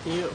Ew.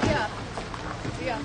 Ja. Ja.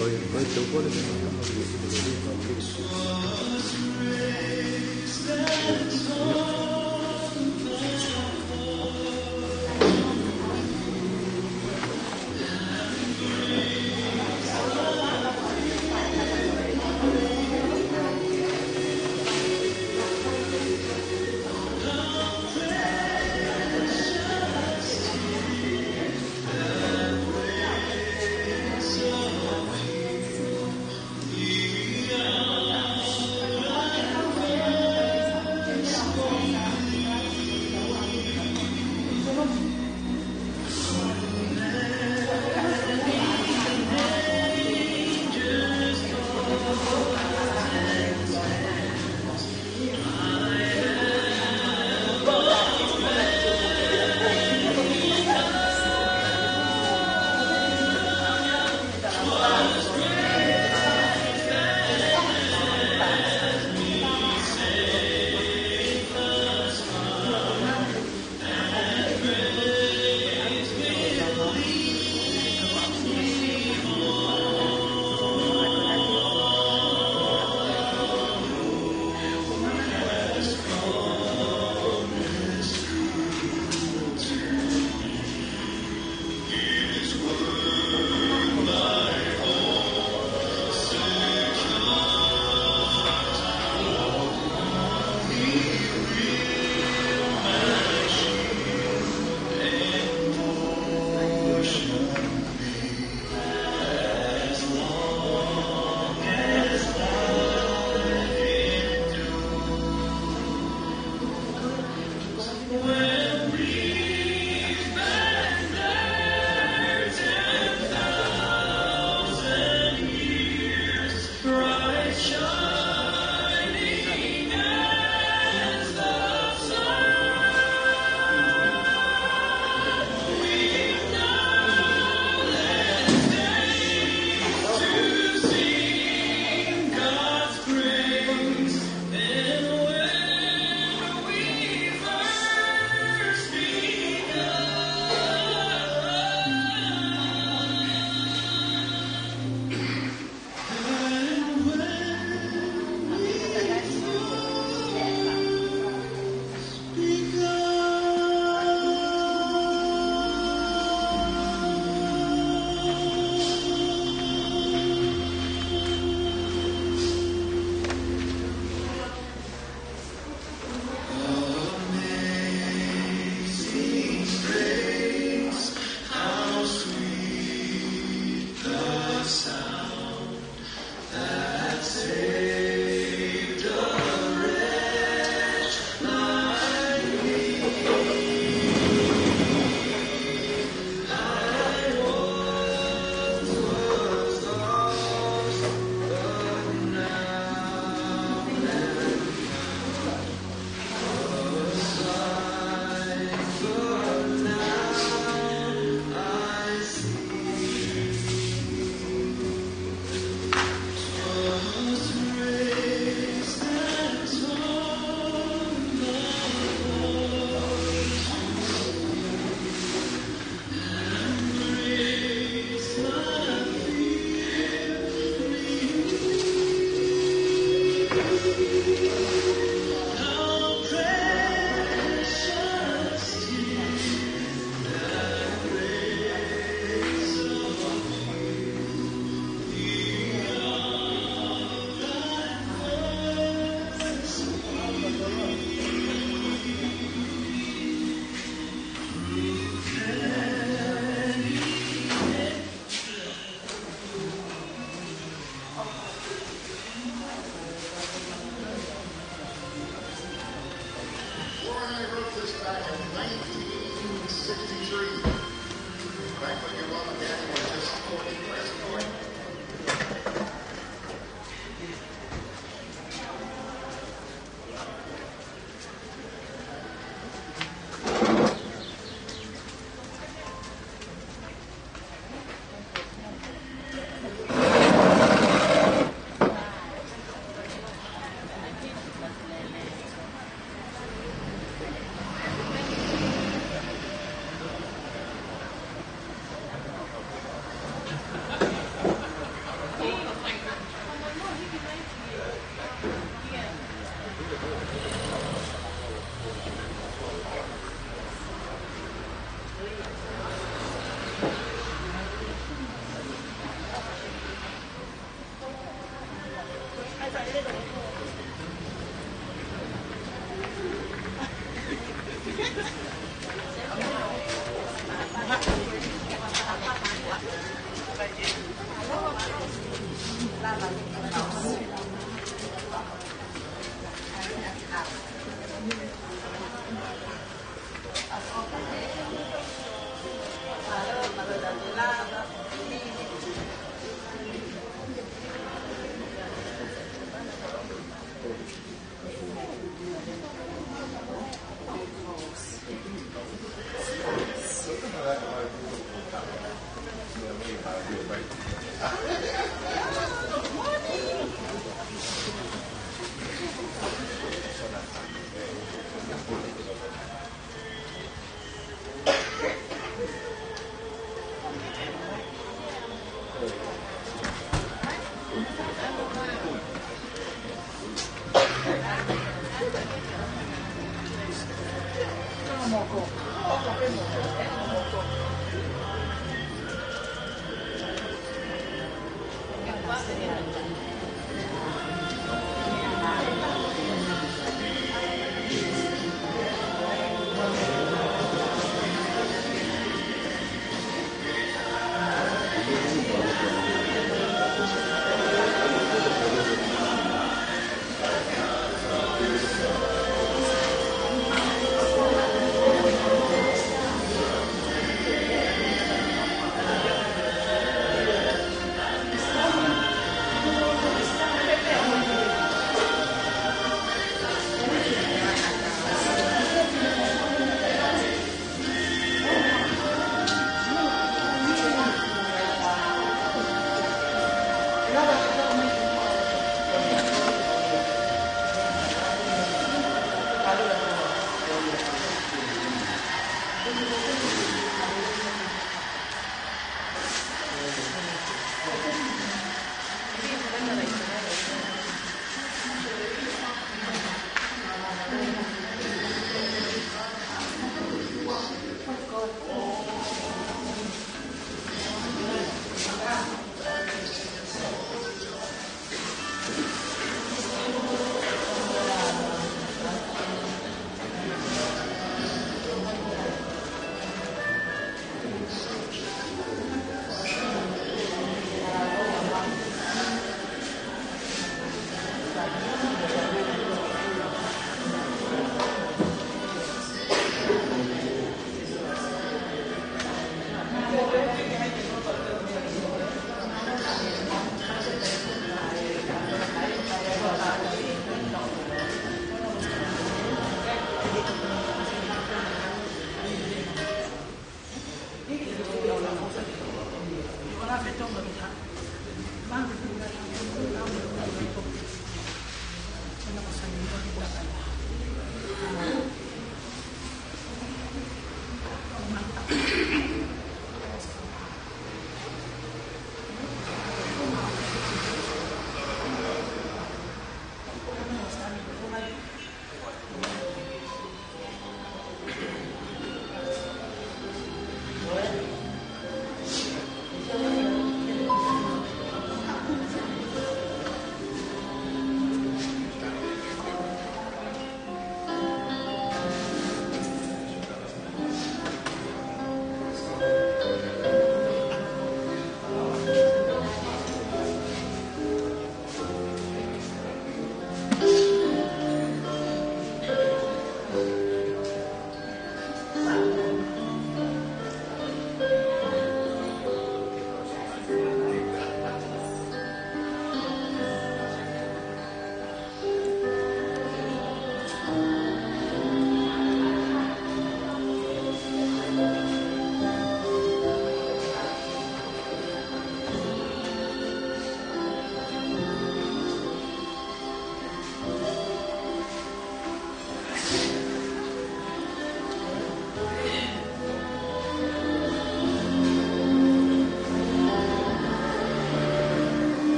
Poi c'è un cuore che non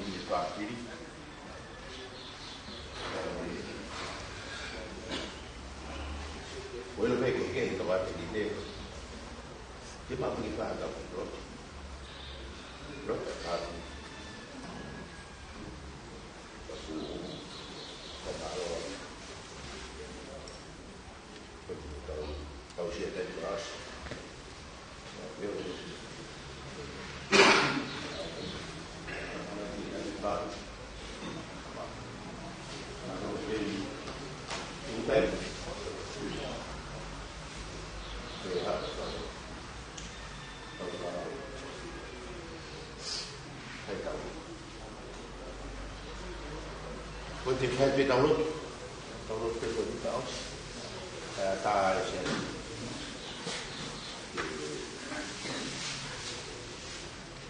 ini whakiri. Welo me ko ke to wate di te. Ke ma ngi pa ka ro. Ro ka ta. Tau sia te ras. Quân tìm khai về download cái của chúng ta ta sẽ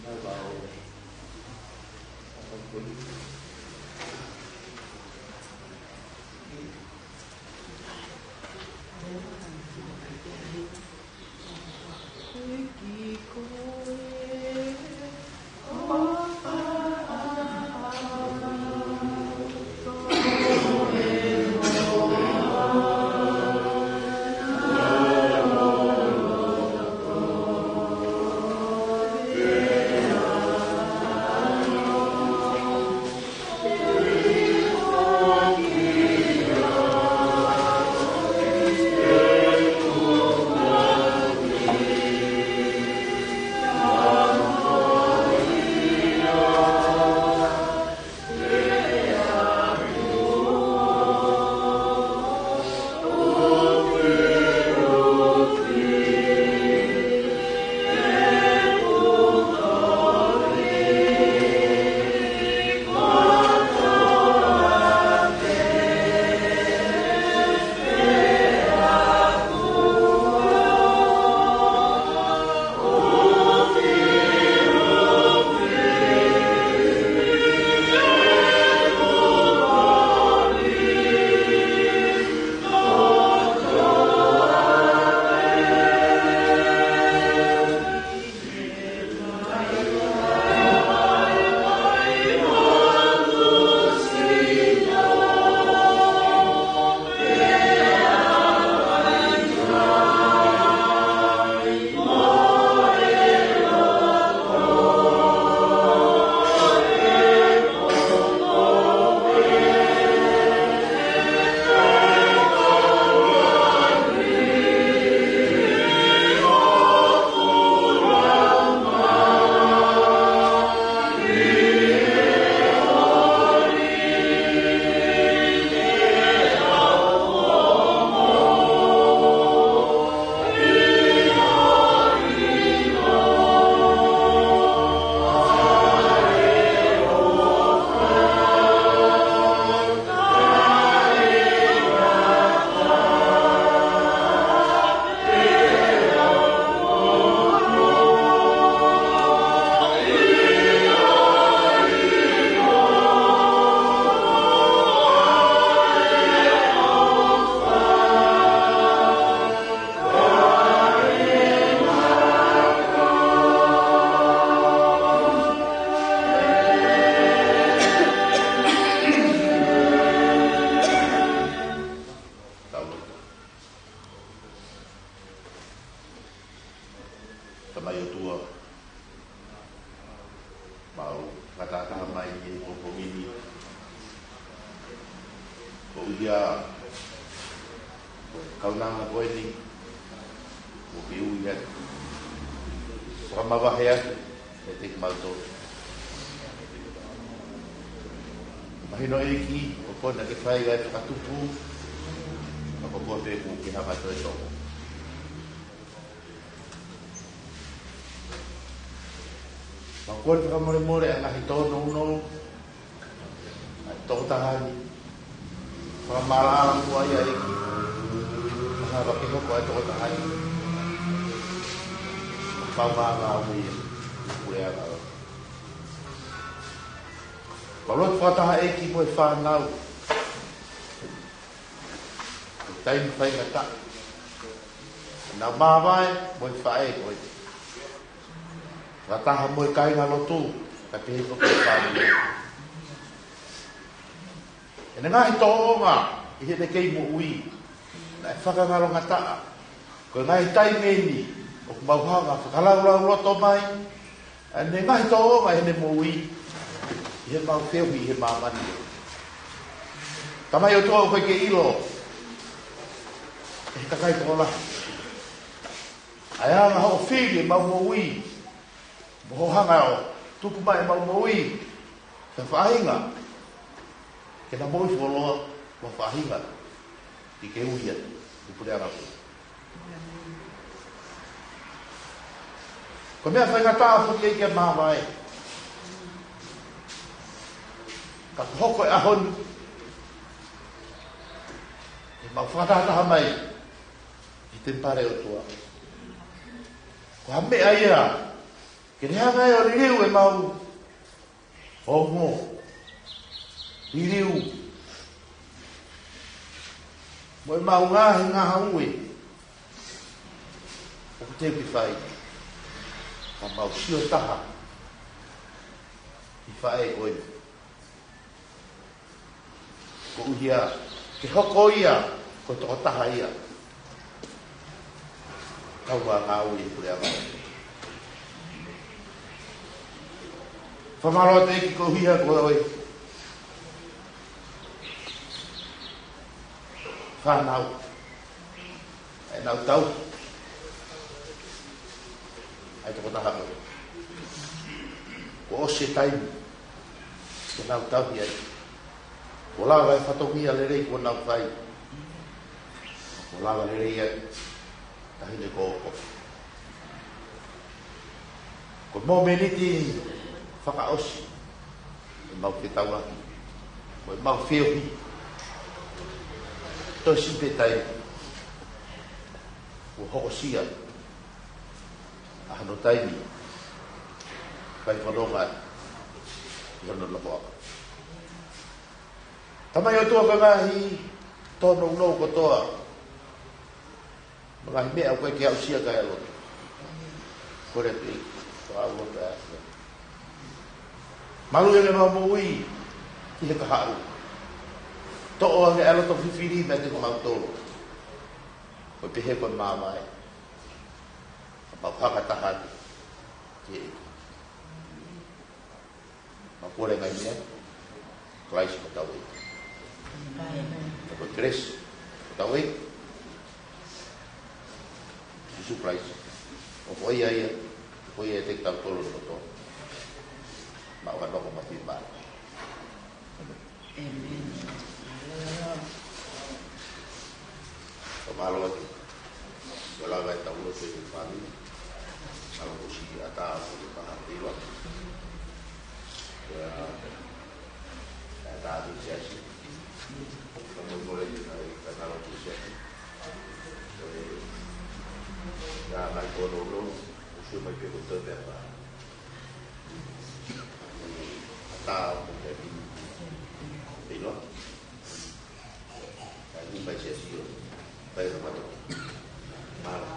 nói vào cuốn Mahino eki o na ke fai ga atupu na ko ko te ku ki na ba to so ma ko ka mo mo re na hito no no to ta ni pa mala ko ai eki na ba ke ko to ta ni pa ma ga wi ku ya ga Balot whataha eki mo e whanau. Taim whai ngata. Nā mawai mo e whae mo e. Wataha mo e kai ngā lotu. ka te hiko ka whānui. E na ngahi tō onga, i he te kei mo ui, na e whakangaronga taa, ko ngahi tai meni, o ku mauhanga, whakalau roto mai, e ne ngahi tō onga he ne mo ui, i he mau whiuhi, i he māmani. Tamai o tō koe ke ilo, e he kakai tō la. Ai anga hao whiri e mau mo ui, mo ho hanga o, tuku mai e mau mo ui, ka whahinga, ke na moi wholoa, wa whahinga, i ke uia, i pure arapu. Ko mea whainga tā whuki e ke māwai, ka hoko e ahon, e mau whakataha mai, i te pare o tua. Ko ha mea ia, ke rea ngai o ririu e mau, o mo, ririu, mo e mau ngahe ngaha ue, o ku te ki whai, ka mau sio taha, i whae koe. Ko uhia, ke hoko ia, ko toko taha ia. Kau wa ngā ui i pure ama. Whamaro te ki ko uhia ko oi. Whanau. E nau tau. Ai toko taha koe. Ko ose taimi. Ko nau tau hi ai. Ko lawa e whatongia le rei ko nau whai. Ko lawa le rei ai. Tahine kōko. Ko mō meniti whakaosi. E mau ke tauaki. Ko e mau whiohi. Toi simpe tai. Ko hoko sia. Ahano taimi. Pai whanonga. Ihono lakoaka. Tamai o tua ka ngahi. Tōno unau kotoa. Mga hime au koe ke au sia kai alo. Kore tui. Ko au lo kai alo. Malu ele mau mui. I he kaharu. To o ange alo to whiwhiri me te ko mau tolo. Ko pehe koe māmai. Ka mau haka tahati. Te eki. Ma kore ngai mea. Klaisi ko tau eki. Ko Grace ko tau eki. Surprise. O ko ia ia. Ko ia te tau tolo no to. Ma wa no ko mati ba. O malo atu. Ko la vai tau lo te fami. Ala ko si ata ko ta hati lo. Ya. Ata di sesi. Ko mo le ai ka na lo sesi. Ya mai kono lo usu mai ke boto de ba ata o ke ni no ai mai se si o pai no mato mala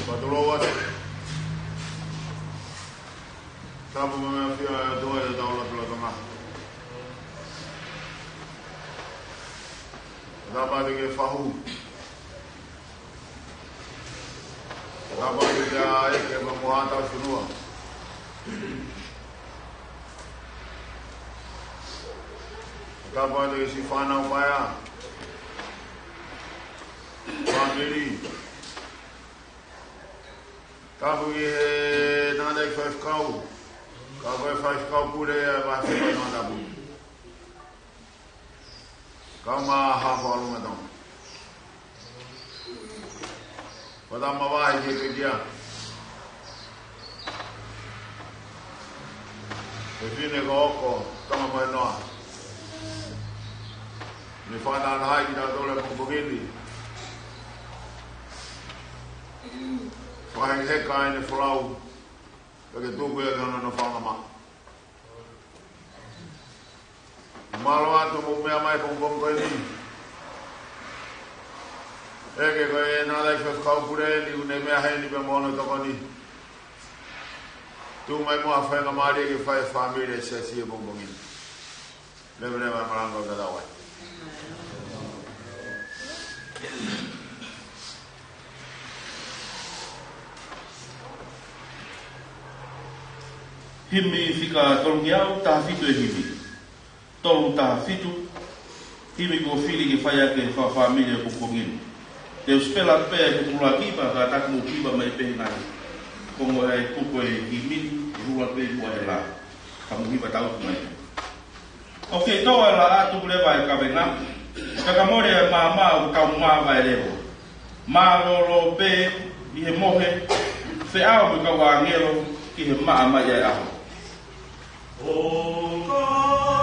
Patulowat. Tabu memang doa ya daulat tengah. Dapat dengan fahu. Dapat dengan ayat yang memuatkan semua. Dapat dengan sifana upaya. Family. Kabu ye nada faz kau. Kabu faz kau por aí vai ser nada bom. Kama hafa alumedon. Pada mawai je kerja. Define goko kama manoa. Ni fana hai kita dole pembegini. Fai heka ini flau. Bagi tubuh yang nak fanga mak. Malu atu mumia mai pungpung kau ini. Eke kau ini nada ikut kau pura ini unemi ahai ini bermono toko ni. Tu mai mu afai ngamari ke fai family sesi pungpung ini. Lepas ni malam kau dah awal. Himi fika tolong yau ta fitu himi. Tolong ta fitu. Himi ko fili ke faya ke fa família ko kongin. Te spela pe ko mula kiba ka tak mo kiba mai pe ngai. Kongo ai ko ko himi rua pe mo ela. Kamu kiba tau mai. Okay, to ela atu bule vai ka bena. Ka more mama ka ma vai levo. Ma lo pe i mohe. Fe au ka wa ngelo ki ma ma ya a. Oh Bye.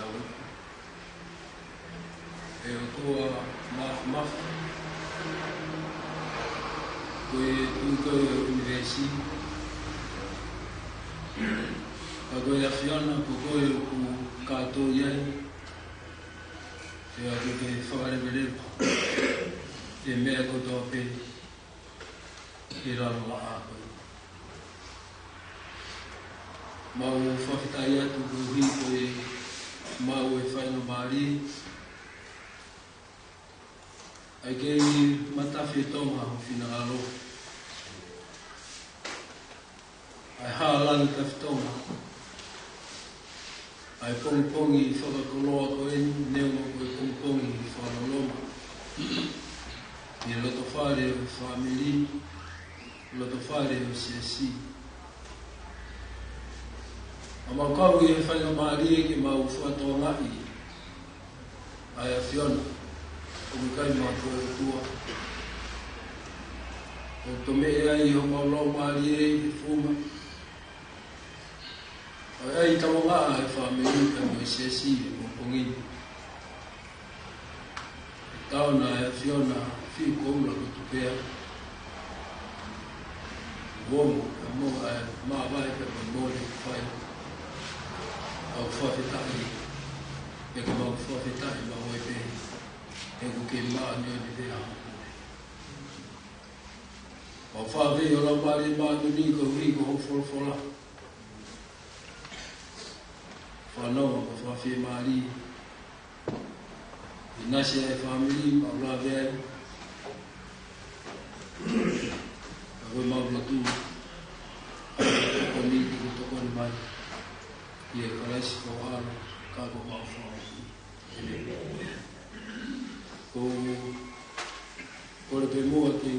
tau. E o toa mafu. Koe tuko universi. Ka koe a whiana ko koe ku kato iai. E a koe whakarewere. E mea kotoa pe. E raro a a koe. Mau whawhitai atu ko hui koe mau e whaino maari. Ai kei matawhi e tonga ho whina alo. Ai haalani ka whitonga. Ai pongi whakakoloa ko enu, neunga koe pongi whakaloloma. Ni loto whare o whamiri, loto whare o siasi. A mau kau i e whainga maari e ke mau whatoa ngai. Ai a whiona. O kai ma ko tua o to me ai ho ma lo ma ri fuma ai ta mo nga ai fa me ni ka mo se si mo pongi ta na fiona fi ko la ko tu pe mo ai ma vai ka mo le fai au fa ta ni e ko mo fa ta ni ma o pe e ke maa nio ni te hao. O whawe o la pari maa ni ko hui ko ho wholofola. Whanau o whawhi maari. I nasi ai whamiri, ma ula vea. Ka koe maula tu. Ko ni ki ko toko ni mai. I e karaisi ko alo, ka ko mau whao. Ko le pe moa te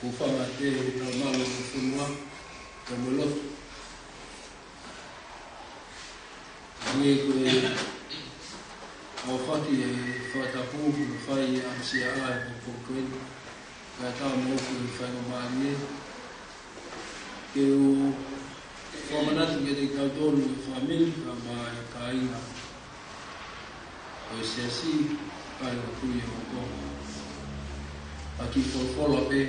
u whanga te ka malo ko whunua, ka molotu. Nge koe au whati e whatapu ku whai amsia ai ko pokoeni, ka tā moku i whainga maari e. Ke u whamanatu ke te kautonu i whamili, ka mai ka inga. O se asi, kai o kui o konga. A ki wholofola pe,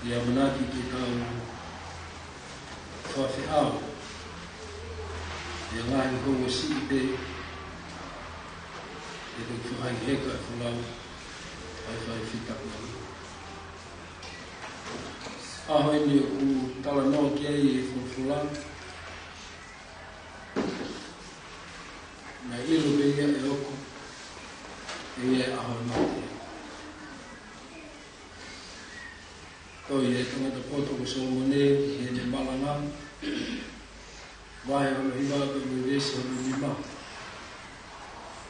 i a manaki ke tau whawhi au. I a ngahi kongo si pe, e te whai heka e whalau, ai whai whitaku. Aho ni o tala no ki ai e wholofola, na ilo be ia e oko, e ia e aho mate. Kau i e tangata poto ko Solomone, i e ne malanga, wahe ono hiwa pe me resi ono lima.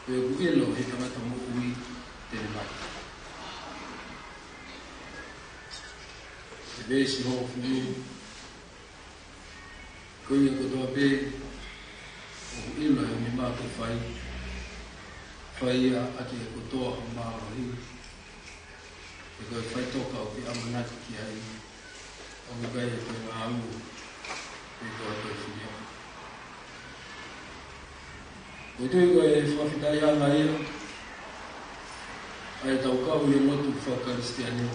Pe ku ilo he tangata mo ui te mate. E resi ho funu, koi e kotoa pe, o ilo e ni mātou whai a ati e kotoa o mārohi. E koe whai toka o ki amanati ki ai. O mukai e koe ngā angu e toa koe whinia. Koe tui koe e whawhitai anga ia. Ai tau kau i lotu whakaristiane.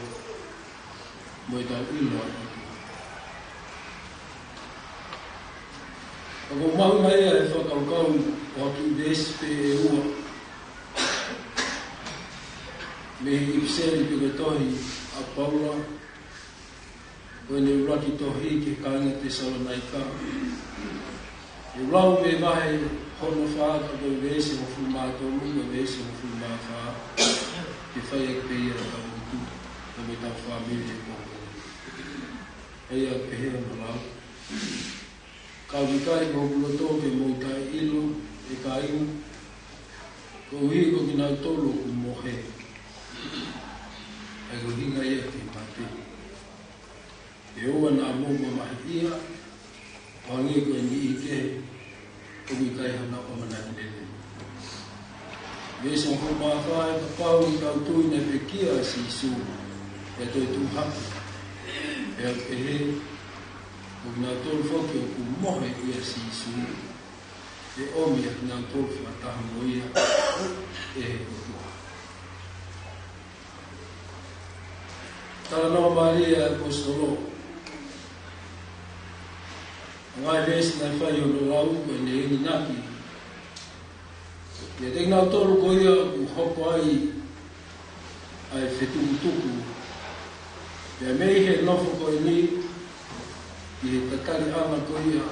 Mo i tau ilo a lotu. Ako mau mai e whakaukau o atu desi pe e ua. Me i piseri pe ke tohi a Paula. Koe ne uraki tohi ke kāinga te Salonaika. E ulau me mahe hono whaaka koe vese mo fulmātou munga vese mo fulmāwha. Ke whai e pe ia ka mutu. Ko me tau whamiri e kōko. Eia pehea no lau. Kau kai ko puloto ke mo kai ilo e kai ko hi ko kina tolo ku mohe e ko hinga ia te mate e oa na mo mahi ia o ngi ko ni ike ko mi kai hana o mana nene vesa ko ma fa e pau i kau tu ne pe kia si su e to tu ha e he o nga tolu foki o ku mohe ia si isu e omi a nga tolu whataha mo ia e he kutua. Tala no Maria Apostolo ngai vesi na whai o no lau ko ne ingi naki e te ngā tolu ko ia ku hoko ai whetukutuku e mei he nofo ko ni i he tatari ana ko ia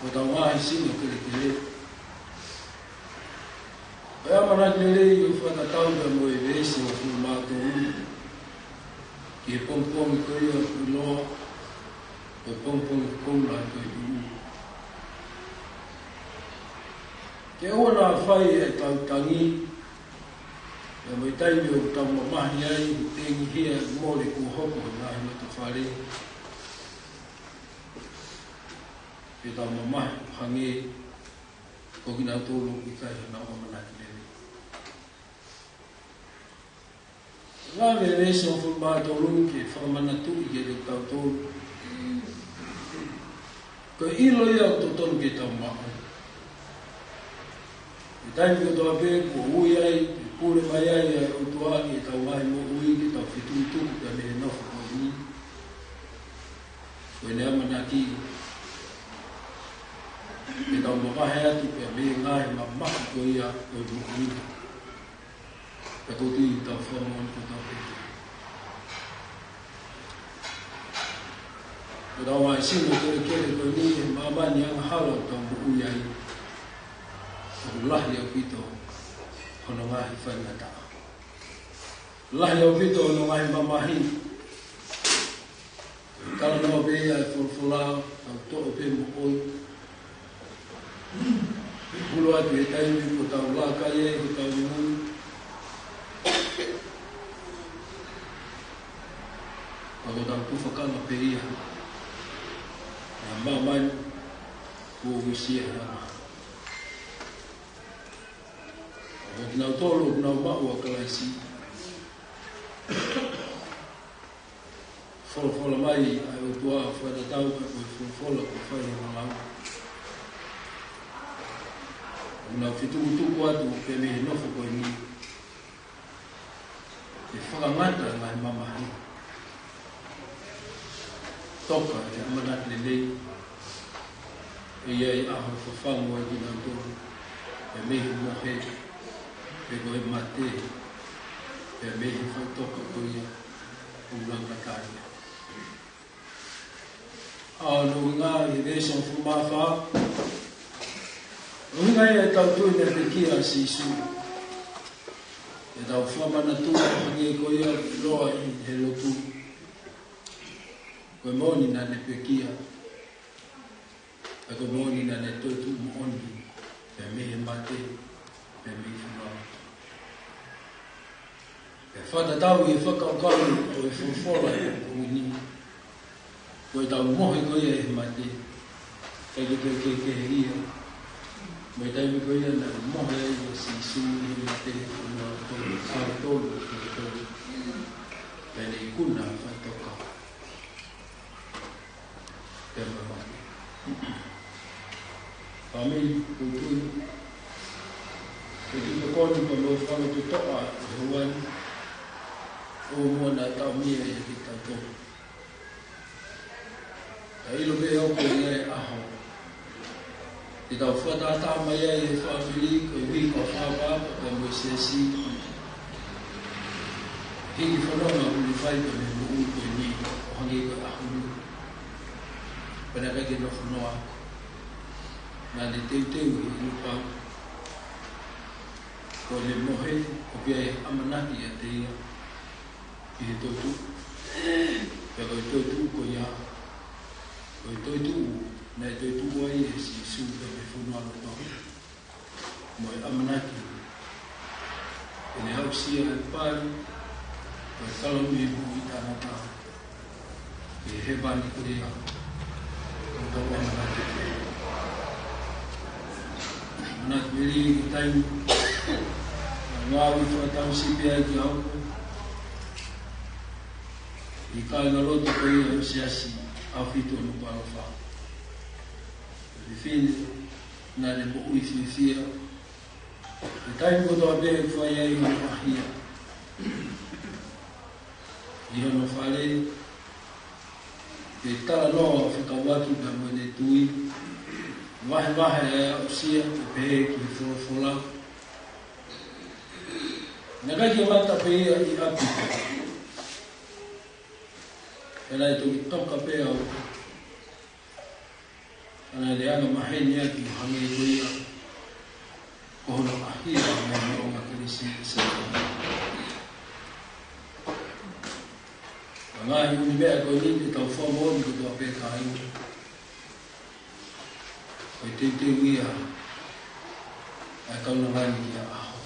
o tau ngahi singa kere kere. E amana kere i o whakatau ka mo e vesi o fu mātou ki he pongpongi ko ia ku loa o pongpongi koula ko i uu. Ke ua nā whai e tau tangi e mai taimi o tau mamahi ai i tengi hia mōre ku hoko nā hina ta whare e tau mamahi hange ko ki nā tōru i kai hana o manaki lere. Ngā me resi o fulmā tōru ke whakamana tu i ke tau tōru ko ilo ia o tōtonu ke tau maho. E taimi o tō ape ko ui ai kure mai ai o tuaki e tau mai mo ui ki tau whituituku ka me nofu ko ni. Koe ne amanaki e tau mamahe atu ka me ngai mamahi ko ia o i mo ui. Ka tōti i tau whamon ko tau pete. Ko tau mai sino kere kere ko ni e mamani anga hala o tau mo ui ai. Ko lahi au pito hono ngahi whaingata. Lahi au pito hono ngahi mamahi. Kala noa bea e fulfulao, au to'o pe mo oi. Hulu atu e taimi ko tau laka e, ko tau mui. Ako tau kufakanga pe ia. Ia mamai ko wisia hana. O kinau tolo, kinau mau a kalaisi. Fola mai, ai o tua whatatau ka koe fola ko whai o lau. Kinau whitukutuku atu pe me nofo koe ni. E whakangata ngai mamahi. Toka e amanat lelei. E iai aho whawhangu ai kinau tolo. E mehi mohe. E koe mate, e mehi whaitoka koia, uranga kāia. No ngā i resa o whumawha, no hinga e tau tui na te kia si isu. E tau whamana tua hangi koia loa i he lotu. Koe moni na ne pekia, e koe moni na ne toitu mooni, e mehi mate, e mehi whamau. E whatatau i whakaukau o e whawhola e kuini. Koe tau mohi koe e mate. Kei ke hia. Mai taimi koe na mohi e o si suri e mate. Kuna tolu, sawe tolu, kei tolu. Pene i kuna whaitoka. Te mamani. Pami, kutui. Kei tuka koni pa lo whanatu toa e huani. O mona tau mia e ki tau tō. Ta ilo me au koe ngai aho. Ki tau whatata mai ai e whawhiri koe wiko whawapa koe mo sesi. Hiki whanonga uli whai koe me mo ui koe ni o hangi koe aho nu. Pena kake no whanoa. Nā ne teu i lupau. Koe le mohe o pia e amanaki a te ia. I he toitu, pia koe toitu ko ia, koe toitu na e toitu ai e si su e me whunua no tohi. Mo e amanaki, e ne hau sia e pari, koe kalamu e mu i tāna tā, e he bani ko rea, ko tau amanaki. Amanaki meri i taimi, ngāwi whakatau sipi ai ki auko, I kāinga roto koe i o siasi, a fito no palofa. Fini na le mo uififia. E tai ko do be foi ai no ahia. Ia no fale e tala no whakawaki ka mwene tui. Wahe e usia e pehe ki whulafula. Nakai ki mata pehe i api. E lai toki toka pehe au. Ana le ana maheni aki hangi kuia. Kohono ahia me maronga kirisi se. Ngai uni mea ko ni tau whamoni ko tua pēka ingi. Ko te wia ai kauna ngani ki a aho.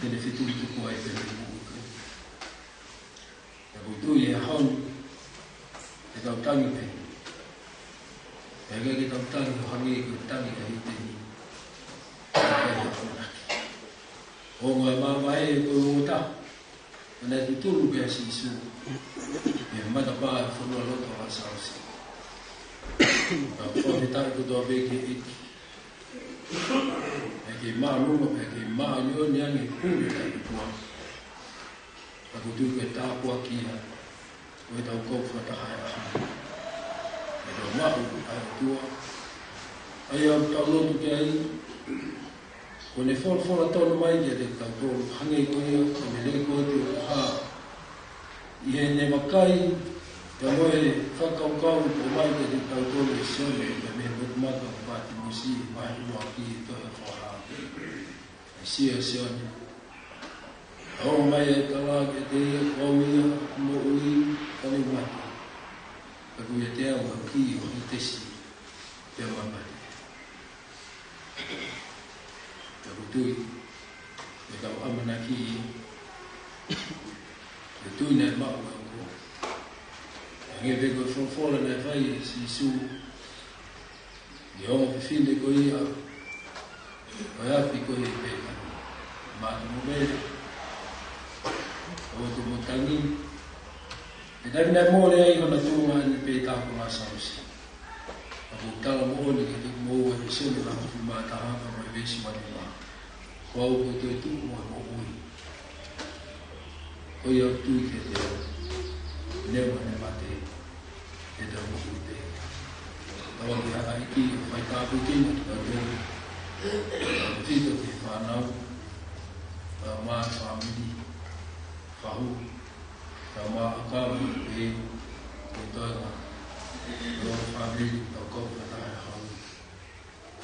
Tene whituri tuku ai pēne mūku. E ko tui e honu e tau tangi pēne. E kai ki tau tangi o hangi e ko tangi ka hite ni. O ngā māmae e ko o ta. Ana tu tulu ke si su. E mata pa fono loto a sausi. A fono ta ko do be ke ik. E ke ma lungo e ke ma yo ni ani pulu ta ko. A ko tu ke ta po ki ha. O ta ko fa ta ha. E do ma u a tu. Ai a ta loto ke ai. Ko ne for tonu mai ke te tau hangi ko ia, ko me le ko te ha. I ne makai, te moe whakaukau ko mai ke te tau tonu e sione, ke me mata o pati musi, mai ua ki e tohe whaha. E sia sione. Au mai e tala ke te au ia, mo ui, kani mata. Ka ku e te au ki o i tesi, te mamai. Tui, e tau amana ki e tui nei mau e ko. E nge veko e whawhora nei whai e si su. I ongo pe whine ko ia, o e api ko ia pēka. Mātu mo mere, o tu mo tangi. E tari nei mōre ai hona tūnga ni pēka ko ngā sausi. A ku tala mo oni ki tuku mō e sene na hotu mātahanga mo e vesi mani maa. Wau ko te tu mo mo ui. Ko ia tu ke te newa ne mate e te mo ui te. Tawa ki haka iki whai tāpu kina ki tau tēne. Tito ki whanau, tau maa whamiri, whahu, tau maa akawa e ko toenga. Tau whamiri, tau kouka tae hau.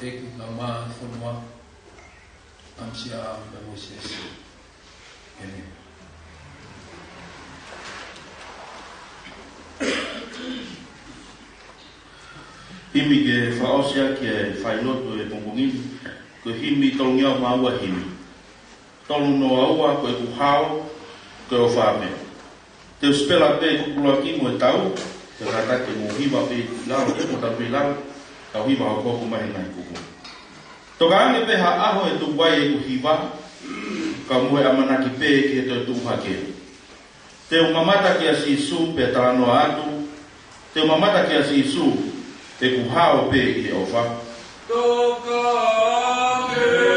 Teki tau maa whanua. Amsia da Moses. Amen. Himi ke whaosia ke whainotu e pongongini, ko himi tolungia o maua himi. Tolu no aua ko e kuhao, ko e o whame. Te uspela pe kukula ki mo e tau, te rata ke mo hiva pe lau, ke mo tapu lau, tau hiva o koku mahi nai kuku. Toka ane peha aho e tu wai e kuhiwa, ka mue amanaki pe ki e tu hake. Te umamata ki a si isu pe talanoa atu, te umamata ki a si isu e kuhao pe i e ofa. Toka ane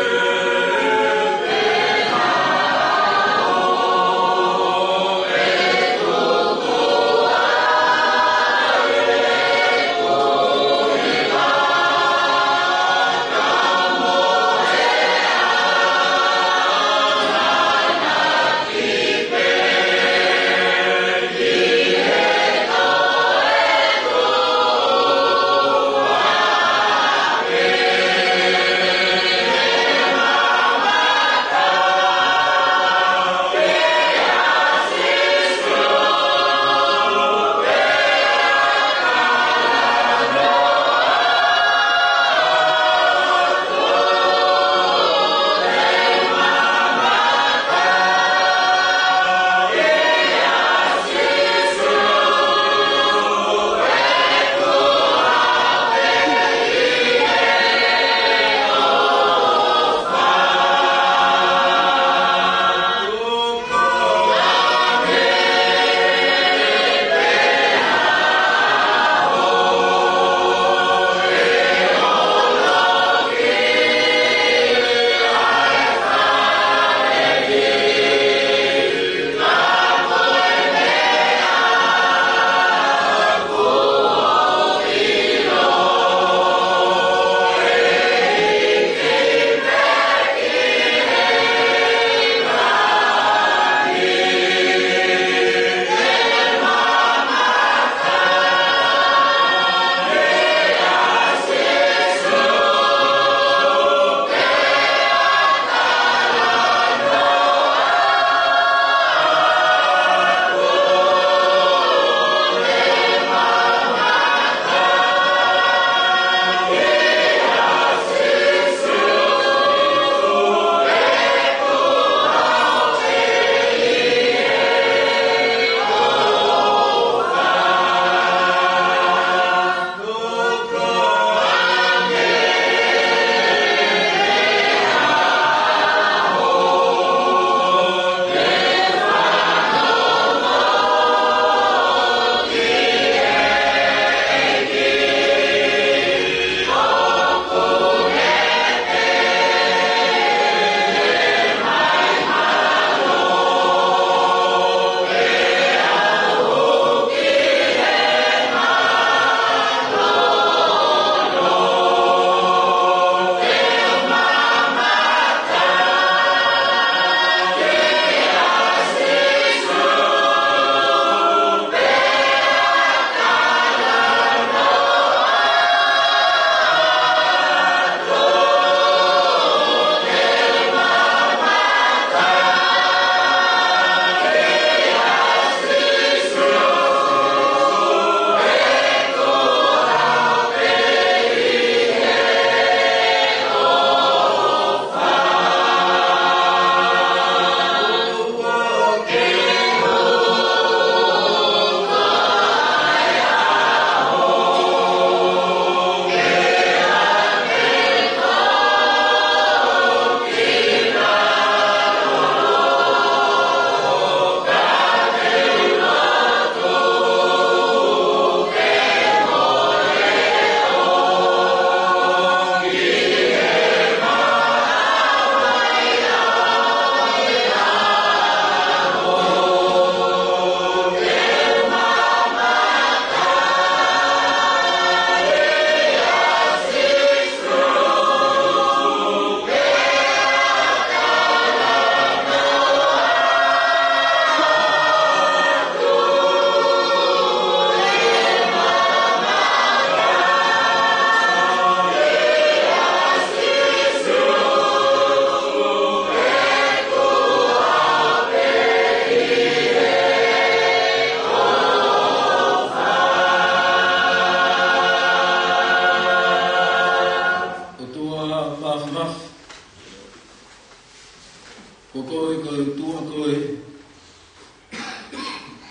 ko tua koe,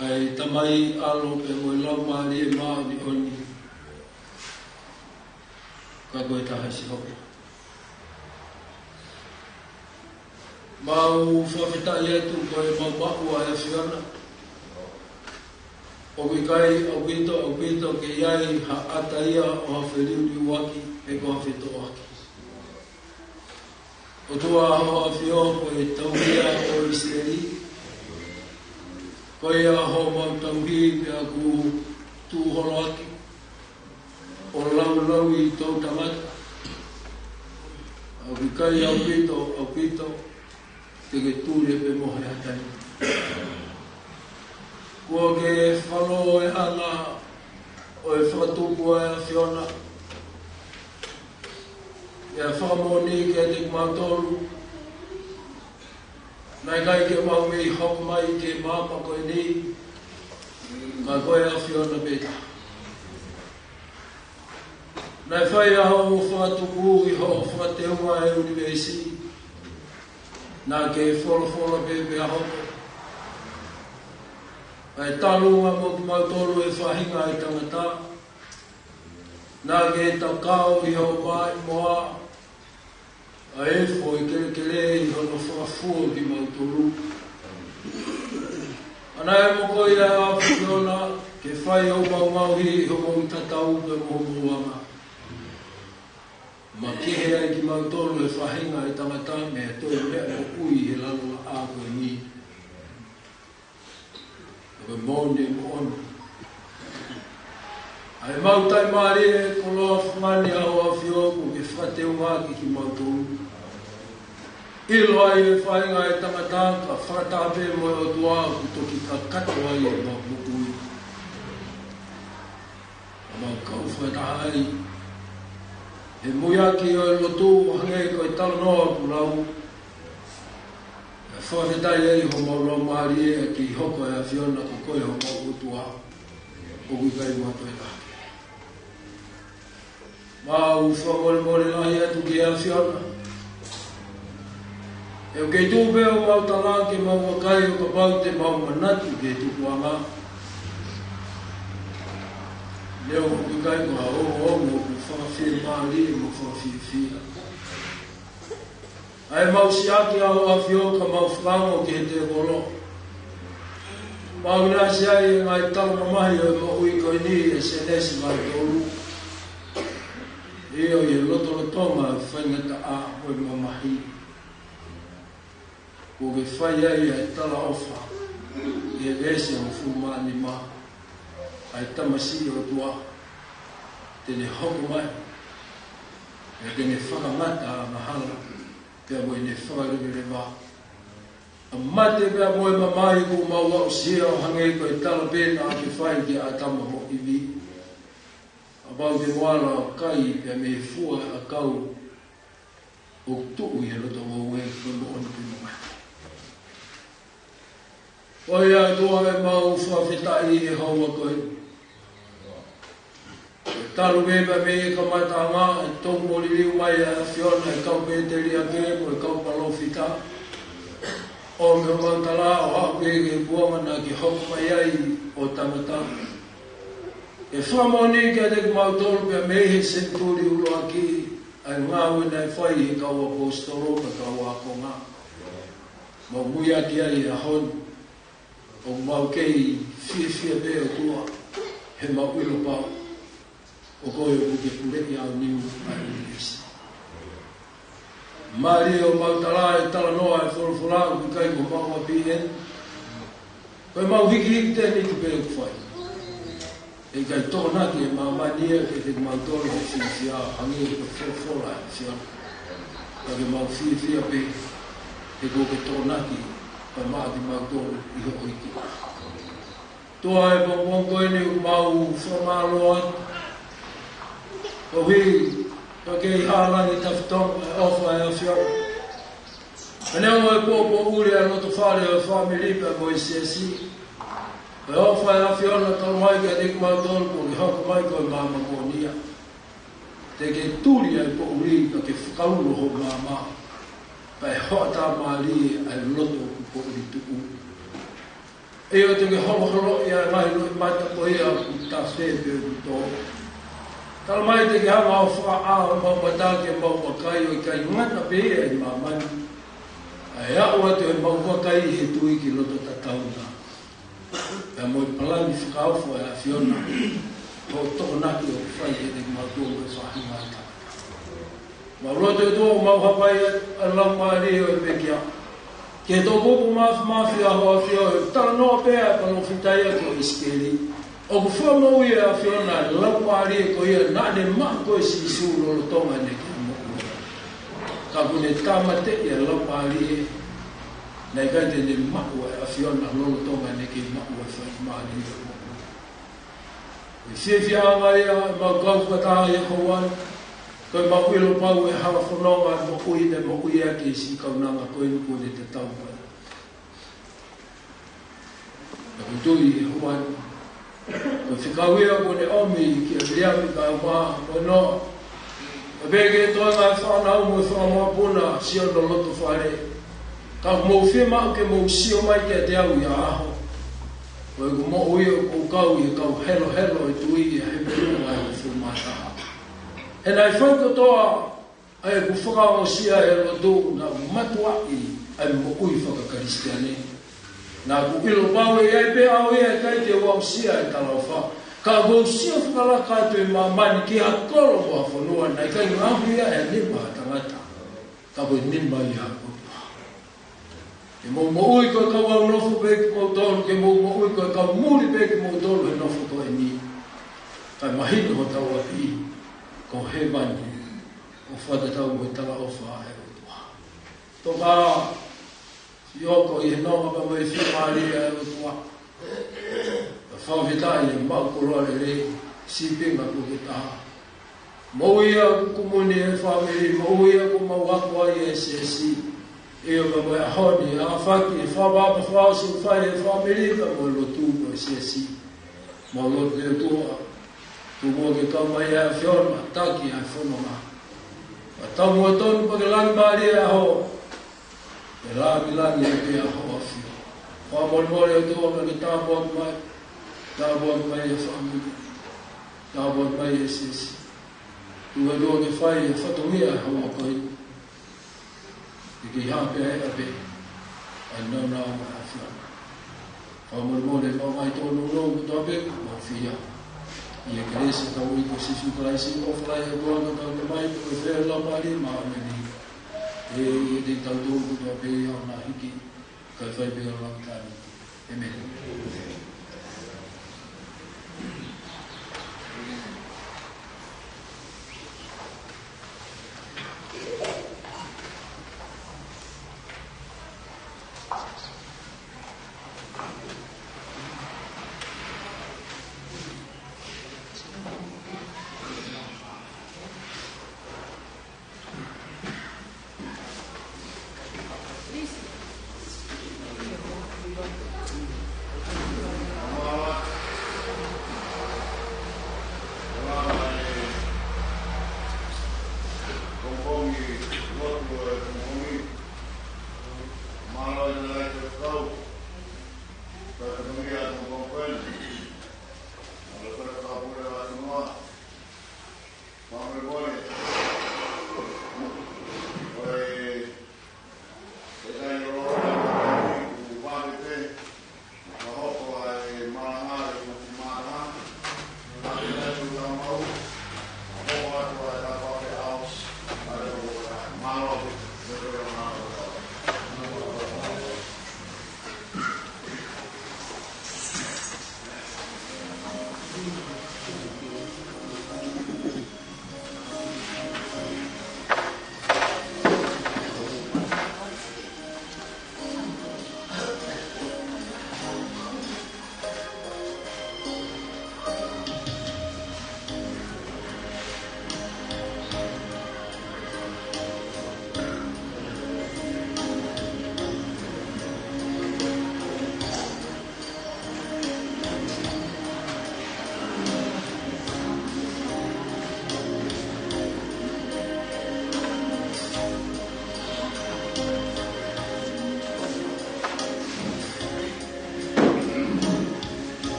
ai tamai alo pe mo lau maari e maa ni oni, ka koe taha si hoki. Mau whawhita i atu koe mau mahu a e whiana, o kai au pito ke iai ha ata ia o ha whiriu ni waki e ko ha whito waki. O tua ho a whio ko e tauhia o Iseri, ko e a ho mau tauhi pe a ku tū holo aki, o lau i tau tamata. Au kai au pito, te ke tūre pe mohe hatai. Kua ke whalo e ana o e whakatūpua e a whiona. Ia whakamoni ke te kumatoru. Nai kai ke mau mei hok mai ke māma koe ni. Ka koe a whiona peta. Nai whai aho o whakatupu i ho o whakateunga e universi. Nā ke wholo pepe a hoko. Ai talunga mo ki mautoro e whahinga i tangata. Nā ke takao i hau mai moa. A e fo i kele i hono whakafua ki mautoro. Ana e moko i a Afriona ke whai au mauhi i homo i tatau pe mo muanga. Ma kihe ai ki mautoro e whahinga i tangata me e toi mea o ui he lalo a koe ni. Koe monde mo ono. Ai mautai maari e koloa whamani au a whioku ke whateu maki ki mautoro. Ilo ai e whainga e tangata ka whakatape mo o tua ku toki ka kato ai e mapukui. Ma kau whataha ai. E muiaki o e lotu hange koe talo noa ku lau. E whawhetai ei ho mauro maari e ki hoko e a whiona ko koe ho mau utua. O wikai wato e taha. Ma u whamore lahi atu ki a whiona. E o kei tūpe o mau tala ke mau wakai o ka pau te mau manatu ke tuku ama. Leo o wikai ko ha o ku whawhia maari e mo whawhia. Ai mau siaki au a whio ka mau whango ke te kolo. Mau nga siai e ngai tala mahi o mo ui koe ni e senesi mai tolu. Eo i e loto tonga whaingata a hoi mamahi. Ko ke whai ai e tala ofa. I e vese o fumani ma. Ai tamasi o tua. Tene hoko mai. E tene whakamata a mahala. Pea moe ne whakarewere wā. A mate pea moe mamai ku maua o sia o hangei ko e tala pēna a ke whai ki a tama ho i vi. A pau te moala o kai pea me fua a kau o tuu i e roto o ue kono onu pino mai. Oi a tua e mau whawhetai e haua koe. Talu beba me e ka matanga, e tōku mori liu mai a whiona, e kau pēteri a kēmo, e kau palofita. O me mautala o hape e buamana ki hoko mai ai o tangata. E whamoni kia te kumautoro pia mehe senturi ulo aki, ai ngāwe nei whai e kau apostolo, ka kau akonga. Mau mui aki ai a hon, o mau kei fia bea tua, he mau ilo pau. O koe o ke pureki au niu a inisi. Mari o mautala e tala noa e whorofora ki kai ko maua pien. Koe mau hiki tēni ki pēr kuwhai. E kai tōnaki e mamania ke te mautoro o whiwhia hangi e ko whorofora e whia. Ka ke mau whiwhia pē e ko ke tōnaki ka maa ki mautoro i hoko iki. Toa e pongpong koe ni u mau whamaloa. O hui, ka kei hālangi tawhitong e ofa e a whio. E neo e pōpō uri a roto whare o whamiripa mo i siasi. E ofa e a whio na tau mai ka te kumautoro ko ki hoko mai koe māma kōnia. Te ke tūri ai pō uri ka ke whakaulo ho māma. pai hota mali ai loto ko li tu e o te holo ia mai no mata ko ia ta se pe to tal mai te ha ma fa a ma mata ke ma kai o kai mata pe ai ma man ai a o te ma kai he tu ki loto ta tauna e mo plan fi ka fo a fiona to na ki o fa e de ma to so ha ma ta ma rote to ma ha pai ala ma ri o pe kia ke to ko ma fi a ho fi o ta no pe a no fi ta ia ko iskeli o ku fo mo ia fiona la ma ri ko ia na de ma ko si su lo to ma ne ki mo ka bu ne ta ma te ia la ma ri na ga de de ma ko a fiona lo to ma ne ki ma ko fa ma ri se fi a mai ma ka ka ta ia ko wan ko ma ku lo pa we ha fo no ma mo ku ide mo ku ia ki si ka na ma ko ni ko de te tau ko ko tu i wan ko fi ka we ko de o mi ki ria mi ka ma ko no be ge to ma fa na mo fa mo bona si o lo to fare ka mo fi ma ke mo si o mai ke te au ya ho ko mo we ko ka we ka hello e tu i he be no ma fu ma ta e nai whanko toa ai ku whakaosia e rodo na matua i ai mo ui whakakaristiane. Na ku ilo pau e ai pe au e kai te wausia e talawha. Ka wausia whakalaka tu e mamani ki a kolo mo a whanua nai kai ngahu ia e nima tangata. Ka po nima i a kutua. E mo ui koe ka wau nofo peki mo tolu ke mo ui koe ka muri peki mo tolu he nofo koe ni. Kai mahino ho tau a pi. Ko he mani, o whatatau mo tala o whae o tua. Toka, ioko i he nonga pa mai whimari e o tua. A whawhitai e mau korore rei, sipinga ko ke taha. Mau ia kumuni e whamiri, mau ia kumawakwa i SSC. E o ka mai ahoni, a whaki e whawapa whausu whai e whamiri ka mo lotu ko SSC. Mau lotu e tua. Tumo ke ka mai a fiona taki a fono ma. A tamu tonu pa ke lang mari a ho. E la milani e pe a ho a fio. Wa mon mori o tuo ka ke tabot mai. Tabot mai e famili. Tabot mai e sisi. Tua dua ke fai e fatomia a ho a koi. E ke hape a pe. A nana o a fiona. Wa mon mori o mai tonu no kuto ape. Ma fia. Ia keresa kau i ko sisu kalai si oflai e doa ka te mai ko e whea la pari ma me ni. E te tau tō kutu a pēi au na hiki kai whai pēi au lang tāni. Amen.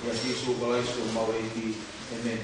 Ya Yesu balaisu mau iti. Amen.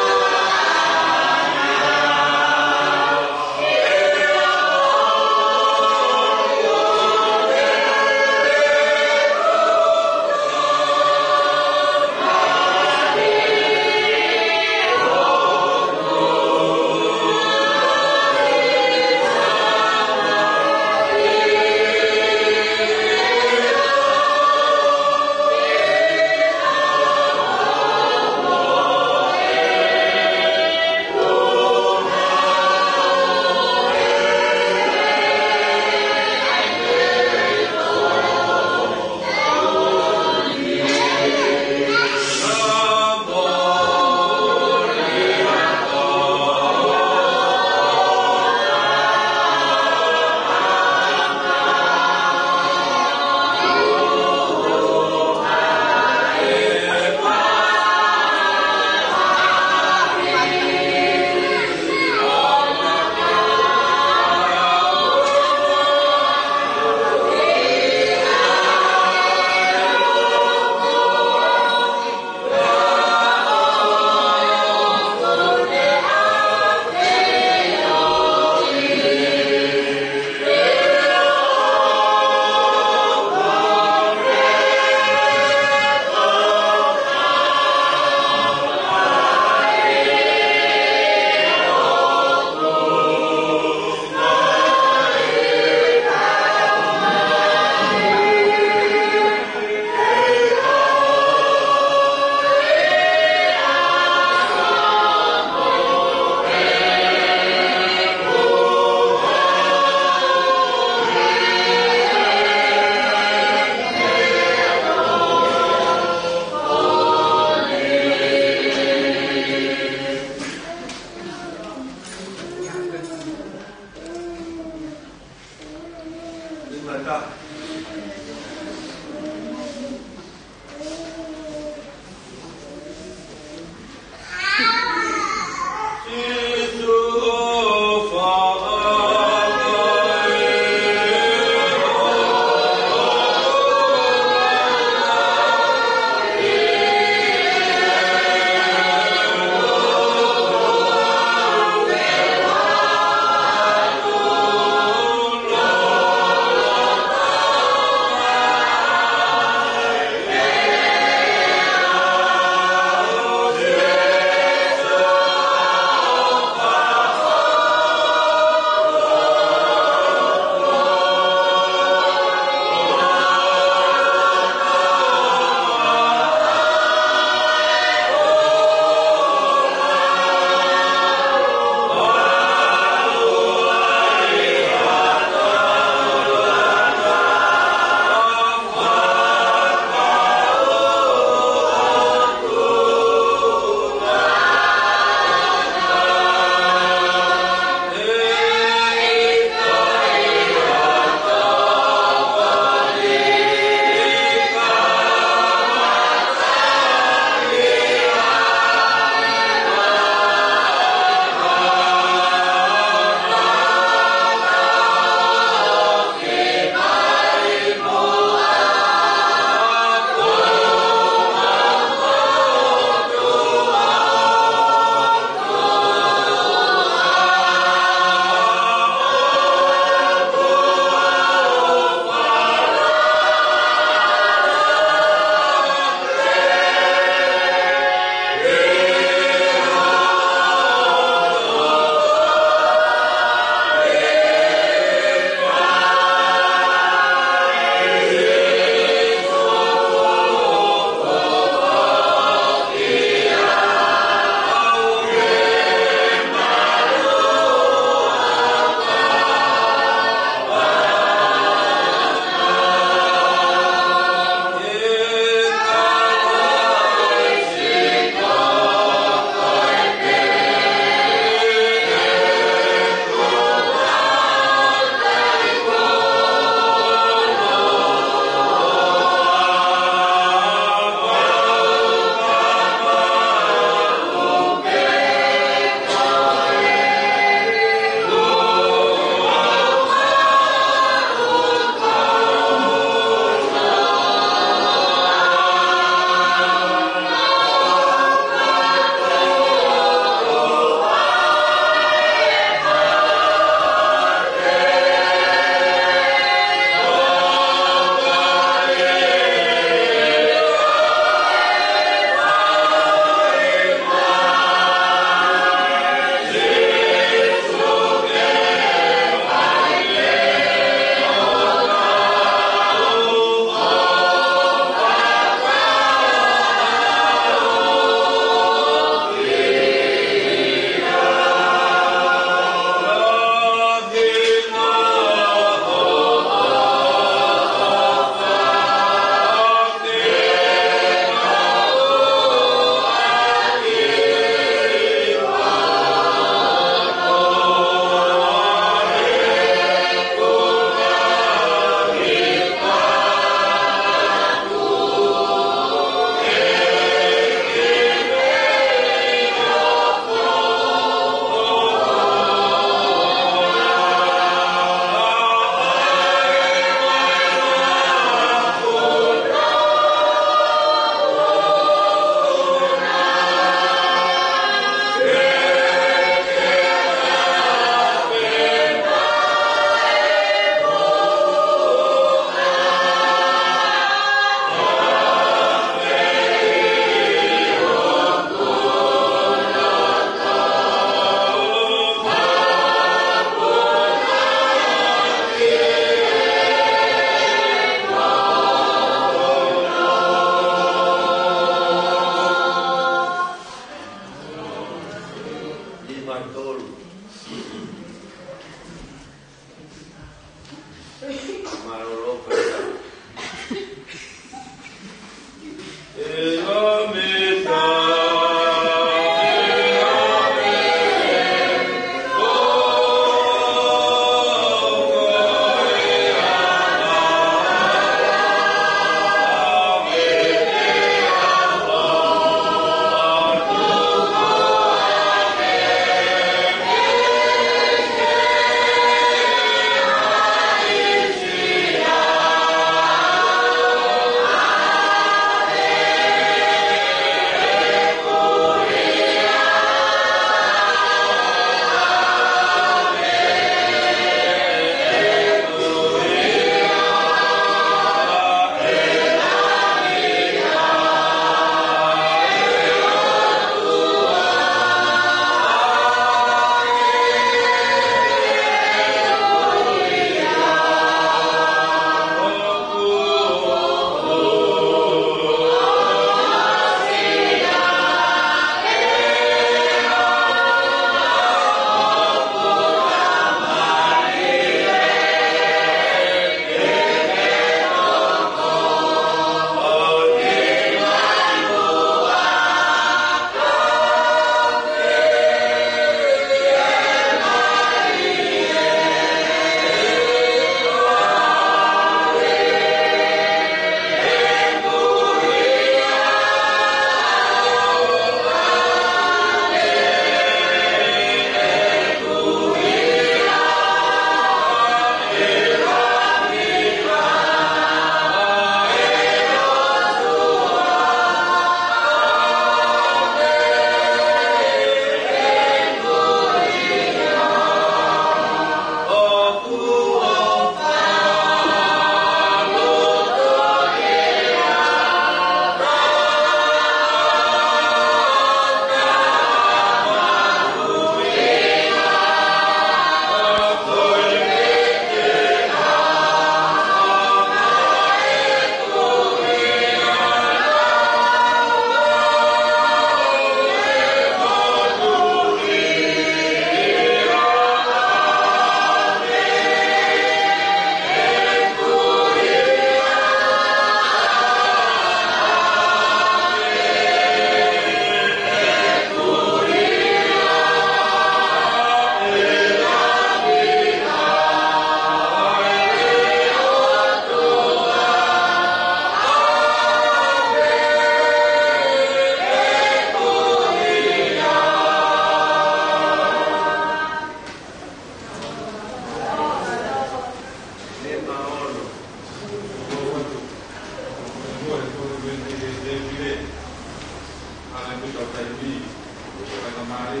Oh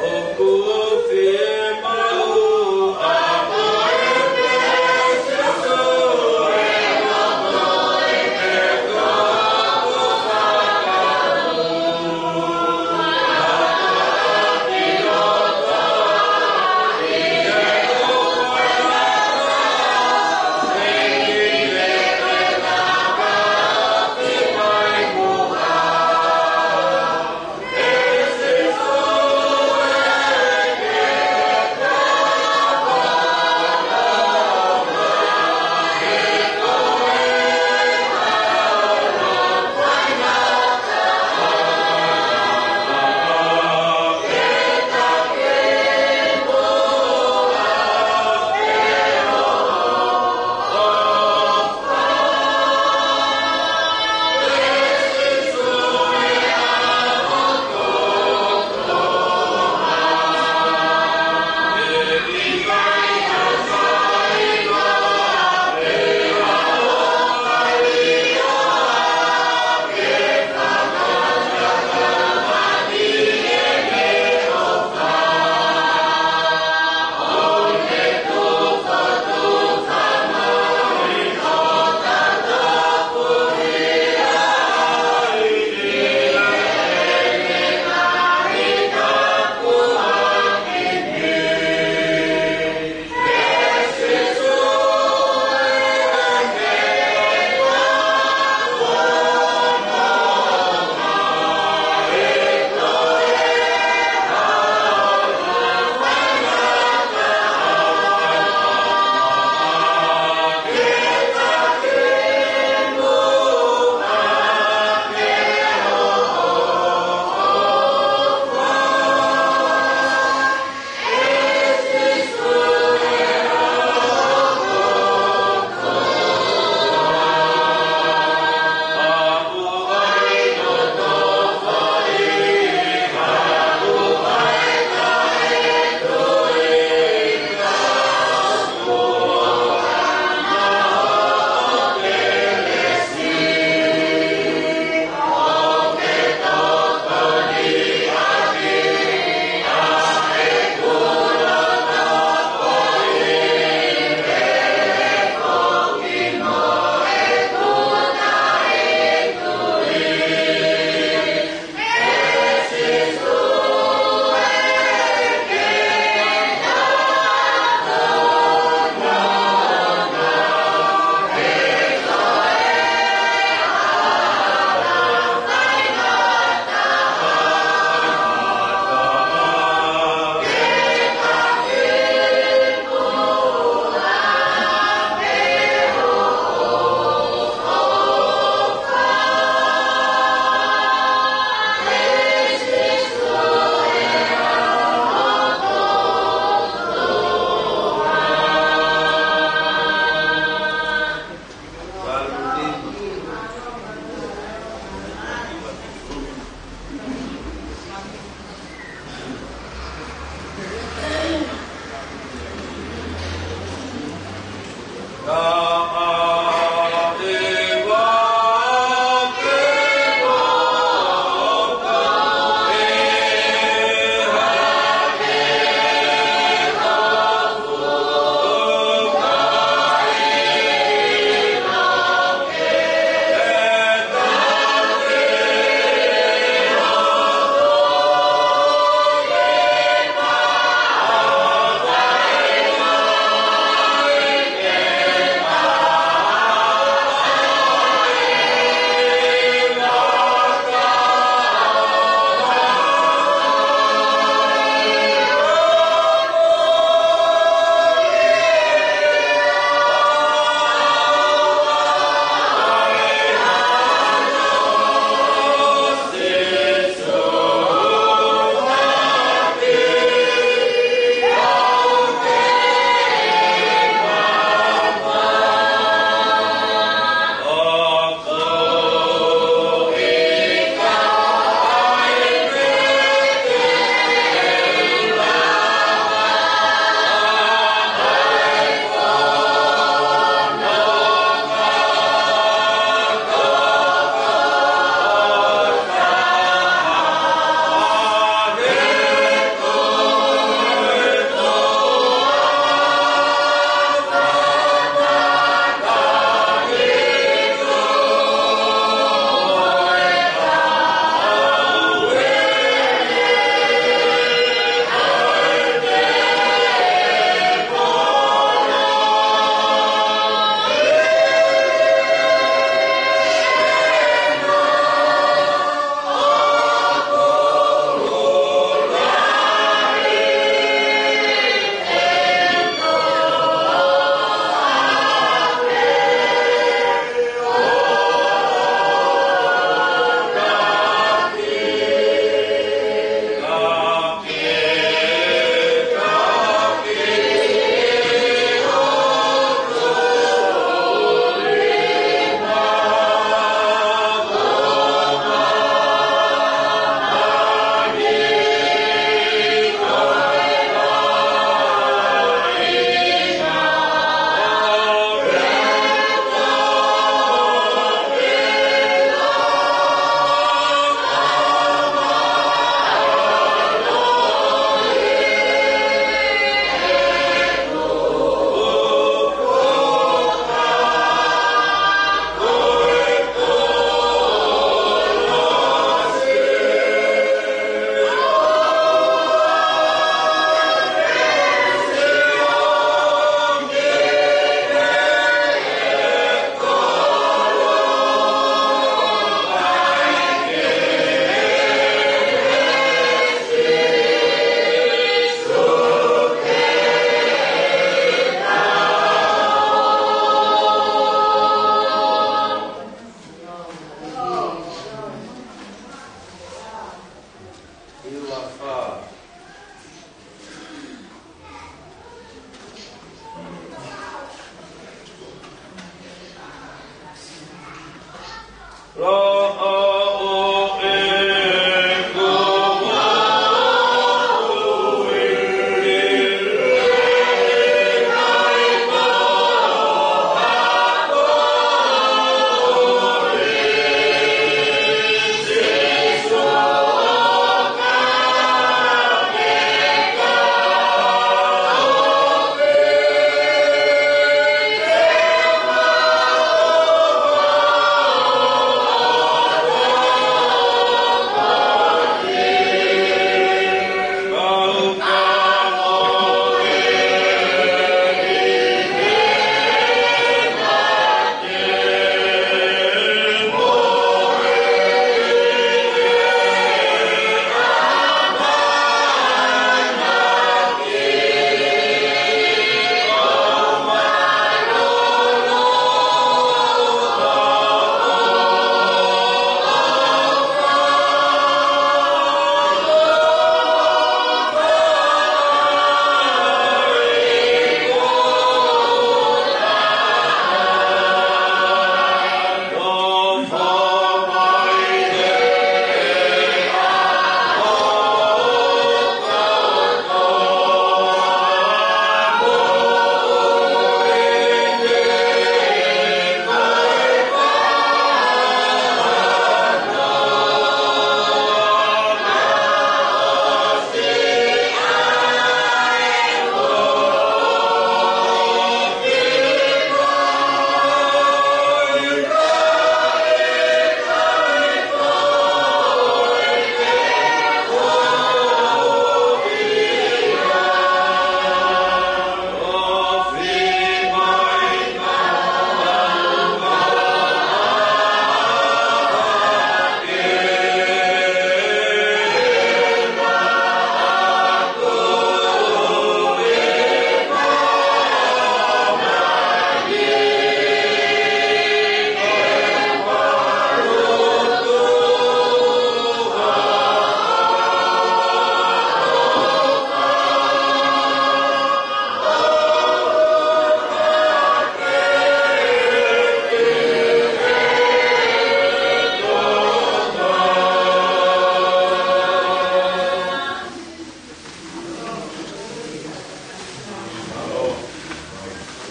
Amen.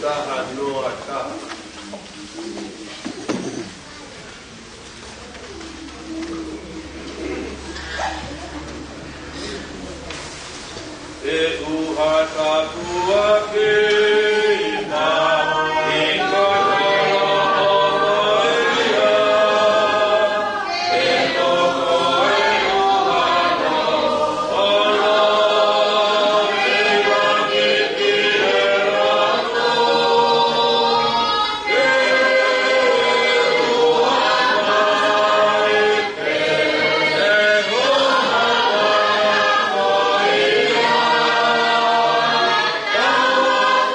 taha noa taha. E uha tatua ke ma e Oh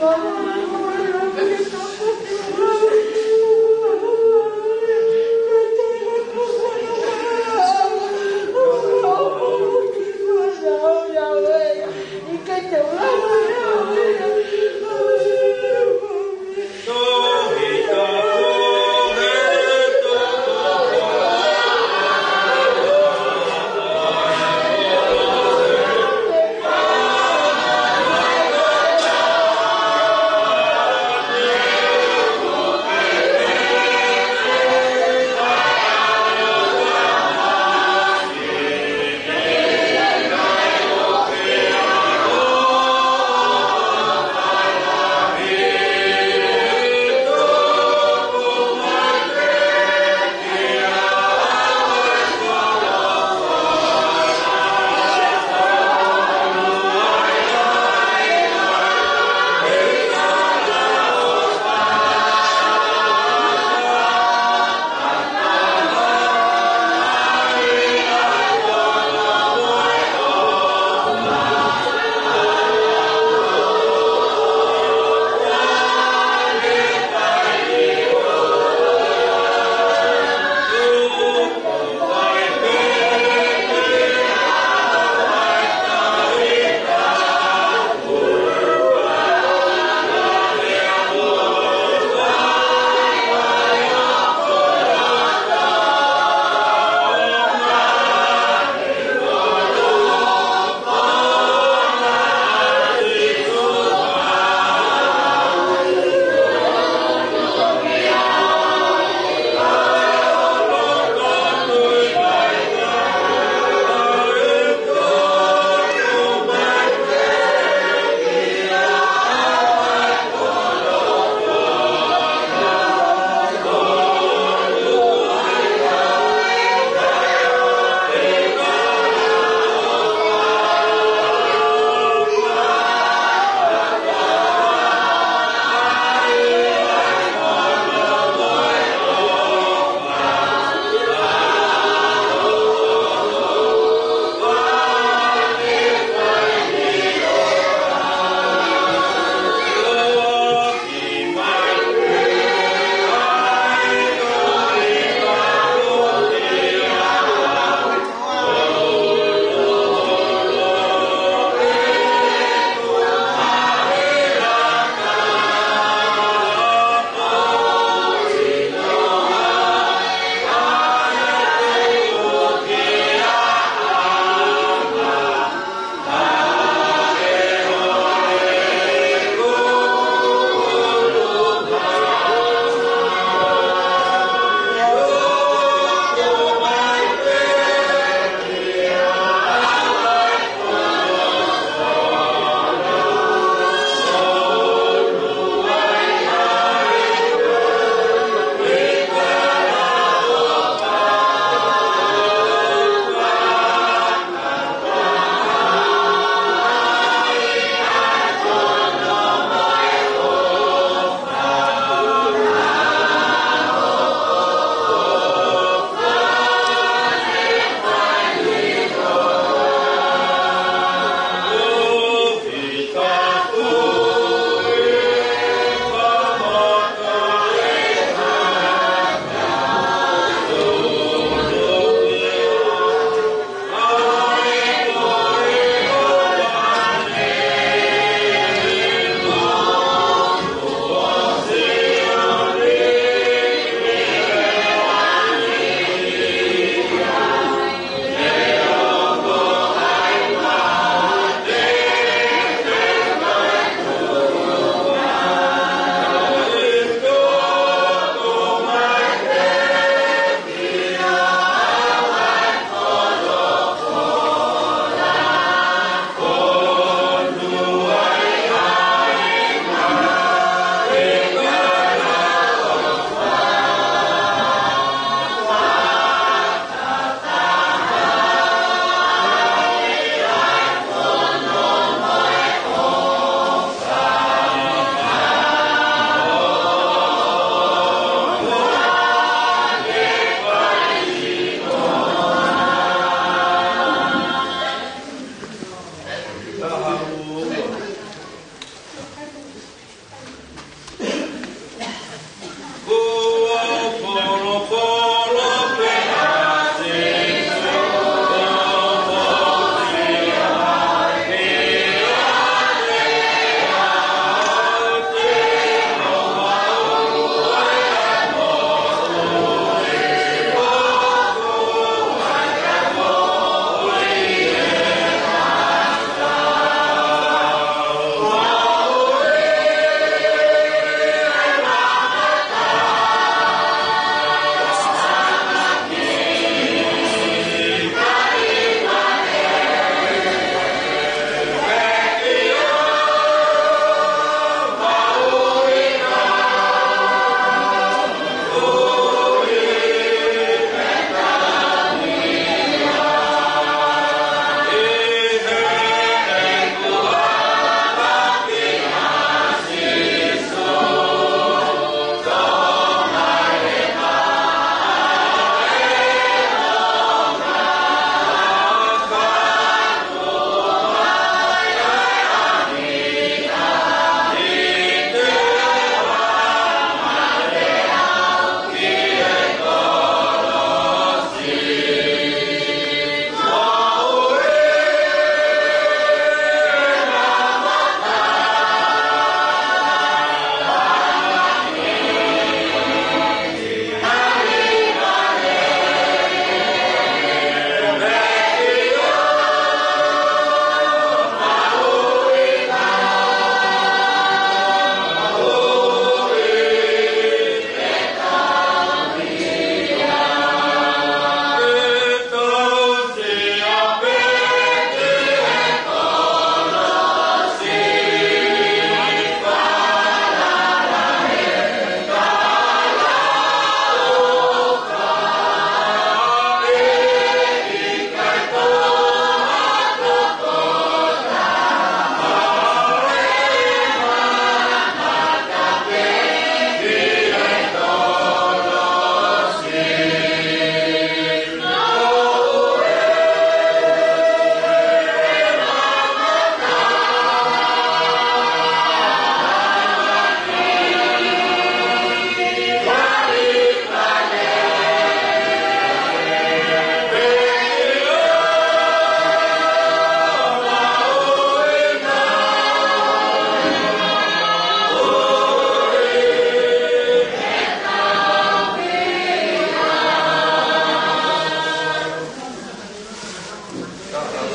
Thank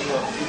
Amen.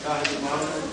Amen.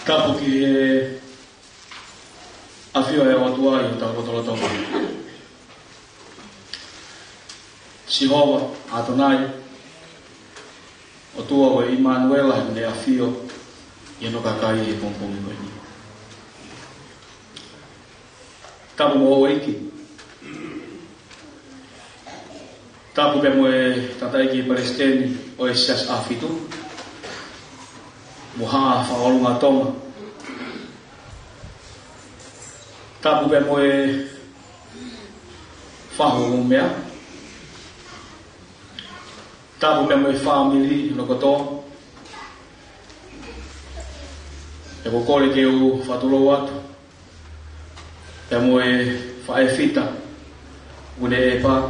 Tapu ki he awhia e watua i tau kotolo tonga. Sihowa, Adonai, o tua o Immanuela ne awhio i no kakai e pongpongi koe ni. Tapu mo o iki. Tapu pe mo e tataiki Palestini o e sias afitu. Moha whaolunga tonga. Tapu pe mo e whahu mea. Tapu pe mo e whamili no kotoa. E ko kore ke u whatulo atu. Pe mo e whae fita. Une e pa.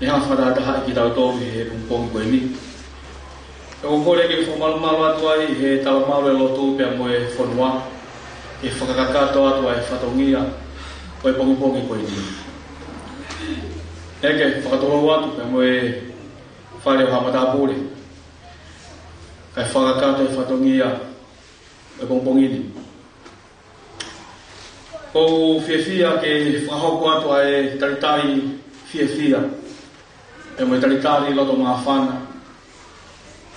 Ne ha whatataha ki tau tōru he pungpongi koe ni. E ko kore ke whamalumalu atu ai he talamalu e lotu pe mo e whanua. E whakakakato atu ai whatongia koe pungpongi koe ni. Eke whakatolo atu pe mo e whare o hamatapure. Kai whakakato e whatongia koe pungpongi ni. O whiawhia ke whahoko atu ai taritari whiawhia. E mo e taritari loto mga whana.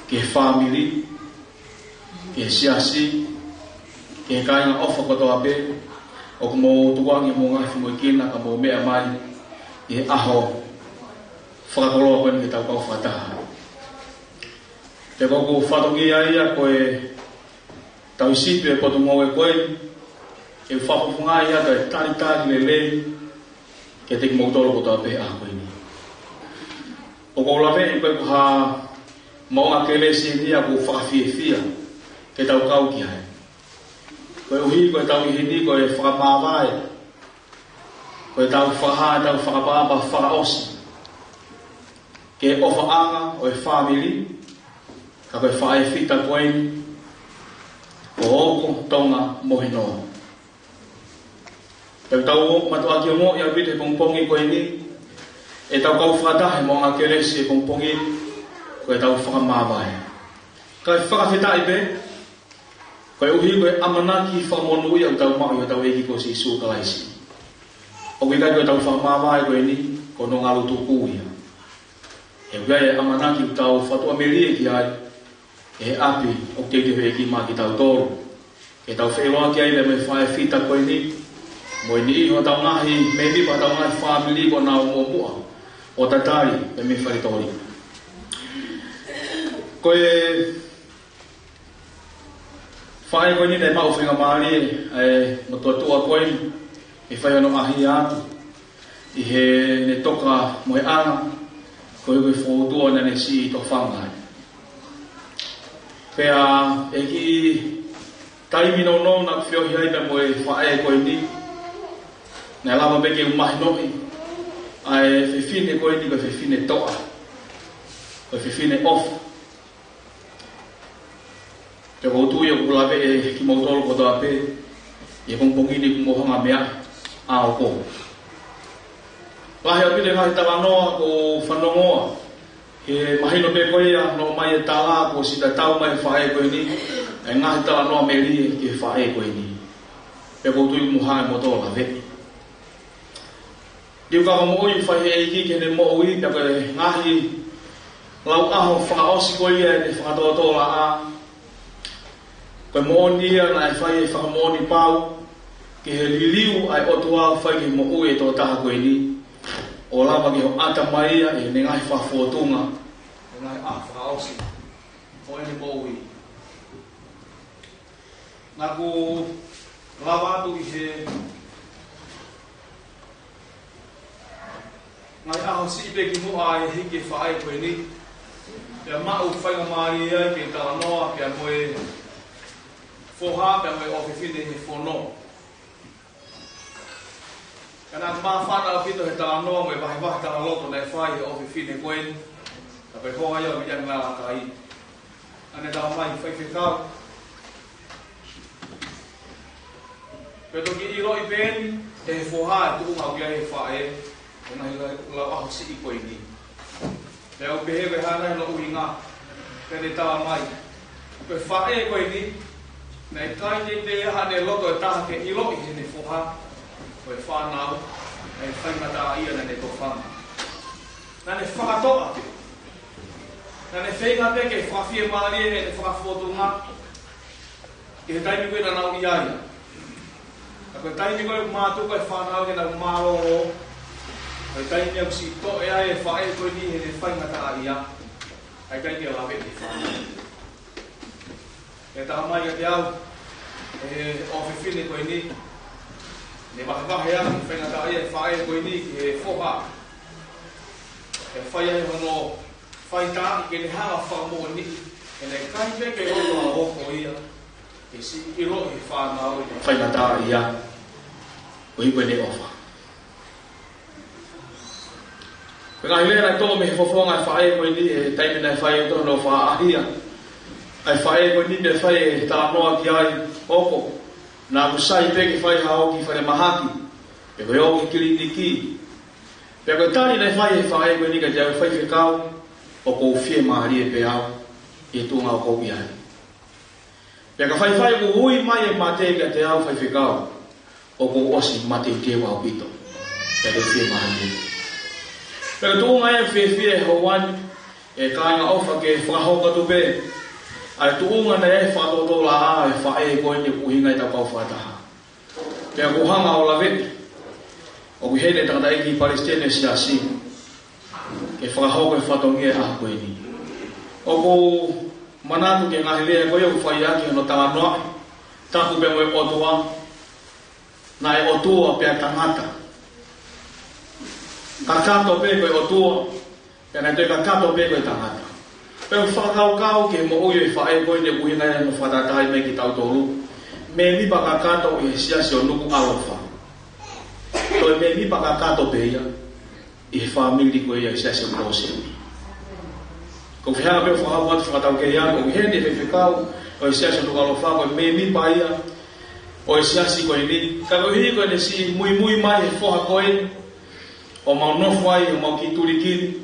Ke whamiri. Ke siasi. Ke kainga ofa kotoa pe. O ko mo tuwangi mo ngahi mo ikina ka mo mea mai. E aho. Whakakoloa koe ni tau kau whataha. Te koko whatongia ia koe tau isipi e koto mo e koe. E whapufunga ia koe taritari le lei. Ke teki mo tolo kotoa pe a koe ni. O ko lawe i koe ko ha maunga kelesi nia ko whakawhiawhia ke tau kau ki hai. Koe uhi koe tau ihini koe whakamawai. Koe tau whakaha, tau whakapapa, whakaosi. Ke ofa anga o e whamili, ka koe whae whita koe ni, o oko tonga mohinoa. Tau tau matua ki o mo ia wite pongpongi koe ni, e tau kau whakatahe mo ngā kelesi e pongpongi, koe tau whakamawai. Kai whakawhita i pe, koe uhi koe amanaki whakamonu ia u tau mau i o tau eki ko si isu kalaisi. O kai koe tau whakamawai koe ni, ko no ngā lutuku ia. E ukai e amanaki u tau whatua melie ki ai, e api o te te eki mā ki tau tōru. E tau wheloa ki ai le me whae whita koe ni, mo i ni iho tau ngahi, me mipa tau ngahi whamili ko nā o mua. O tatari e me wharitori. Koe whae koe ni nei mau whenga maari e no tua koe ni e whae ano ahi atu i he ne toka mo e anga koe koe whautua nane si i to whangai. Pea e ki taimi no no na whiohi hai pe mo e whae koe ni nei lama peke umahi nohi ai whiwhine koe ni koe whiwhine toa koe whiwhine off. Te koutu ia kukulape e ki mautolo kotoa pe e pongpongini kumohanga mea a o ko. Lahi apite ngahi takanoa ko whanongoa he mahino pe koe ia no mai e tala ko sita tau mai whae koe ni e ngahi takanoa me rie ki whae koe ni. Pe koutu i kumohanga motola ve. Diu kaka mo ui whahe e iki ke ne mo ui pe koe ngahi lau aho whakaosi koe ia e whakatotola a koe moonia na e whai e whakamoni pau ke he liliu ai otua whai ke mo ue tō taha koe ni o lama ke ho ata maia e ne ngai whafotunga e ngai a whakaosi o e ne mo ui. Nā ku lawa atu i he ngai aho sipe ki mua e hiki whaai koe ni e mau whainga maari ai ke tala noa ke a moe foha pe mai ofifine he fono. Kana ma fana pito he tala no me vai vai tala loto na fai he ofifine koen. Ta pe hoa ia mi yang la kai. Ane da mai fai fe ka. Pe to ki iro i ben te foha tu ma uia he fai. Ona la la si i koen ni. Te o beheve hana no uinga. Pe de tala mai. Pe fai koen ni Nei kai ni te hane loto e taha ke ilo I hene foha o e whanau e whaimata ia na ne to whanga. Na ne whakatoa te. Na ne whenga te ke whawhia maari e ne whakafotunga ke he taimi koe na nau iaia. Na koe taimi koe mātuka e whanau ke na maroro koe taimi au si to e ai e whae koe ni he ne whaimata ia ai kai te lawe te whanau. E taha mai a te au, e ofifine koe ni, ne whakakahe a, i whaingata ia e whae koe ni, ki e whoha. E whai ai hono, whai tāki ke ne hanga whakamoa ni, e ne kai peke roto a hoko ia, e si I roto I whanau i whaingata ia, o I koe ne ofa. Koe ngahi lea nai tō me he whawhonga e whae koe ni, e taimina e whae o tono wha ahia, ai whae koe ni me whae e tā noa ki ai oko. Nā kusai peke whae hao ki whae mahaki. Pe koe o ki kiri ni ki. Pe koe tāni nei whae e whae koe ni ka te au whae whekau. O kou whie mahari e pe au. I tūnga o kou ki ai. Pe ka whae ko hui mai e mate ka te au whae whekau. O kou osi mate I te wau pito. Pe koe whie mahari. Pe koe tūnga e whie hauani. E kāinga ofa ke whakahoka tu pe. Ai tuunga na e whatoto la a e whae koe ni kuhinga I ta pau whataha. Pea kuhanga o la vete. O ku hene tangata eki Palestine si asi. Ke whakahoko e whatongi e aha koe ni. O ku manatu ke ngahi lea koe o whai aki hono tanga noa. Taku pe moe otua. Na e otua pea tangata. Kakato pe koe otua. Pea na te kakato pe koe tangata. Pero whakau ke mo oi e whae koe ne kuhinga e no whatatai me ki tau tōru. Me mi pakakato I siasi o nuku alofa. Toi me mi pakakato pe ia. I whamili koe ia I siasi o kose. Ko whihanga peo whakau watu whakatau ke ia. Ko hende me whikau o I siasi o nuku alofa. Ko me mi pa ia. O I siasi koe ni. Ka koe hi koe ne si mui mai e whoha koe. O mau nofwai o mau ki turikiri.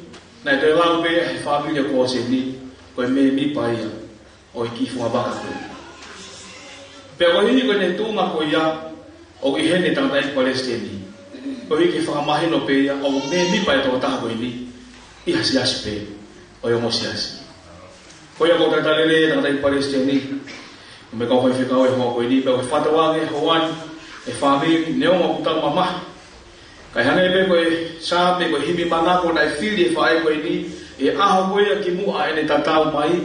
Nai te lau pe e whamili o kose ni. Koe me mi paia o I ki whakabaka koe. Pea koe hini koe ne tūma koe ia o I hene tangata I Palestini. Koe hiki whakamahino pe ia o me mi paia tō taha koe ni I hasi asi pe o I omosi asi. Koe ia koe tatalele tangata I Palestini. Me kau koe whikau e hoa koe ni pea koe whatawange hoani e whamili neonga kutau mamaha. Kai hane pe koe sāpe koe himi manako na e whiri e whae koe ni e aha koe ki mua e ne tatau mai.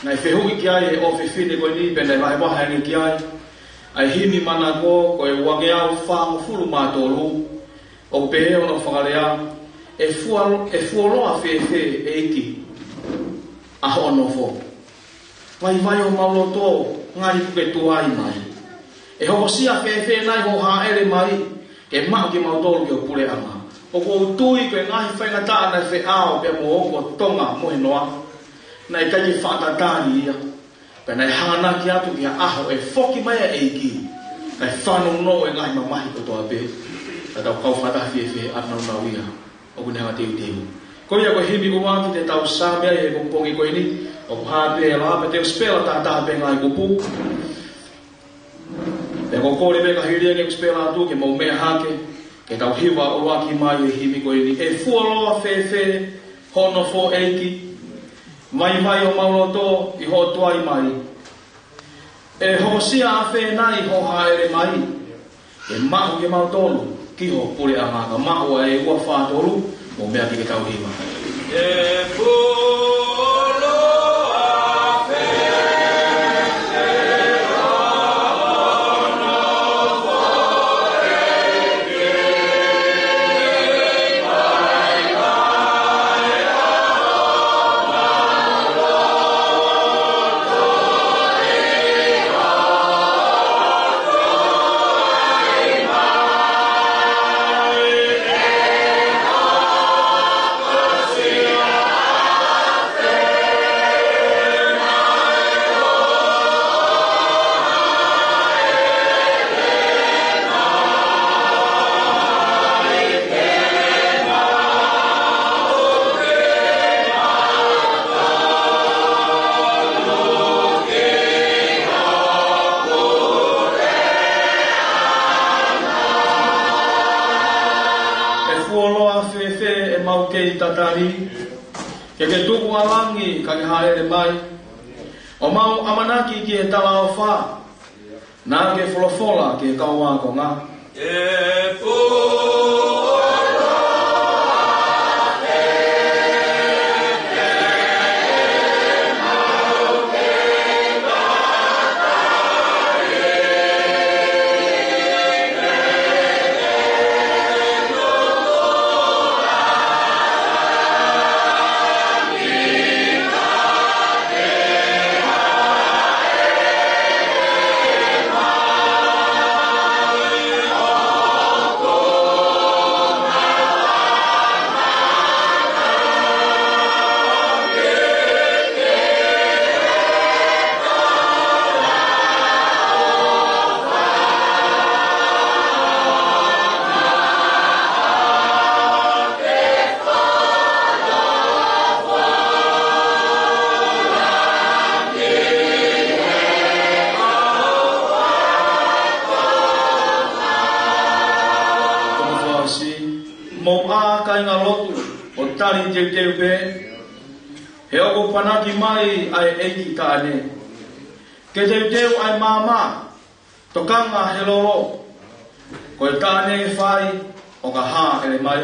Nai whehui ki ai e ofi whine koe ni pena e wahe waha e ki ai. Ai himi manako koe wange au whangu furu mātolu. O pehe o no whakarea e fuoloa whewe e iki. Aho no fo. Vai o mauloto ngari kuke tuai mai. E hoko sia whewe nai ho haere mai. Ke mau ki mautolu ki o pule ama. O ko tui koe ngahi whaingataa na whe ao pe mo oko tonga mohe noa. Nai kaji whaatatari ia. Pe nai hana ki atu ki a aho e whoki mai a eiki. Kai whanu no e ngahi mamahi ko toa pe. Ta tau kau whatahi e anau nau ia. O kune hanga teu teu. Ko ia koe himi uwaki te tau sāmea e kumpongi koe ni. O ku hāpe e lape teo spela tātaha pe ngai kupu. Te ko kore me ka hiria ke spela atu ke mau mea hake. Ke tau hiwa o waki mai e himi koe ni. E fualoa whewhe hono fo eiki. Mai o mauloto I ho tuai mai. E ho sia a whenai ho haere mai. E mahu ke mautolu. Ki ho pure a maka. Mahu e ua whātolu. Mo mea ki ke tau hiwa. E polo a fuoloa fefe e mau kei tatari. Ke tuku alangi ka ke haere mai. O mau amanaki ki e tala o wha. Nā ke folofola ke kaua ko ngā. E fu. He o panaki mai ai eiki ka ane. Ke teu ai mama, tokanga he lolo. Ko e ka ane whai o ka ha ele mai.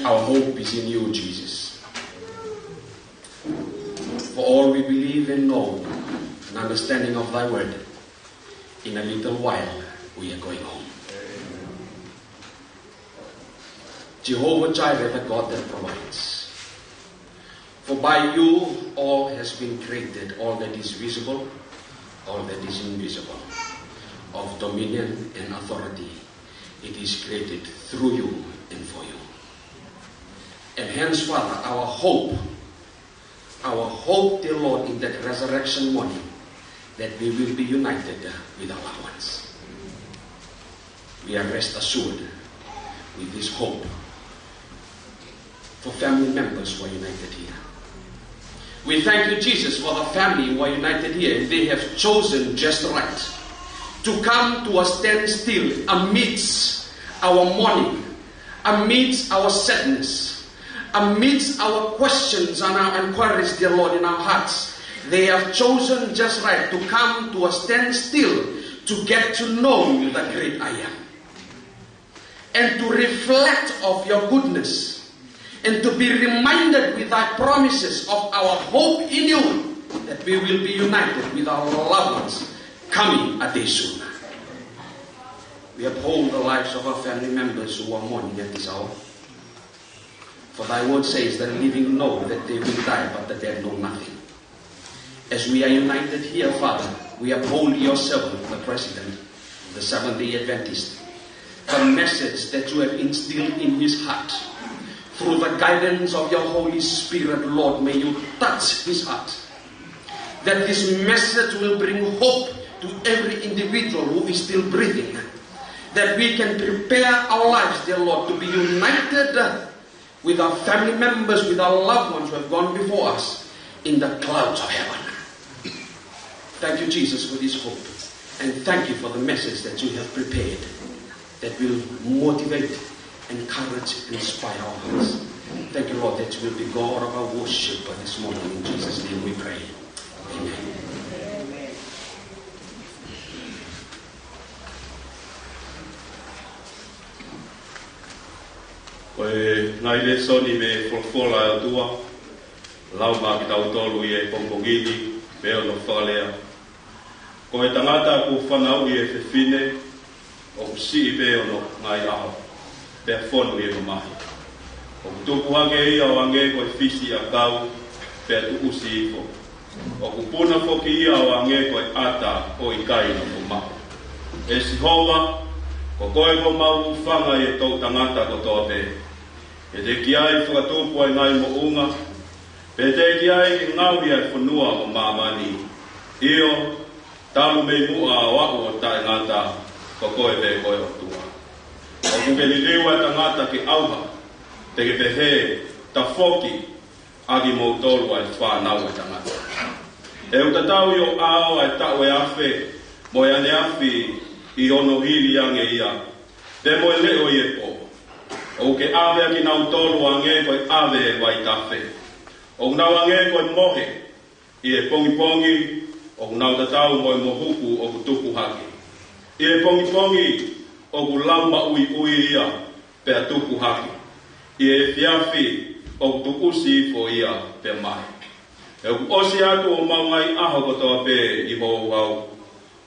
Our hope is in you, Jesus. For all we believe and know, an understanding of thy word, in a little while we are going home. Jehovah Jireh, the God that provides. For by you all has been created, all that is visible, all that is invisible, of dominion and authority. It is created through you and for you. And hence, Father, our hope, dear Lord, in that resurrection morning, that we will be united with our loved ones. We are rest assured with this hope for family members who are united here. We thank you, Jesus, for the family who are united here, and they have chosen just right to come to a standstill amidst our mourning, amidst our sadness, amidst our questions and our inquiries, dear Lord, in our hearts. They have chosen just right to come to a standstill to get to know you, the great I am, and to reflect of your goodness, and to be reminded with thy promises of our hope in you, that we will be united with our loved ones coming a day sooner. We uphold the lives of our family members who are mourning at this hour. For thy word says that living know that they will die, but the dead know nothing. As we are united here, Father, we uphold your servant, the president of the Seventh-day Adventist, the message that you have instilled in his heart. Through the guidance of your Holy Spirit, Lord, may you touch his heart. That this message will bring hope to every individual who is still breathing. That we can prepare our lives, dear Lord, to be united with our family members, with our loved ones who have gone before us in the clouds of heaven. Thank you, Jesus, for this hope. And thank you for the message that you have prepared that will motivate, encourage, and inspire our hearts. Thank you, Lord, that you will be God of our worship this morning. In Jesus' name we pray. Amen. Koe ngai le soni me folfola tua lau ma ki tau tolu i e pompongini me ono whalea. Koe tangata ku whanau i e whiwhine o si i me ono ngai aho pia whonu i e mamahi. O tuku hake ia o ange koe fisi a kau pia tu usi i fo. O kupuna foki ia o ange koe ata o i kai na mamahi. E si hoa ko koe ko mau whanga i e tau tangata ko toa pe. E te ki ai whakatupu ai ngai mo unga, pe te ki ai ki ngawi ai whanua o mamani. Io, tamu mei mua o aku o tae ngata, ko koe pe koe o tua. O kuke ni liwa ta ngata ki auha, te ke pehe, ta foki, agi mo tolu ai whanau ai ta ngata. E utatau i o ao ai tau e afe, mo e ane afi i ono hiri ange ia, te mo e leo i e po. O ke ave ki nau tolu ange koe ave e vai tafe. O nau ange koe mohe i e pongi pongi, o nau tatau mo e mohuku o ku tuku hake. I e pongi pongi o ku lauma ui ui ia pe a tuku hake. I e fiafi o ku tukusi fo ia pe mai. E ku osi atu o maungai aho kotoa pe i mo uhau.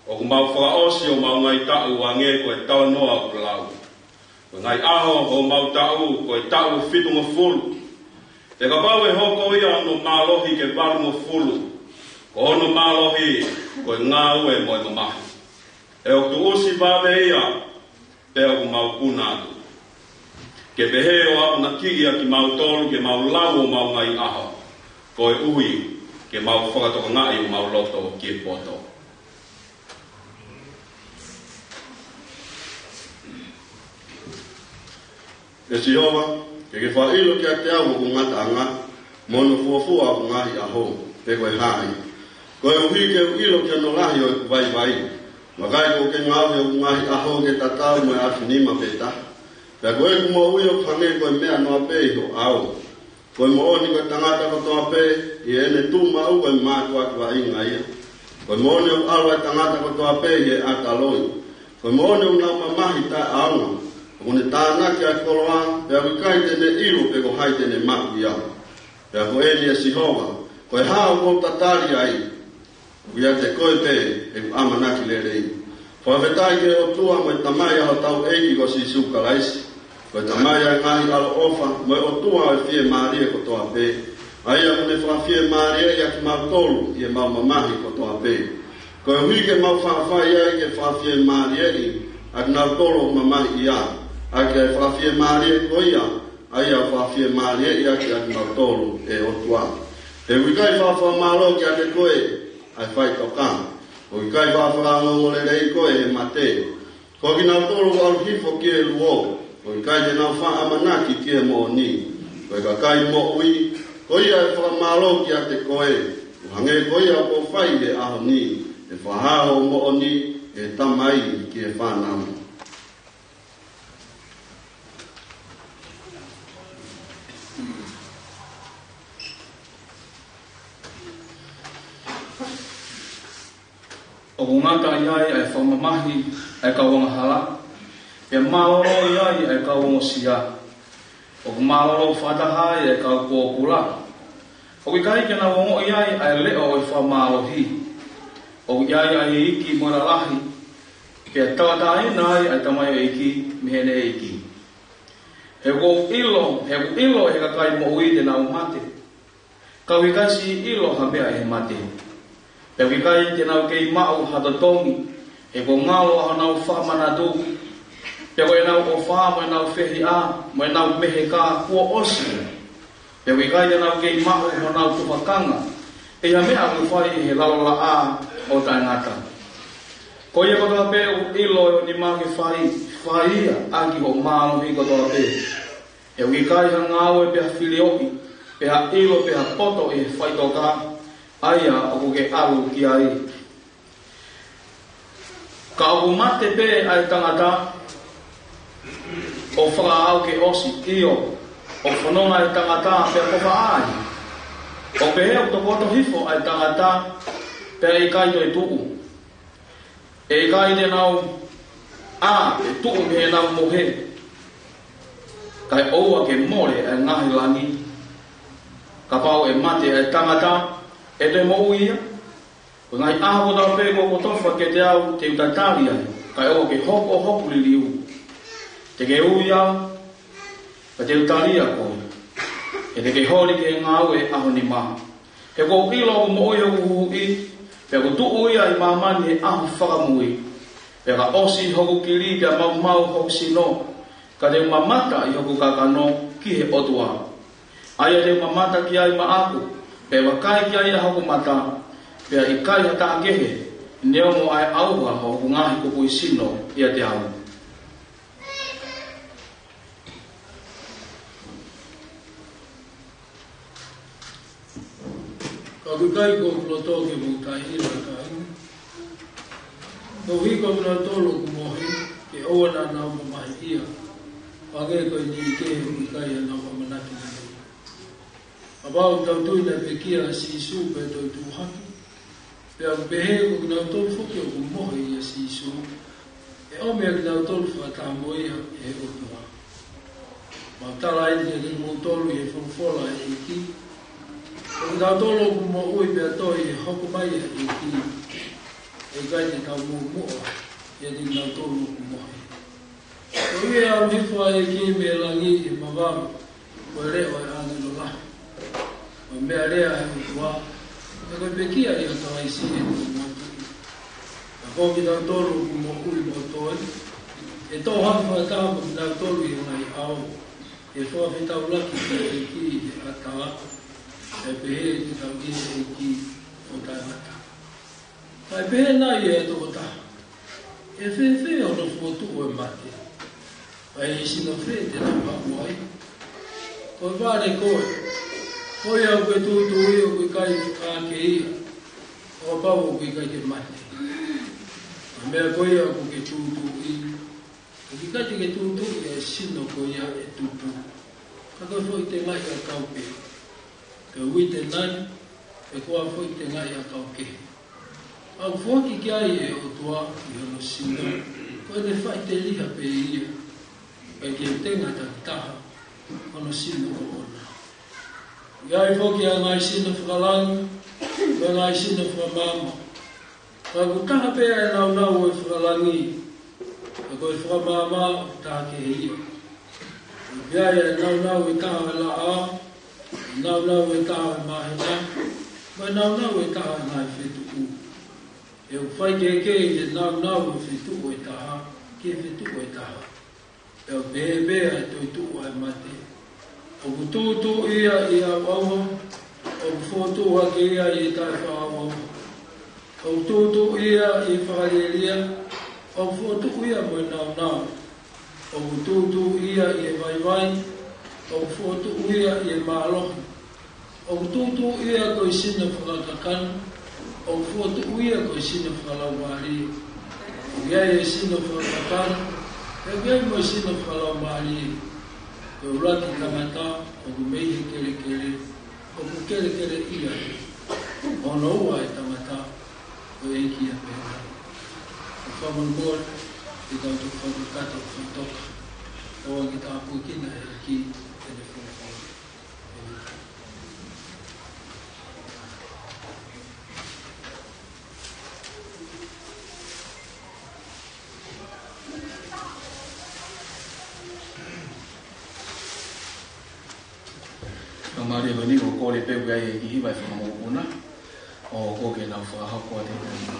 O ku mau whaka osi o maungai tau ange koe tau noa ku lau. Ngai aho o mau tau, koe tau whitunga fulu. Te ka pau e hoko ia ono mālohi ke walunga fulu. Ko ono mālohi, koe ngā ue mo e mamahi. E o tu usi pāpe ia, pe o mau kunatu. Ke pehe o aku na kia ki mau tolu, ke mau lau o mau ngai aho. Koe ui, ke mau whakatoka ngai o mau loto ki e poto. E si hoa, ke whailo ki a te au o ngatanga, mono fuafua o ngahi aho, pe koe hai. Koe uhi ke uilo ki ano lahi o e kuwai vai. Wakai ko ke ngahi o ngahi aho ke tatau mo e afinima peta. Pea koe kumo ui o khange koe mea noa pe i ho au. Koe mo oni koe tangata ko toa pe, i ene tuma u koe mātu atu wa inga ia. Koe mo oni o alwa tangata ko toa pe i e ataloi. Koe mo oni o ngā mamahi ta aunga. Kone tāna ki a koloa, pea wikai tene iru pe ko hai tene maku ia. Pea ko eni e sihowa, koe hao ko tatari ai, ia te koe pe e amanaki le rei. Whawhetai ke o tua mo e tamai aho tau eiki ko si suka laisi. Koe tamai ai ngahi alo ofa, mo e o tua e fie maarie ko toa pe. Aia kone wha fie maarie ia ki mau tolu, i e mau mamahi ko toa pe. Koe hui ke mau whawhai ai ke wha fie maarie i, at nau tolu mamahi ia. Ai ke whawhie maarie ko ia, ai a whawhie maarie ia ki ati mau tolu e o tua. He wikai whawha malo ki ate koe, ai whai tokang. O wikai whawha ngongole rei koe he mate. Ko ki nau tolu au hifo ki e luo, o wikai te nau wha amanaki ki e mo ni. Ko ka kai mo ui, ko ia e wha malo ki ate koe. Uhange ko ia ko whai e aho ni, e whahao mo ni, e tamai ki e whanamu. O ngata iai ai whamamahi ai ka wanga hala. E maoro iai ai ka wanga sia. O maoro whatahai ai ka kōkula. O kai kena wanga iai ai leo ai whamalohi. O iai ai iki mora lahi. Ke tawatai nai ai tamai iki mehene iki. He ko ilo he ka kai mo ui te nau mate. Ka wikasi ilo habea he mate. Pe wikai te nau kei mau hatatongi, e ko ngalo aho nau whamana tu, pe koe nau o wha, mo e nau whehi a, mo e nau mehe ka kua osi. Pe wikai te nau kei mau ho nau tupakanga, e ha mea ku whai he lalola a o tai ngata. Ko ia kotoa pe o ilo ni maki whaia, aki ho maano hi kotoa pe. E wikai ha ngau e pe ha filioki, pe ha ilo pe ha poto e whaitoka, aia o ke alu ki ai Ka o mate pe ai tangata o whakaau ke osi iyo o whanonga ai tangata pe kofa ai. O pehe o tokoto hifo ai tangata pe i kai to i tuku. E kai te nau e tuku me nau mohe. Kai oua ke more ai ngahi langi. Ka pau e mate ai tangata e te mou ia. Ko ngai aho tau pe ko tofa ke te au te utatari ai. Kai oua ke hopu li liu. Te ke uia, ka te utaria koe. E te ke hori ke ngau e aho ni maha. He ko ilo o mo oia uhu i, pe ko tu uia i mamani e aho whakamui. Pe ka osi hoku kiri ke mau hoku sino, ka te mamata i hoku kakano ki he otua. Aia te mamata ki ai ma aku, pe wakai ki ai hoku mata, pe i kai hata akehe, neo mo ai auha hoku ngahi kupu i sino ia te au. Kakukai ko ploto ke mutai ila kai. Ko hiko ploto ku mohi ke oana na mai ia. Page ko ni ke kai na manaki ni. Abau tau tu na pekia si su pe to tu haki. Pe au behe ko na to foki ku mohi ia si su. E o me na to fa ta moi e o tu. Ma tala i ni mo tolu e fofola e ki. O nga tolo ku mo ui pe atoi hoku mai e ki e kai te tau mua e di nga tolo ku mohi. O ie au hifua e ki me langi i mawamu o reo e ane lo lahi. O mea rea e utua e koe pekia i atoa i si e tu matu. A koki tau tolo ku mo ui mo toi e tō hafua tau ku tau tolo i ngai au e fua whitau laki e ki e ataa e pehe ki tau kise e ki o tai mata. Kai pehe nai e tō ta. E whewhe o no fuotu o e mate. Kai e sino whe te na pamuai. Koe wāre koe. Koe au koe tūtu i o koe kai ake ia. O pau o koe kai te mate. A mea koe au koe ke tūtu i. O ki kai te ke tūtu i e sino koe ia e tūtu. Ka koe fo i te ngai a kaupe. Ka ui te nai, e kua fwoi te ngai a kauke. Au fwoki ki ai e o tua i hono sino, koe te whai te liha pe ia, pe ki e tenga ta taha, hono sino o ona. Iai fwoki a ngai sino whakalangi, koe ngai sino whamama. Ka kutaha pe e nau e whakalangi, e koe whamama taha ke ia. Iai e nau e taha e la a, nau e taha e mahina, mai nau e taha e ngai whetu u. E o whai ke e nau e whetu e taha, ke whetu e taha. E o bea e toitu e mate. O kututu ia i a waua, o kufotu hake ia i tai whaawau. O kututu ia i whakareria, o kufotu ia mo nau. O kututu ia i vai. O fotu uia i e maalohi. O tutu ia koe sina whakakakana. O fotu uia koe sina whakalau maari. O iai e sina whakakakana. E iai mo sina whakalau maari. E uraki kamata. O kumeihe kere. O kukere ia. O no ua e tamata. O eiki a pera. O whamangoa. I tau tu whakakata o whatoka. O ki ta apukina e ki. Maria vani o kore pe gai i hiwa fa mo una o ko ke na fa ha ko te na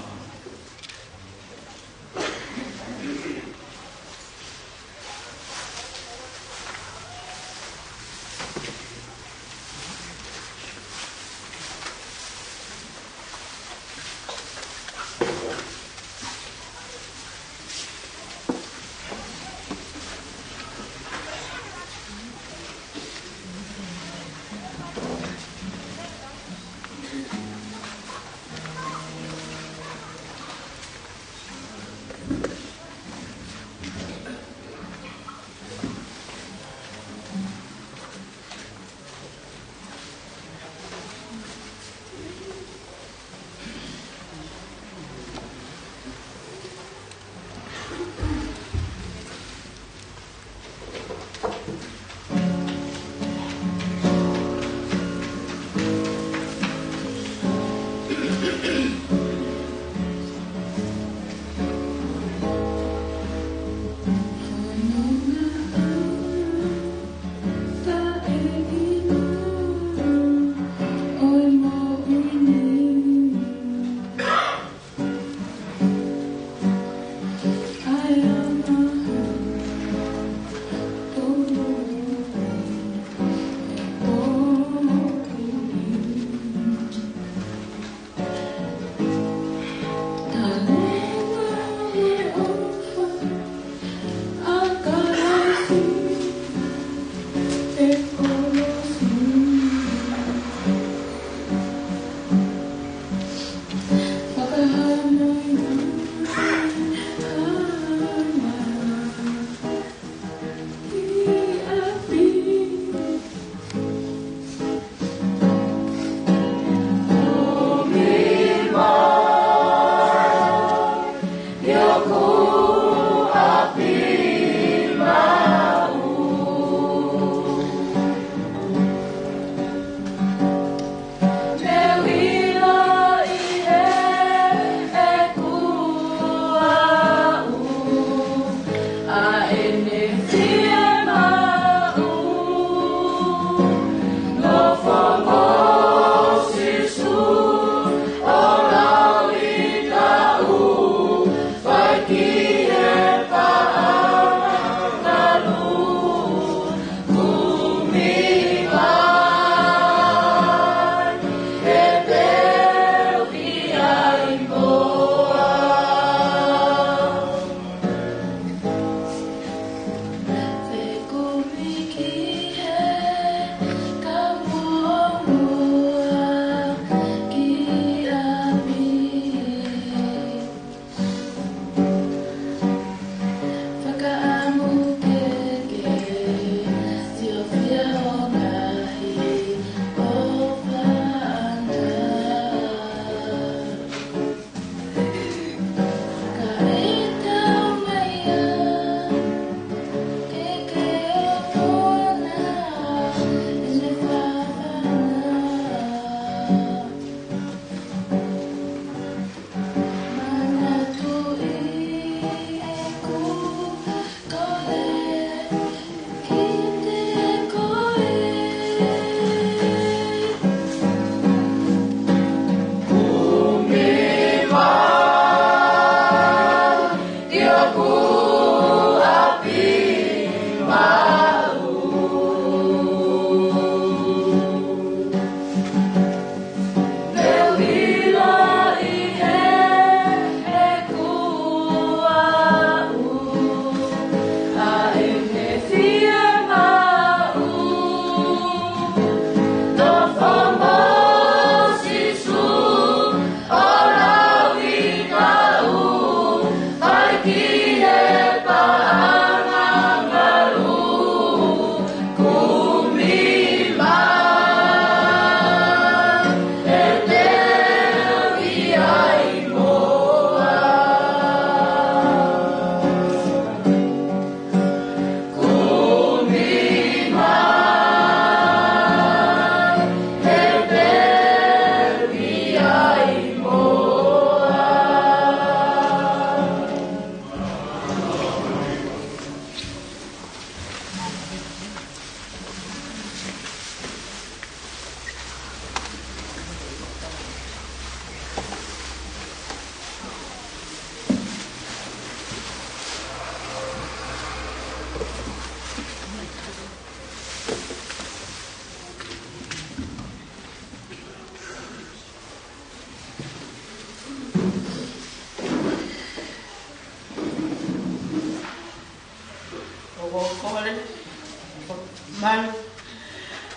Mal,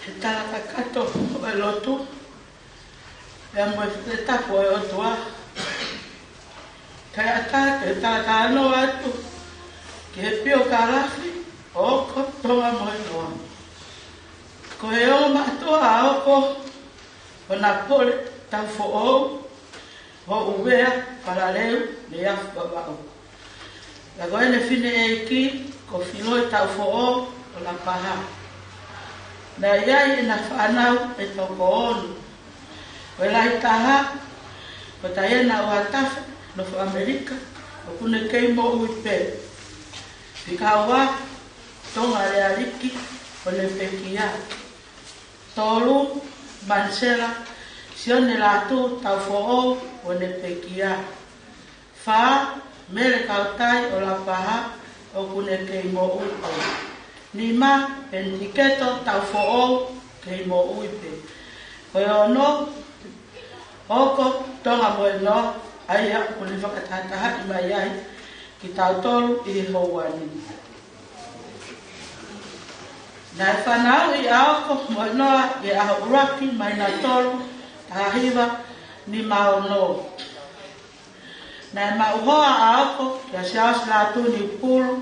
está cato el otro, ya está por otro, está no alto, que pio carafi, o toma moino, coeo mato a oco, o napole, tan fo o ubea para leu, le afbabao. La goene fine aquí, cofino está fo o la paja. Na iai na whanau e toko onu. Koe lai taha, ko taia na watafa, no fu Amerika, o kune kei mo ui pe. Pika wa, tonga rea riki, o le pekia. Tolu, mansela, sione latu, tau fo'o, o le pekia. Fa, mere kautai o la paha, o kune kei mo ui pe. Nima, pentiketo, tau fo'o, kei mo uipe. Koe ono, oko, tonga moe no, aia, kune whakatataha i mai ai, ki tau tolu i houani. Nai whanau i aoko, moe noa, i aho uraki, mai na tolu, tahiwa, ni mao no. Nai mauhoa aoko, kia siaos la tu ni pulu,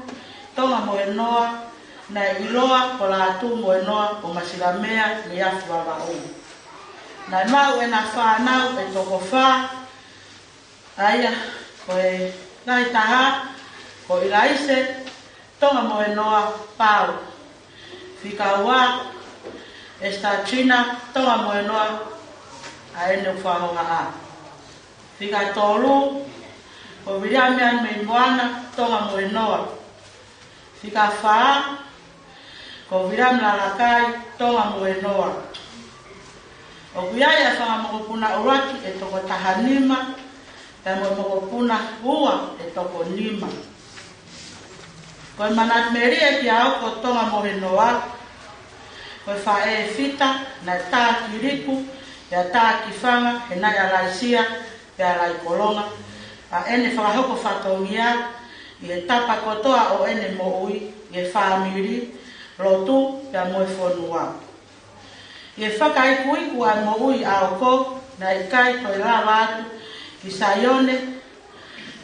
tonga moe noa, na iloa ko la tu mo noa o masilamea ni afu wa o na mau e na whanau e toko wha aia ko e nai taha ko i raise tonga mo noa pau fika wa esta china tonga mo noa a ene whanonga a fika tolu ko viriamian me moana tonga mo noa fika wha ko viram la lakai tonga mo noa. O kuiaya whanga mokopuna uraki e toko tahanima, ta mo mokopuna ua e toko nima. Ko manat meria ki aoko tonga mo noa, ko whae fita na tā kiriku, ya tā kifanga, he nai alaisia, ya alai kolonga, a ene whakahoko whatongia, i e tapa kotoa o ene mo ui, i e whaamiri, lotu ya moe fonua. Ye whakai kuiku a mo ui a oko na ikai koe la watu ki sayone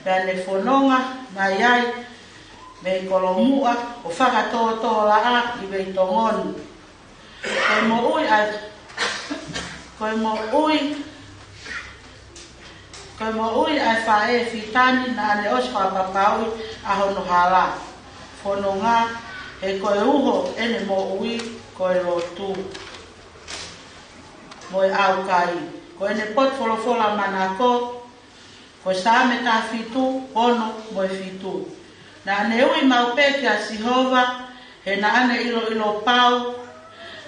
ya ne fononga na iai me kolomua o whakatoa la a i vei tongoni. Koe mo ui a whae fitani na ane oswa papaui a hono hala. Fononga e koe uho ene mo ui koe lotu. Moe au kai. Koe ne pot folofola manako, koe saame ta fitu, ono moe fitu. Na ane ui maupeke a Sihova, he na ane ilo pau,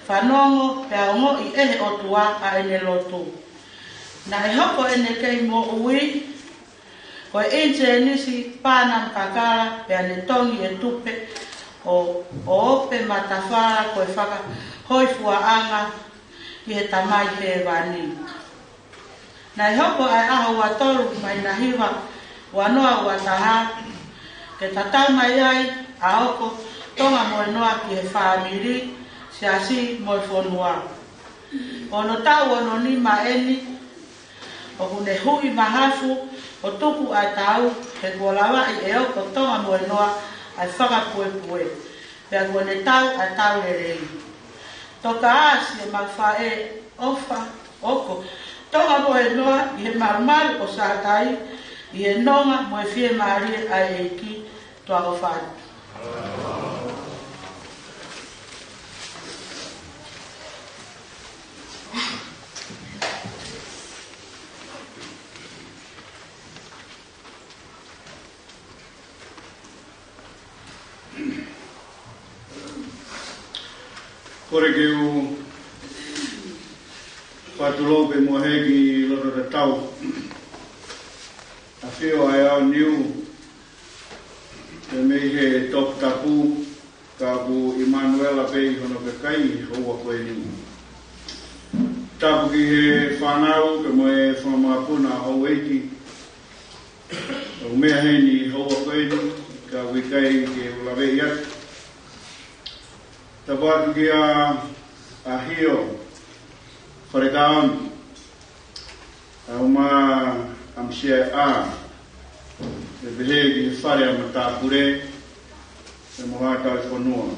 whanongo pe aongo i ehe otua a ene lotu. Na e hoko ene kei mo ui, Ko inche nisi pana kakara pe ane tongi e tupe o ope matafara ko e whaka hoi fuaanga ki he tamai he wani. Nai hoko ai aho watoru mai na hiwa wanoa wataha ke tatau mai ai a hoko tonga moe noa ki he whaamiri si asi moe whonua. Ono tau ono ni maeni o hune hui mahafu o tuku ai tau he kuolawa i e oko tonga moe noa ai whakapue pue. Pea kuone tau ai tau le rei. Toka asi e mawhae ofa oko. Tonga moe noa i he marumaru o sātai i he nonga moe fie maari ai eiki tua o whātu. Kore ke u whatulope mo hegi loro da tau. A whio ai au niu te mei he top tapu ka ku Emanuela pei hono ke kai hoa koe niu. Tapu ki he whanau ke mo e whamapuna hau eiti. O mea heni hoa koe niu ka wikai ke ulawei atu. Tabatu ki a hio wharekaon au mā amsia e behe ki he whare a matāpure e mohata e whanua.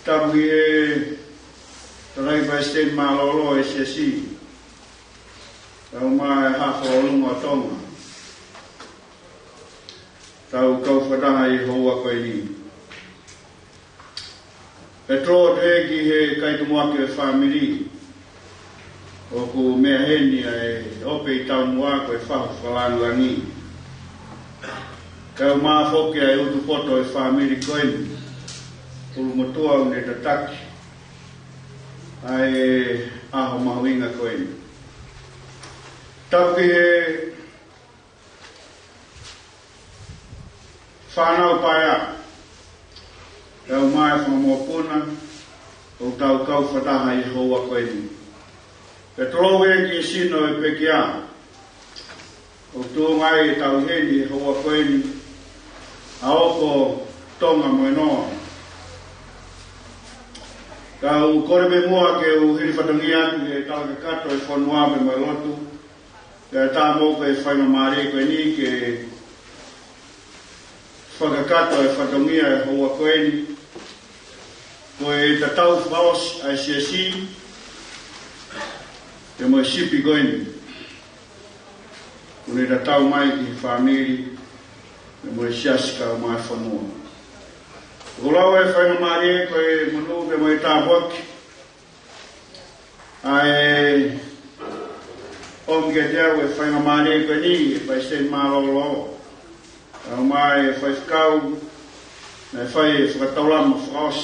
Tapu ki e tarai vai state malolo e siasi au mā e hafa o lunga tonga. Tau kau whataha i hoa koe ni. E tro te ki he kaitumoake e whamiri o ku mea heni e ope i tau muako e whahu whalangangi. Kau maa whoke e utu poto e whamiri koeni ulu motua une tataki ai aho mahuinga koeni. Tau ki he whanau paia Tau mai whamopuna, o tau kau whataha i hoa koe ni. Pe trowe ki sino e pekia, o tūngai e tau heni i hoa koe ni, a oko tonga moe noa. Kau korebe mua ke u hiri whatangi atu e tau ke kato e whanua me mai lotu, ke tā moko e whainga maare koe ni ke whakakato e whatangia e hoa koe ni, ko e tatau whaos ai siasi te mo sipi koeni ko e tatau mai ki whamiri te mo siasi ka mai whanua ko lau e whainga maare ko e manu te mo e tāwaki ai om ke te au e whainga maare ko ni e pai sen malolo au mai e whaifkau na e whai e whakataulama whaos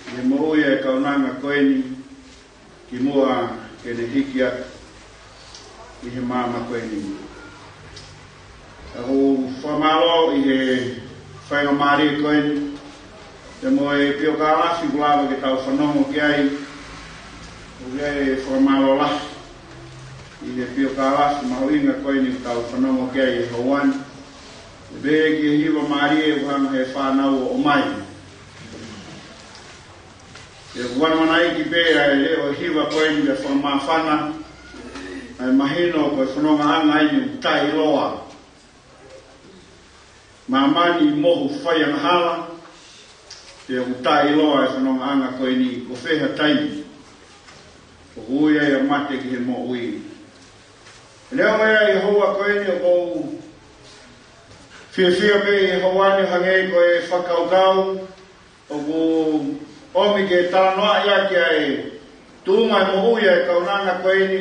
Ke moui e kaunanga koeni ki mua ke ne hiki atu i he māma koeni. Aho whamalo i he whainga maari koeni te moe pio ka lafi kulawa ke tau whanongo ki ai o ke whamalo lafi i he pio ka lafi mahuinga koeni ke tau whanongo ki ai e hauani. Te behe ki he hiwa maari e whanga he whanau o mai. E wanamana ki pēra e leo hiwa koeni me whamawhana ai mahino koe whanonga anga i utai loa. Mamani mohu whaianga hala te utai loa e whanonga anga koeni ko wheha taimi. O uia e mate ki he mo ui. Leo mea i hoa koeni o kou whia pe i hauane hangei koe whakaukau o kou Omi ke tānoa ia ki ai tūngai mo uia e kaunanga koeni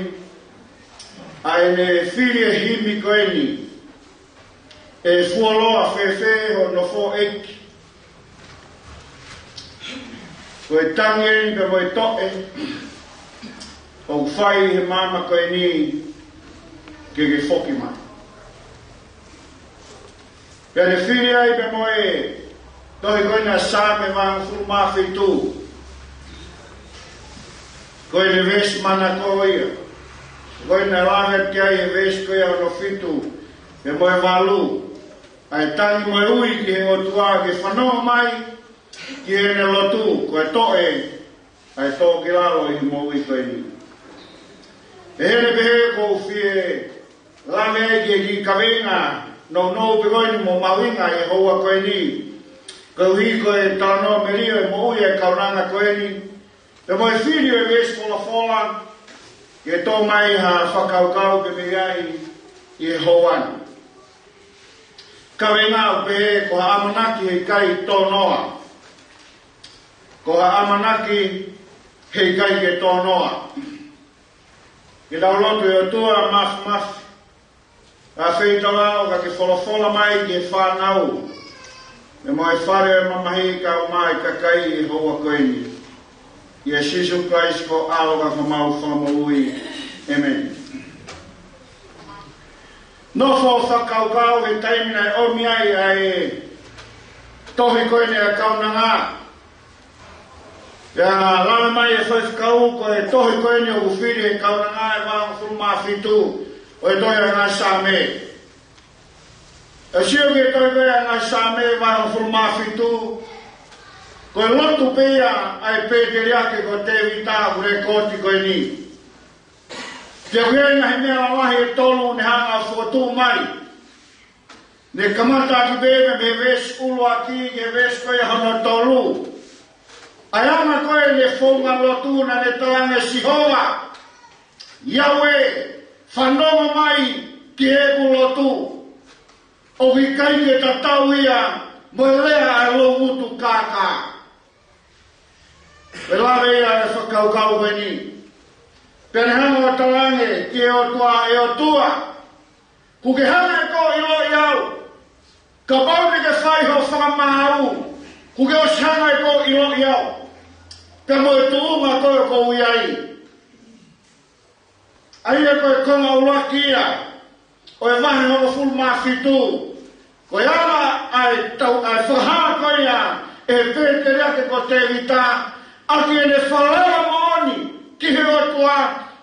ai ne whiri e himi koeni e fualoa whewhe ho no fo eki koe tangeri pe moe toe o whai he mama koeni ke foki mai. Pere whiri ai pe moe toi koina sa me mang fu mawhitu. Koina ves mana koia. Koina langat kia e ves koia ono fitu. Pe moe walu. Ai tangi moe ui ki he o tua ke whanoa mai. Ki he ne lotu koe toe. Ai tō ki lalo i mo ui koe ni. E hele pehe ko fie lame ki kawina. No pe koe ni mo mawinga e hoa koe ni. Koe hui koe tano merio e mo ui e kaunanga koe ni. Pe moe whiri e ves kola fola. Ke tō mai ha whakaukau pe me ai i e hoan. Kawe ngā upe ko ha amanaki hei kai tō noa. Ko ha amanaki hei kai ke tō noa. Ke tau lotu e o tua maf. A wheitala o ka ke wholofola mai ke whanau. Me mai whare mamahi ka o mai ka kai e hoa koeni. I a Jesus Christ ko aloga ko mau whamaui. Amen. No fo whakaukau he taimina e omi ai ai tohi koene a kaunanga. Ia lana mai e whaifkau ko e tohi koene o uwhiri e kaunanga e wāng whulmawhitu o e toi a ngā sāme. E sio ke toi koe a ngā sāme e wāng whulmawhitu ko e lotu pēia ai pēteriake ko te wita kure kōti koe ni. Te kuenga he mea lahi e tolu ne hanga whuatu mai. Ne kamata ki bebe me ves ulu aki ke ves koe hana tolu. Ai ana koe ne whonga lotu na ne talange sihoa. Yahweh, whanonga mai ki heku lotu. O ki kai ke tatau ia mo lea e lo mutu kaka. E lawe ia e whakaukau veni. Pene hanga o talange ki e o tua. Ku ke hanga e ko ilo iau. Ka paune ke whaiho whakamahau. Ku ke os hanga e ko ilo iau. Ka mo e tuunga koe ko uiai. Ai e koe konga ulaki ia. O e wahi hoko fulmawhitu. Ko e ala ai whahara koe ia. E pēteriake ko te vita. Aki e ne whalera mooni. Ki he o tua,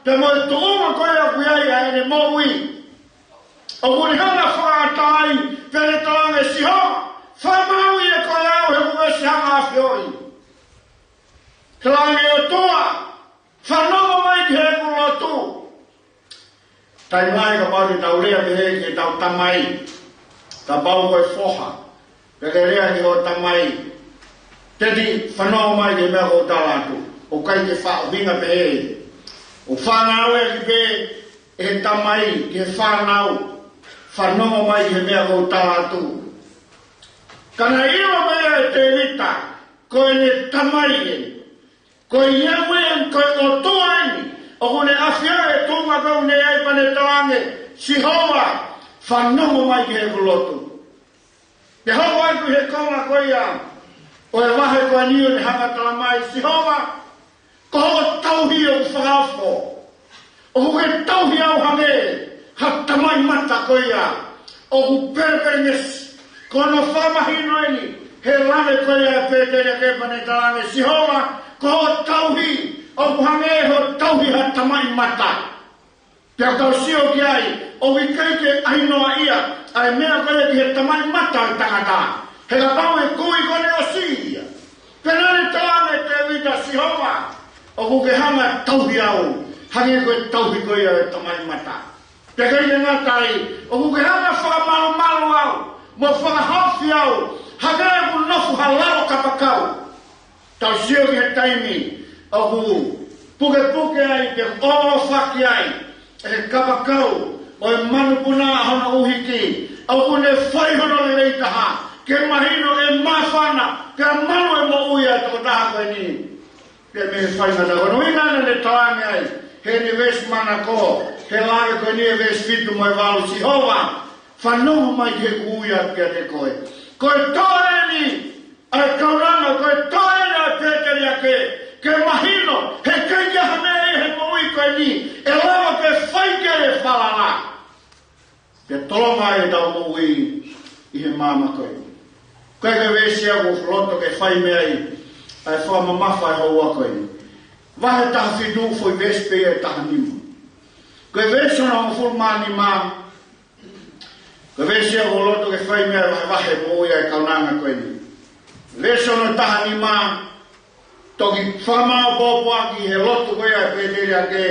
te mo e tuuma koe a kuiai a ene moui. O kuri hana whakatai, pere talange siho, whamaui e koe au he kuwe si hanga awhioi. Talange o tua, whanonga mai ki he kulotu. Tai mai ka pari tau rea te he ki tau tamai. Ta pau koe foha, pere rea ki o tamai. Teti whanonga mai ki mea ko talatu. O kai ke whaohinga pe e. O whanau e ki pe e tamai ke whanau. Whanonga mai ke mea kou tātu. Kana iro mea e te rita. Koe ne tamai e. Koe iawe e koe o tuani. O kone awhia e tunga kau ne ai pane talange. Sihoa. Whanonga mai ke he kulotu. Te hau ai ku he konga koe ia. O e wahe koe niu ne hanga tala mai. Sihoa. Ko ho tauhi o whakafo. O ke tauhi au hange. Ha tamai mata koia. O ku perpenes. Ko no whamahino eni. He lane koia e pētere ke pane talange. Sihoa. Ko ho tauhi. O ku hange ho tauhi ha tamai mata. Pia tau sio ki ai. O ki keike ainoa ia. Ai mea koia ki he tamai mata i tangata. He ka pau e kui kone o siia. Penane talange te vita sihoa. O ku ke hanga tauhi au, hange koe tauhi koe e tamai mata. Te kei ne ngatai, o ku ke hanga whakamalu au, mo whakahawhi au, hange e ku nofu halao kapakau. Tau sio ki he taimi, o ku puke ai, te o whaki ai, e kapakau, o e manu puna hana uhiki, o ku ne whaihono le reitaha, ke mahino e mawhana, ke manu e mo uia toko taha koe ni. Pia me whainga ta kono inana ne talange ai. He ni ves mana ko. He lage koe ni e ves fitu mo e walu Sihova. Whanonga mai ke kuia kia te koe. Koe toe ni. Ai kauranga koe toe ni a pēteri ake. Ke mahino. He keike hane e he moui koe ni. E lava ke whaikere whalala. Te tolonga e tau mo ui I he māma koe. Koe ke wesia ko floto ke whai mea I ai wha mamafa e haua koe. Wahe taha whidu fo I vespe e taha nima. Koe wesia na o fulmani mā. Koe wesia ko loto ke whai mea wahe mo ui ai kaunanga koe ni. Wesia na taha nima. Toki whamao pōpua ki he loto koe ai pētere a ke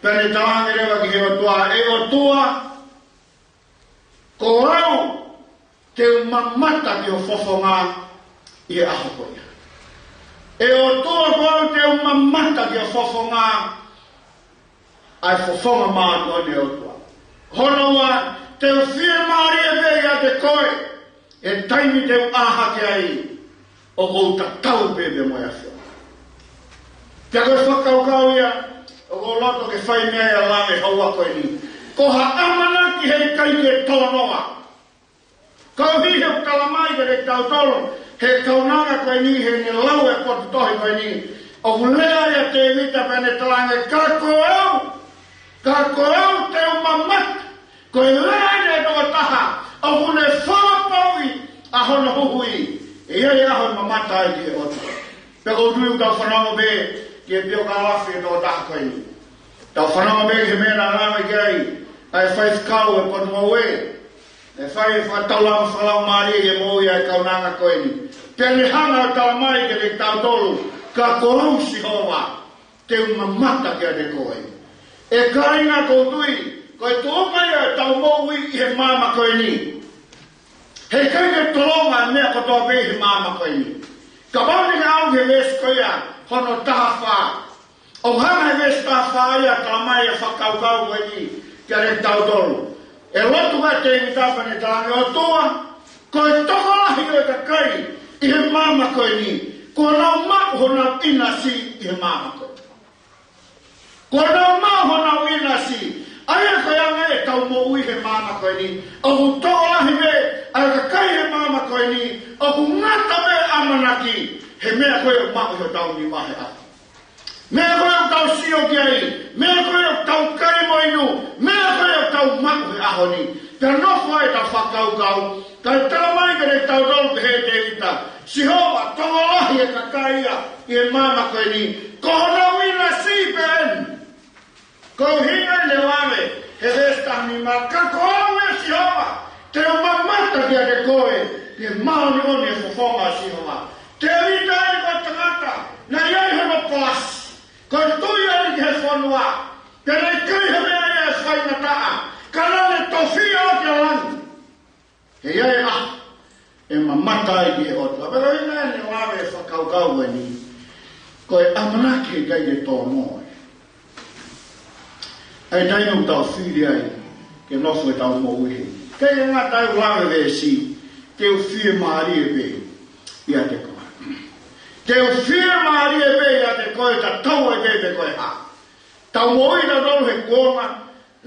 pene talange rewa ki he otua. E otua ko rau te mamata ki o fofonga I e aho koe. E o tua koe te mamata ki o fofonga ai fofonga maa koe ne o tua. Honoa te o whia maari e vei a te koe e taimi te aha ke ai o kou ta tau bebe moe a whia. Pia koe whakaukau ia o kou loto ke whai mea ia lange haua koe ni. Ko ha amana ki hei kai ke tonoa. Kau hi he kalamai ke tau tolo, he kaunanga koe ni, he ni lau e potu tohi koe ni. O lea ia te vita pene talange, ka koeu te umamat, koe lea ne toa taha, o kune whapaui a hono huhui, e iei aho mamata ai ki he otu. Peko tui tau whanau be, ki e pio kalafi e toa taha koe ni. Tau whanau be ki he mena rame ki ai, ai whaith kau e potu maue, e whai e whataulama whalau maari e mōi ai kaunanga koe ni. Pene hana o talamai ke te tau tolu, ka korau si hoa, te umamata kia te koe. E kainga koutui, koe tōpai e tau mōui I he māma koe ni. He kai ke tolonga e mea kotoa pe he māma koe ni. Ka mauni ka au he wes koe a, hono taha wha. O hana he wes taha wha ia talamai e whakaukau koe ni, kia te tau tolu. E lotu ka te imitapane talange o toa, koe tokolahi o ka kai I he māma koe ni, ko nau mau hona ina si I he māma koe. Ko nau mau hona ina si, aia koe anga e tau mo ui he māma koe ni, o ku tokolahi me, aia ka kai he māma koe ni, o ku ngata me amanaki, he mea koe o mau ho tau ni mahe a. Mea koe o tau sio ki ai, mea koe o tau kai mo inu, mea koe o tau mau he aho ni. Pea nofo e ta whakaukau, kai talamai ke te tau tolu ke he te ita. Si hoa, tongolahi e ka kaia I e māma koe ni. Ko hono wina si pe en. Ko hinga ne wame, he vesta ni ma ka koau e si hoa. Te o mamata kia te koe, ki e maoni oni e fofonga si hoa. Te rita e ko tangata, na iai hono pasi. Ko tui ari ke he whanua, te rei kui he mea e whaingataa, ka rane tofia o te langi. He iai e mamata ai ki he otua. Pero ina e wawe e whakaukau e ni, koe amanaki e kai te tō moe. Ai tainu tau whiri ai, ke nofo e tau mo uhi. Kei e ngā tau lawe ve si, te u whiri maari e be, ia te koe. Te u whiri maari e be, ia te koe, ta tau e be te koe ha. Tau mo uhi ta tolu he kuonga,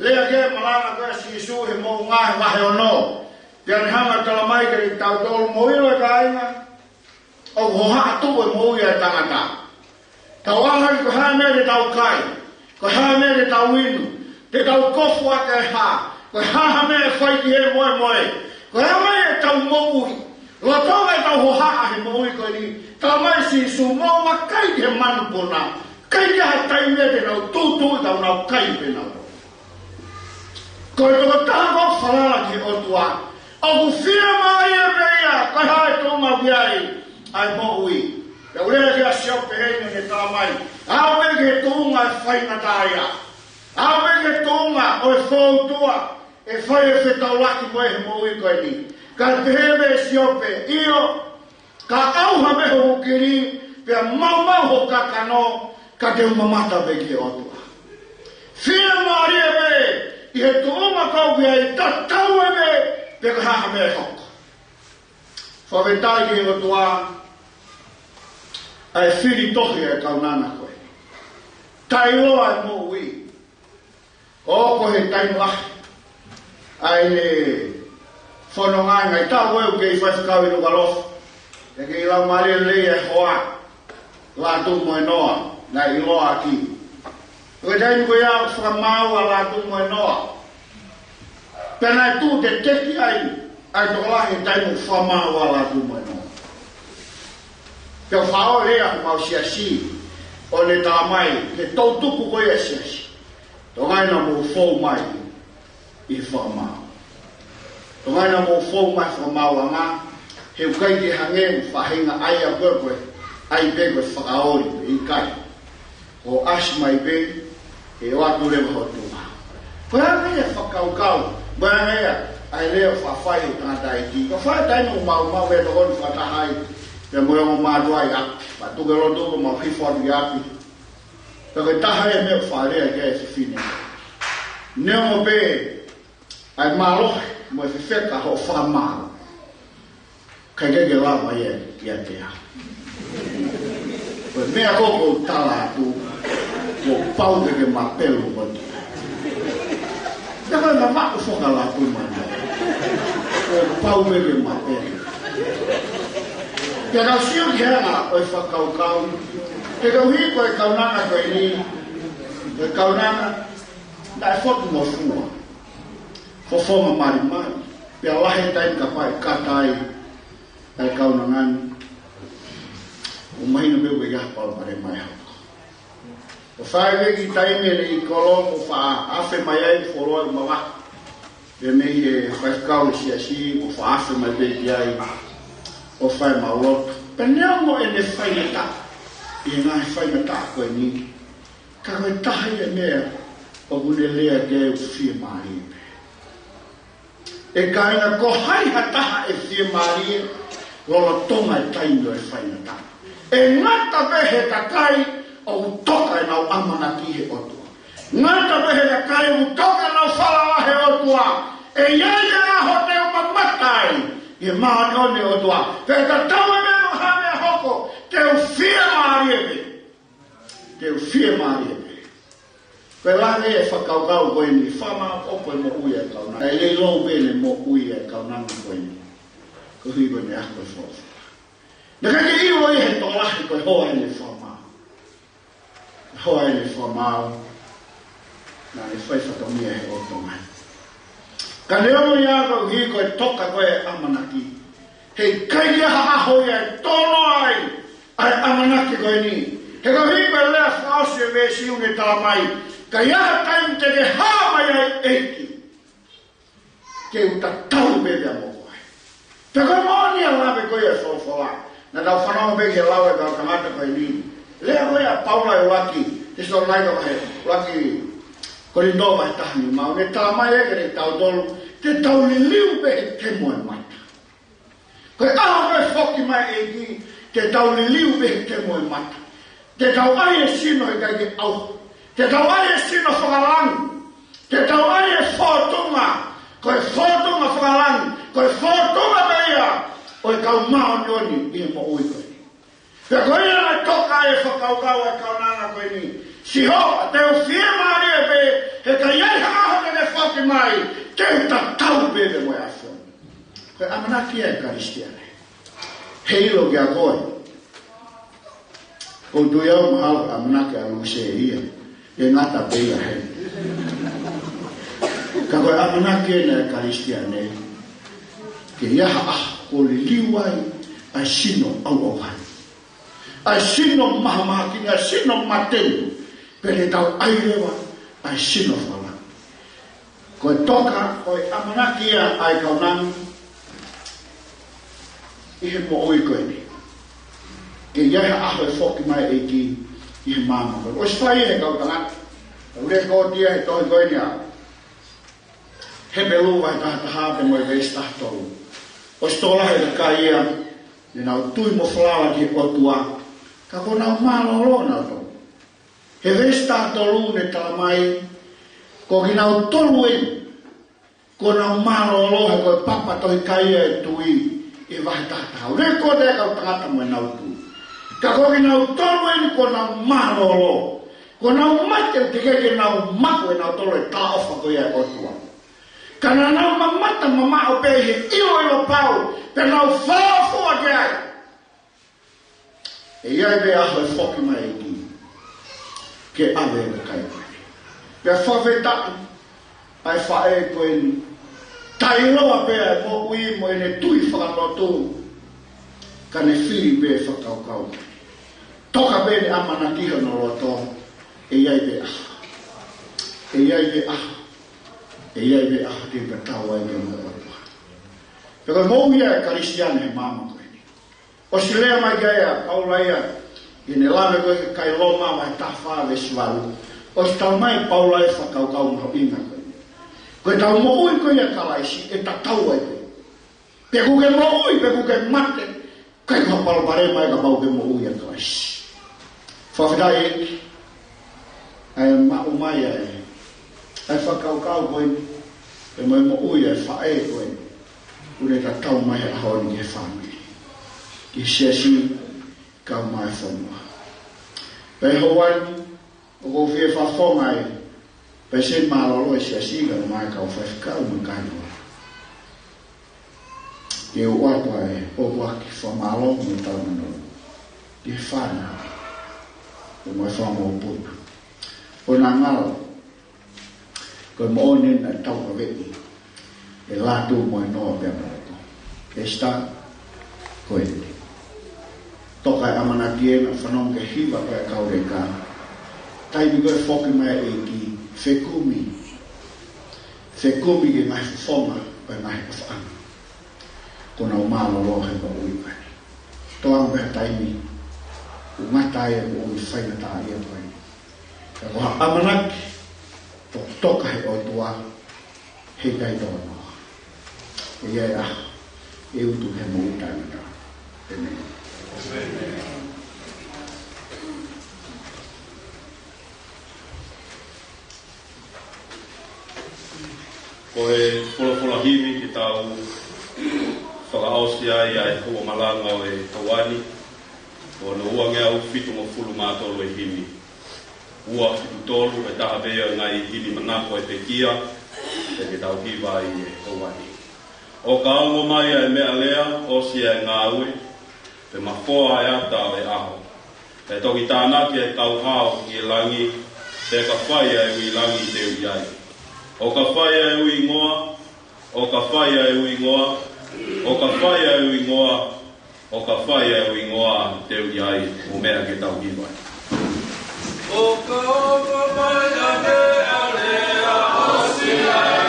lea ke malana koe si isu he mo ngahe wahe o no. Pea ni hanga talamai ke te tau tolu mo ilo e ka inga, o hoha atu e mo uhi e tangata. Tau ahari ko hae mea te tau kai, ko hae mea te tau inu, te tau kofu ake ha, ko haha mea whaiti he moe moe, ko hae mea e tau mo uhi, lo tonga e tau hoha he mo uhi ko ni, talamai si isu mo wa kai he manu pona, kai ke ha tai mea te nau tūtū tau nau kai pe nau. Ko e toko tāko whalala ki otua, o ku whia mai e mea, kai hae tōma wiai, ai mo ui. Te ulea kia siope heine ne talamai. Awe ke tōnga e whainataia. Awe ke tōnga o e whautua. E whai e whetaulaki moe he mo ui koe ni. Ka tehebe e siope. Io, ka auha meho hukiri, pia mau ho kakano, ka te umamata be ki otua. Whia maari e me, I he tōnga kau kia I tatau e me, pia ka haha me hoko. Whawetai ki he otua, ai whiri tohi e kaunana koe. Tai loa e mō ui. O ko he tainu ahi. Ai ne whanongai ngai tau weu ke I whaifakau I no walofu. E ke I lau maria lei e hoa. La tu mo e noa. Ngai I loa ki. O e tainu koe au whakamau a la tu mo e noa. Pena tu te teki ai to lahi tai mo fama wala tu mo no. Ke fao lea mau siasi o le tamai ke tau tuku ko ia siasi. To ngai na mo fo mai I fama. To ngai na mo fo mai fama wanga he kai ke hange fahinga ai a koe ai be ko fakaori I kai. O asmai be e watu le ho tu. Ko ya me fakau Bana ai leo fa fai tata iki. Ko fa dai no mau be no fa ta hai. Pe mo mo ma do ai ga. Ba tu ga lo do mo fi fo di api. Pe ko ta hai me fa le ga se fine. Ne mo be ai ma lo mo fi fe ka ho fa ma. Ka ga ga la ma ye ya te ya. Ko me a ko ta la tu. Ko pau de ma pelo mo. Jangan mama usah kalah pun mana. Pau beri mata. Kalau siapa kena, orang kau. Kalau hidup kau nak kau ini, kau nak, dah fort mau semua. Kau mari. Biarlah hentai katai, kau nangan. Umai nabe wega pau pada mai. O fai veki taime le I kolo o fa afe mai ai foro I mawa. Le mei e fai kau si o fa afe mai veki ai o fai maulot. Penea mo e ne fai na ta. I nga fai na ta koe ni. Ka koe tahi e mea o gune lea ge o fie maari. E ka inga ko hai hataha e fie maari lola tonga e taino e fai na ta. E ngata behe takai o toka na amana ki he otua. Ngata behe na kai o toka na fala he otua. E yaya na hote o mamatai. E maani o ne otua. Pe ka tawa me no hame hoko. Te o fia maariebe. Te o fia maariebe. Pe lange e whakaukau koe ni. Whama opo e mo ui e kaunanga. E le lo bene mo ui e kaunanga koe ni. Ko hui koe ne ako e fofa. Naka ke iwo I he tolahi koe hoa e le whama. Hoa ele formao na e fai whakamia he o tonga. Ka leo ia ko hi ko e toka ko e amanaki. Hei kai ha aho ia e tono ai amanaki ko e ni. He ko hi ko lea whaosi e vesi une talamai. Ka ia taim te ke hama ia eiki. Ke uta tau bebe a moko ai. Te ko moni a lawe ko e whaofoa. Na tau whanau beke lawe ka kamata ko e ni. Lea koe a paula e waki, te so nai ka wahe, waki kori no mai tahani mau, ne tā mai eke ne tau tolu, te tau li liu pe e te moe mata. Koe aho koe whoki mai e ki, te tau li liu pe e te moe mata. Te tau ai e sino e kai ke au, te tau ai e sino whakalangi, te tau ai e whotunga, koe whotunga whakalangi, koe whotunga peia, oe kau mao nioni, I mo ui koe. Pe koe ia toka e whakaukau e kaunanga koe ni. Si ho, te o fia maari e pe, he ka iai haaho te ne whaki mai, te uta tau bebe moe a whon. Koe amanaki e karistiane. He ilo ki a koe. O tui au mahau amanaki a luse e ia, e ngata peia he. Ka koe amanaki e ne karistiane, ke ia haa ko li liwai a sino au au hai. Ai sino mahamaki, ai sino matenu, pere tau airewa, ai sino whala. Koe toka, koe amanaki ai kaunangi, I he mo oi koe ni. Ke iai aho e whoki mai e ki, I he mama koe. O swai e kau tangata, ure ko tia e tohi koe ni a. He pelu vai tahataha pe moe veis tahtolu. O stola he ka ia, ni nau tui mo whalala ki otua, ka kona malo na to. He vesta tolu ne talamai, ko kinau tolu e, kona malo he koe papa toi kaia e tui, e vahe tahtau. Re ko te kau tangata mo e nau tu. Ka ko kinau tolu e kona malo kona umate te keke nau mako e nau tolu e ta ofa ko ia e otua. Kana nau mamata mama o pehe ilo pau, pe nau whaafua ke ai. E iai be aho e whoki mai e ki, ke awe e kai koe. Pe whawhe tatu, ai whae koe ni, Tai loa pea mo ui mo ene tui whakanotu ka ne whiri be whakaukau. Toka bene amana kiha no roto e iai be aha. E iai be aha. E iai be aha te betau ai me mo roto. Peka mo ia e Karistiane he mama koe. O si lea mai gaia Paulaia i ne lame koe ke kai loma mai tawha ve sualu. O si tau mai Paulaia whakaukau no inga koe. Koe tau mo ui koe ia kalaisi e tatau ai koe. Pe kuke mo ui, pe kuke mate. Kai ka palpare mai ka pau ke mo ui ia kalaisi. Whakadai eki. Ai ma umai ai. Ai whakaukau koe. E mai mo ui ai whae koe. Ure tatau mai a honi ke whanui. Ki sesi kau mai whanua. Pei hawani, o ko fie whawhonga e. Pei se malolo e sesi ka mai kau whawhikau me kainua. Ke uatua e o waki whamalo me tau manono. Ke whana. O mai whama o puna. O nā ngalo. Koe mo nen a tau ka vei. E lātu mo e noa pia marato. E sta koe te. Toka e amana tiena whanong ke hiwa pa e kaure ka. Tai mi koe whoki mai e ki whekumi. Whekumi ke mai whonga pa e mai whaanga. Kona o mālo rohe pa ui pai. Toa mea tai mi. U ngatai e o mi whaina tā ia pai. Ka koha amanaki. Toka he o tua. He kai toa noa. E iai a. E utu he mo utana tā. Amen. Ko e whola himi ki tau whakaosi ai ai hua malanga o e tawani. O na ua ngea uwhitu mo fulu mātolo e himi. Ua whitu tolu e taha bea ngai hini manako e te kia. E ki tau hiwa i e tawani. O ka aungo mai ai mea lea, osi e ngā ue. Te mafoa e ata o e aho. E toki tānaki e kau hao ki e langi. Te ka whai e ui langi te ui ai. O ka whai e ui ngoa. O ka whai e ui ngoa. O ka whai e ui ngoa. O ka whai e ui ngoa te ui ai. O mea ke tau hiwai. O ka mai a mea lea. Osi ai.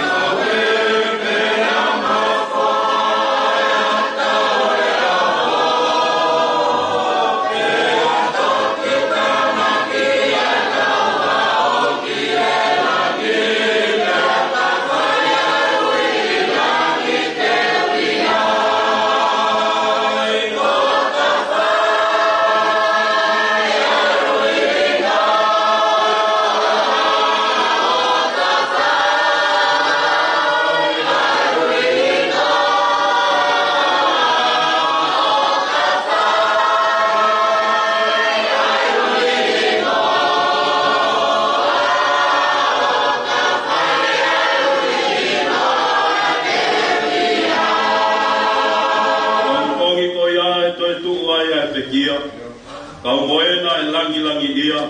Kau moena e langi ia.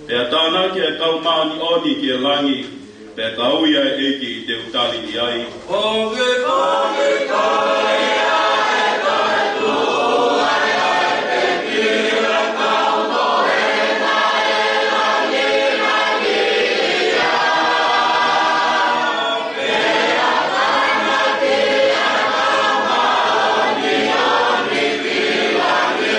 E atanaki e kau maani oni ki e langi. Pe kau ia e eki i te utali i ai. Oge kai ia e kai tu ai ai te kira kau moena e langi ia. Pe atanaki e kau maani oni ki langi.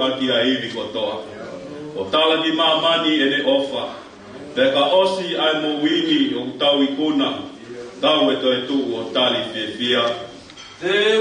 Aki a iwi kotoa. O tala ki mamani e ne ofa. Te ka osi ai mo wini o tau i kuna. Tau e to e tu o tali fie fia. Amen.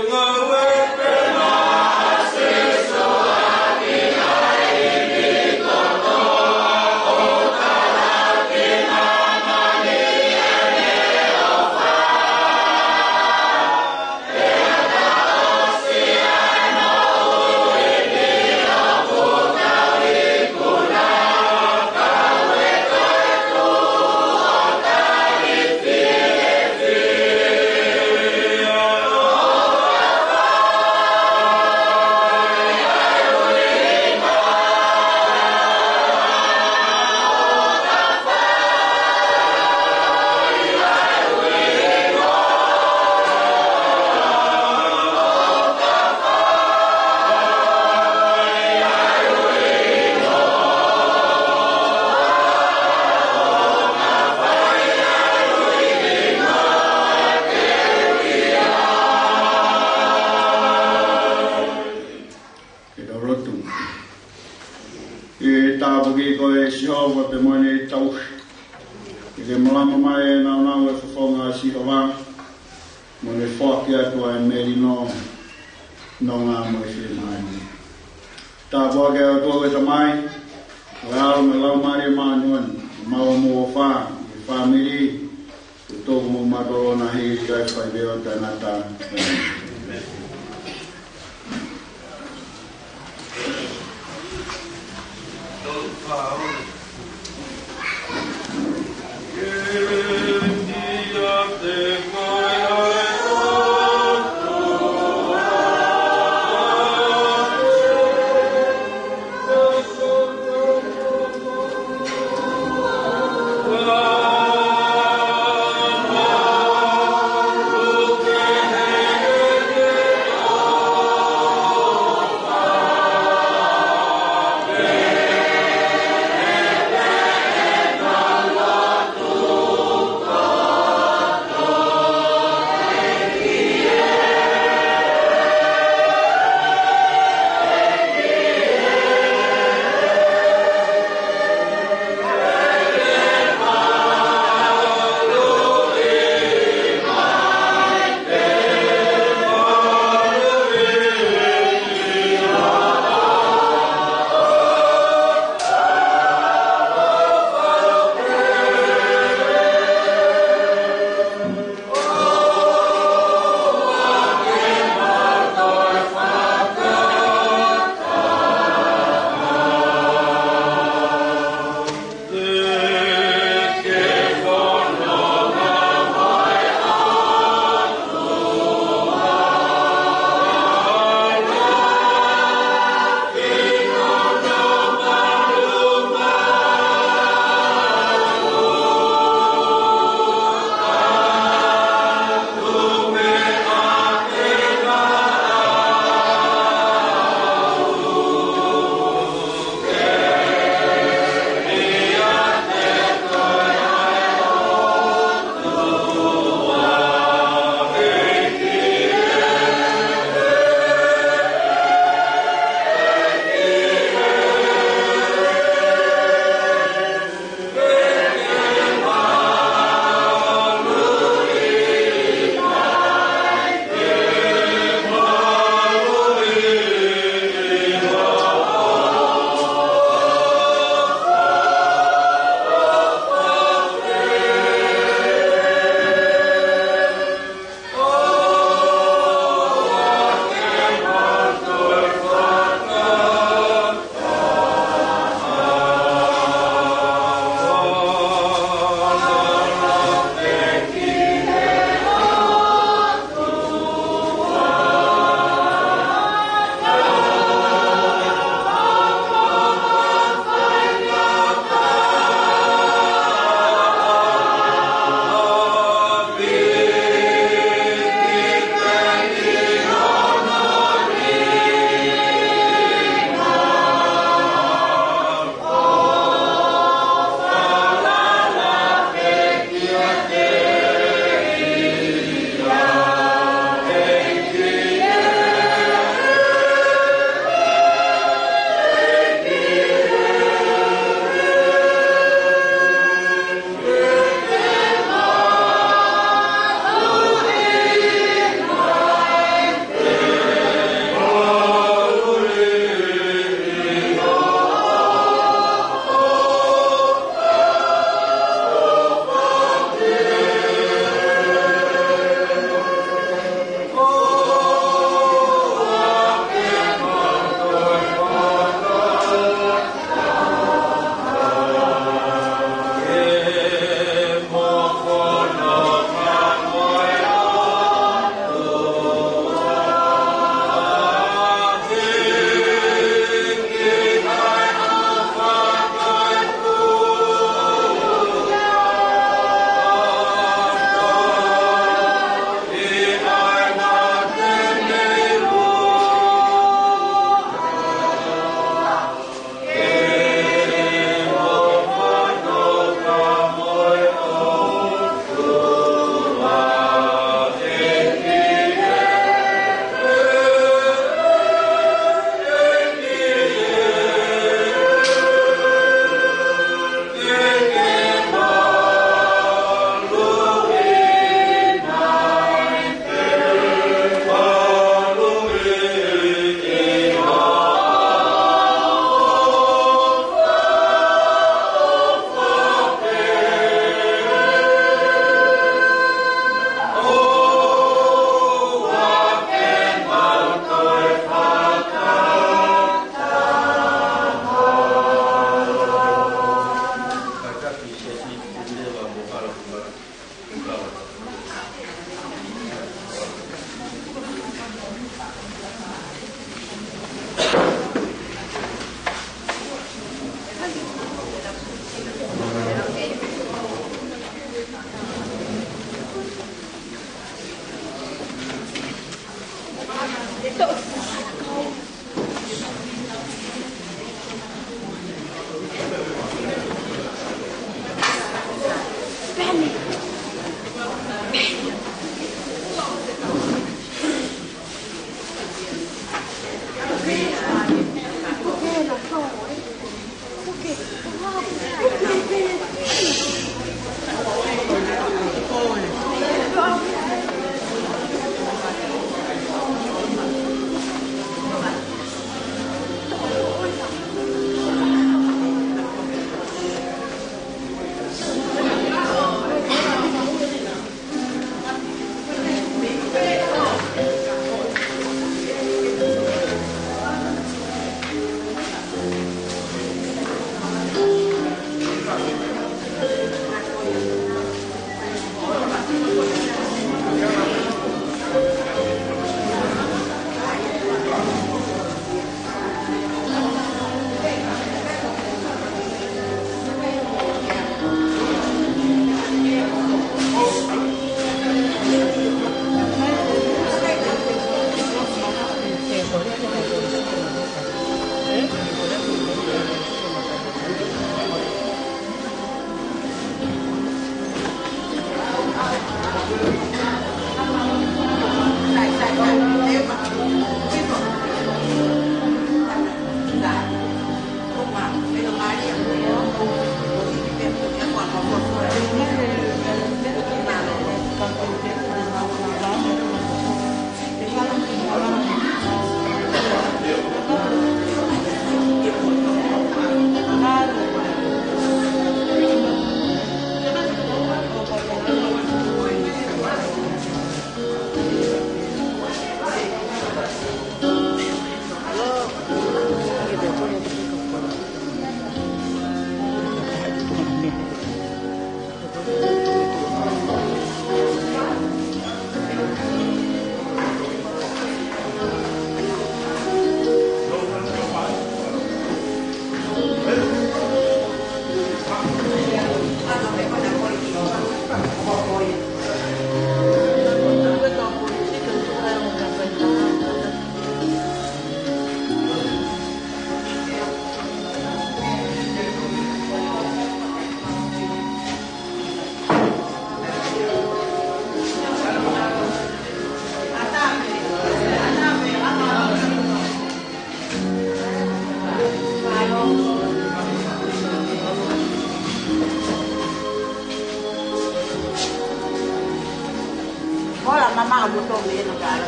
mama buto me no gara.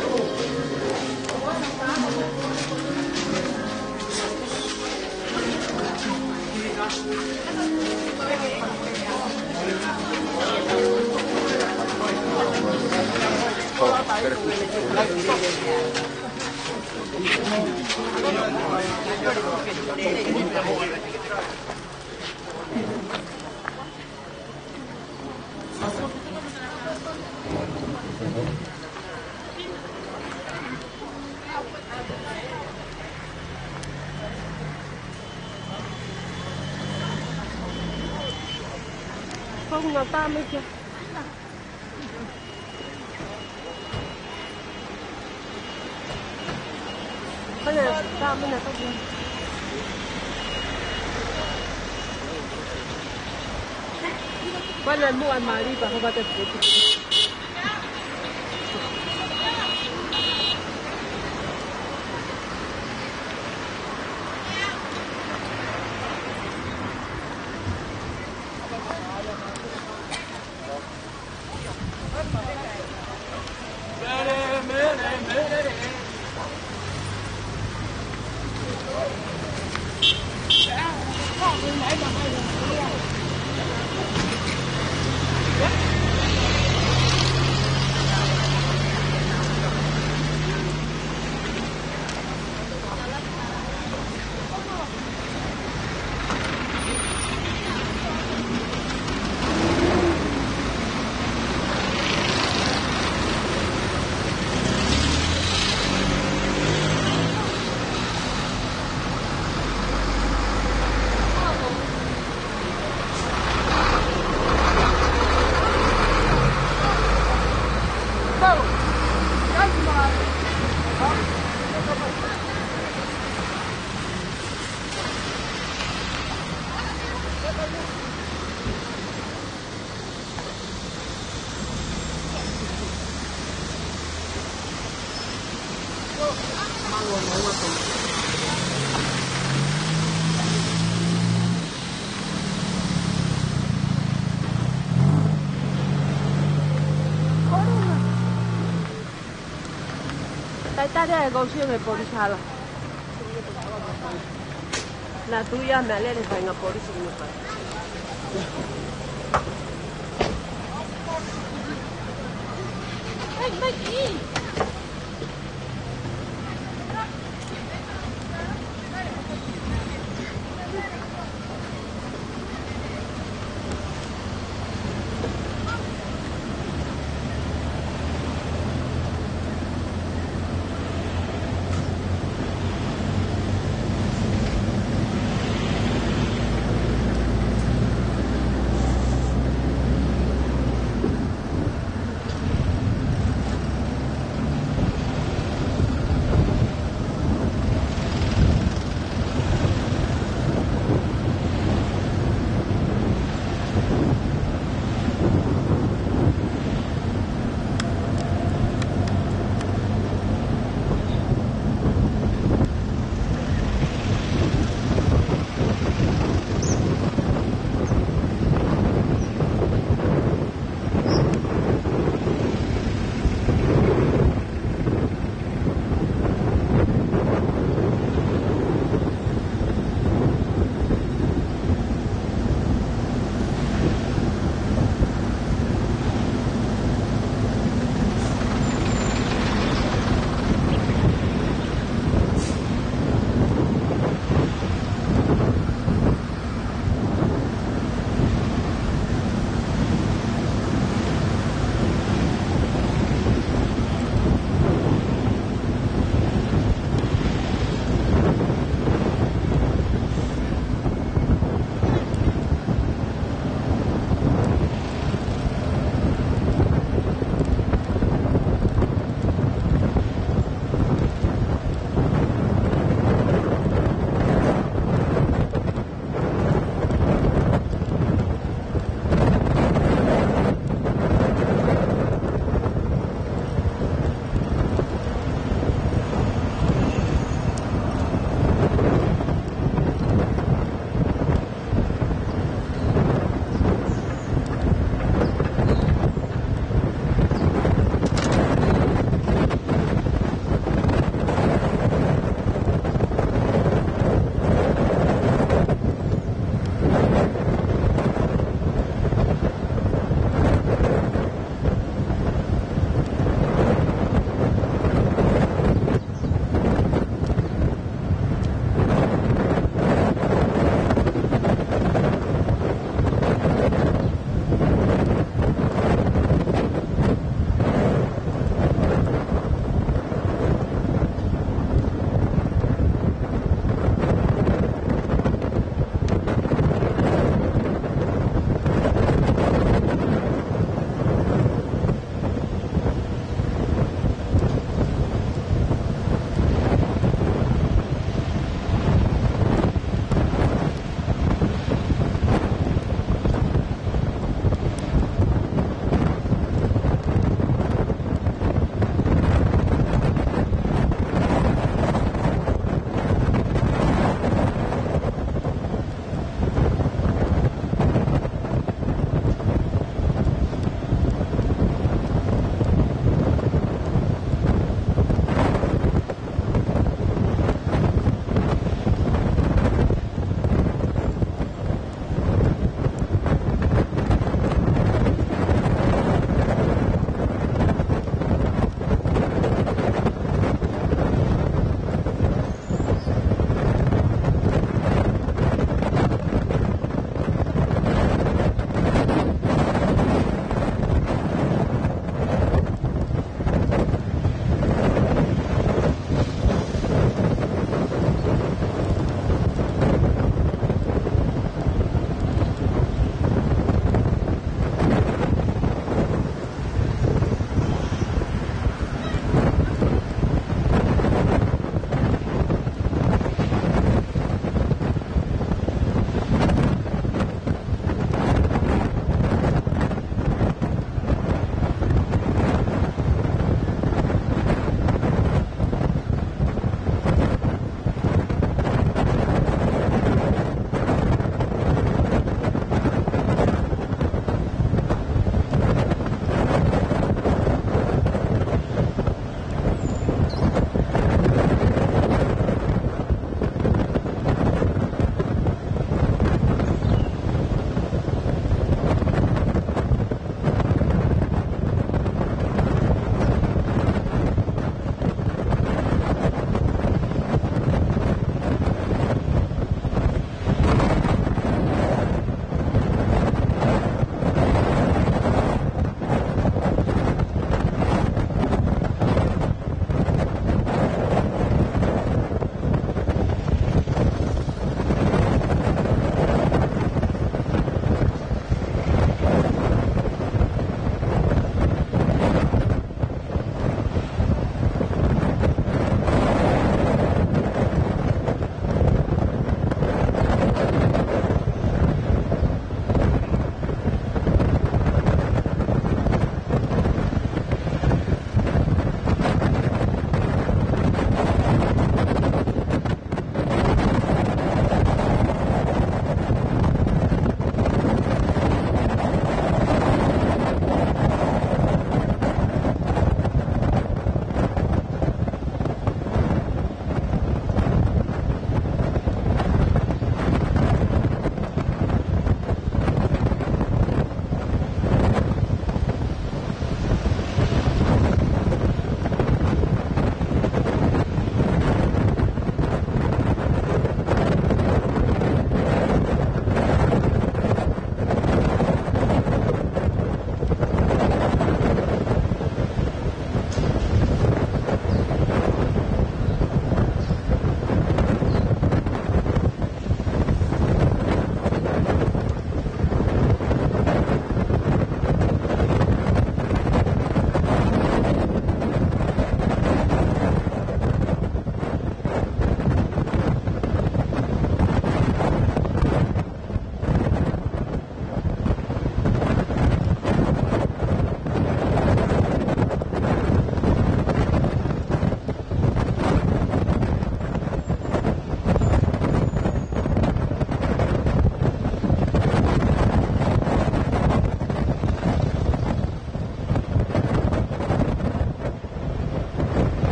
Không là ta mới chưa. Bây giờ ta mới là không. Bây giờ mua ăn mà đi và không bao giờ phải. tadi kau siapa polisi salah. Nah tu ya mele ni saya ngap polisi ni pak.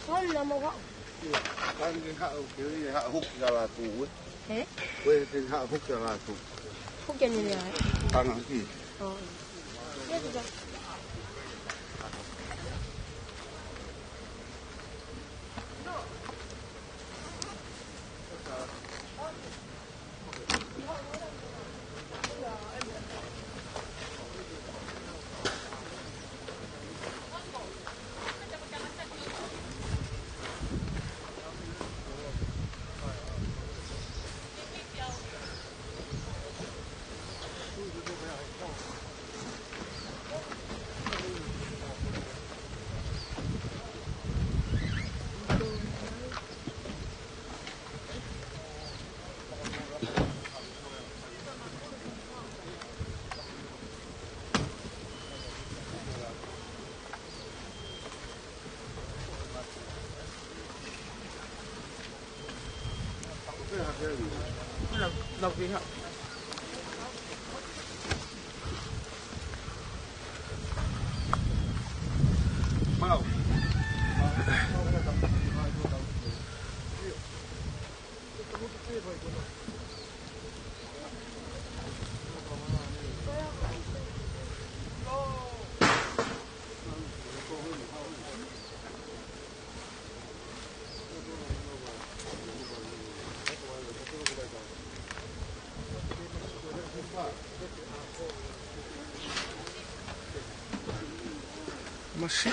Con là một gọng. Kan cái hạ cái hạ hút ra là tù ấy. Thế? Quê cái hạ hút ra là tù. Hút chân như vậy. Tăng hẳn gì? Biết rồi. Lộc gì hả? Mau. Masih.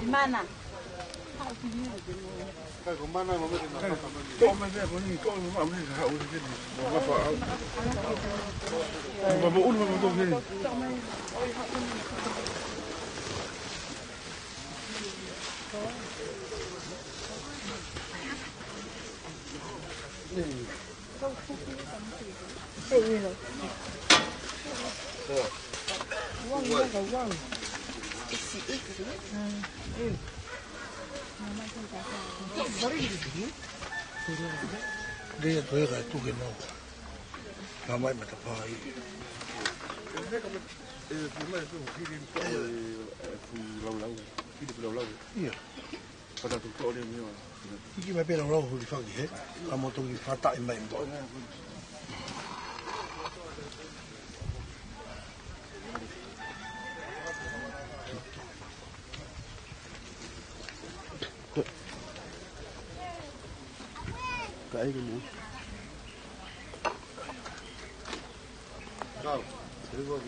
Mana? Dia tu yang tu kena. Ramai macam apa? Iya. Pada tu kau dia ni. Ini macam orang orang hulih fagi, he. Kamu tu di fata imai tu. Cái cái mũi. Đâu? Cái gì vậy?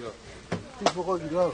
Cái gì vậy?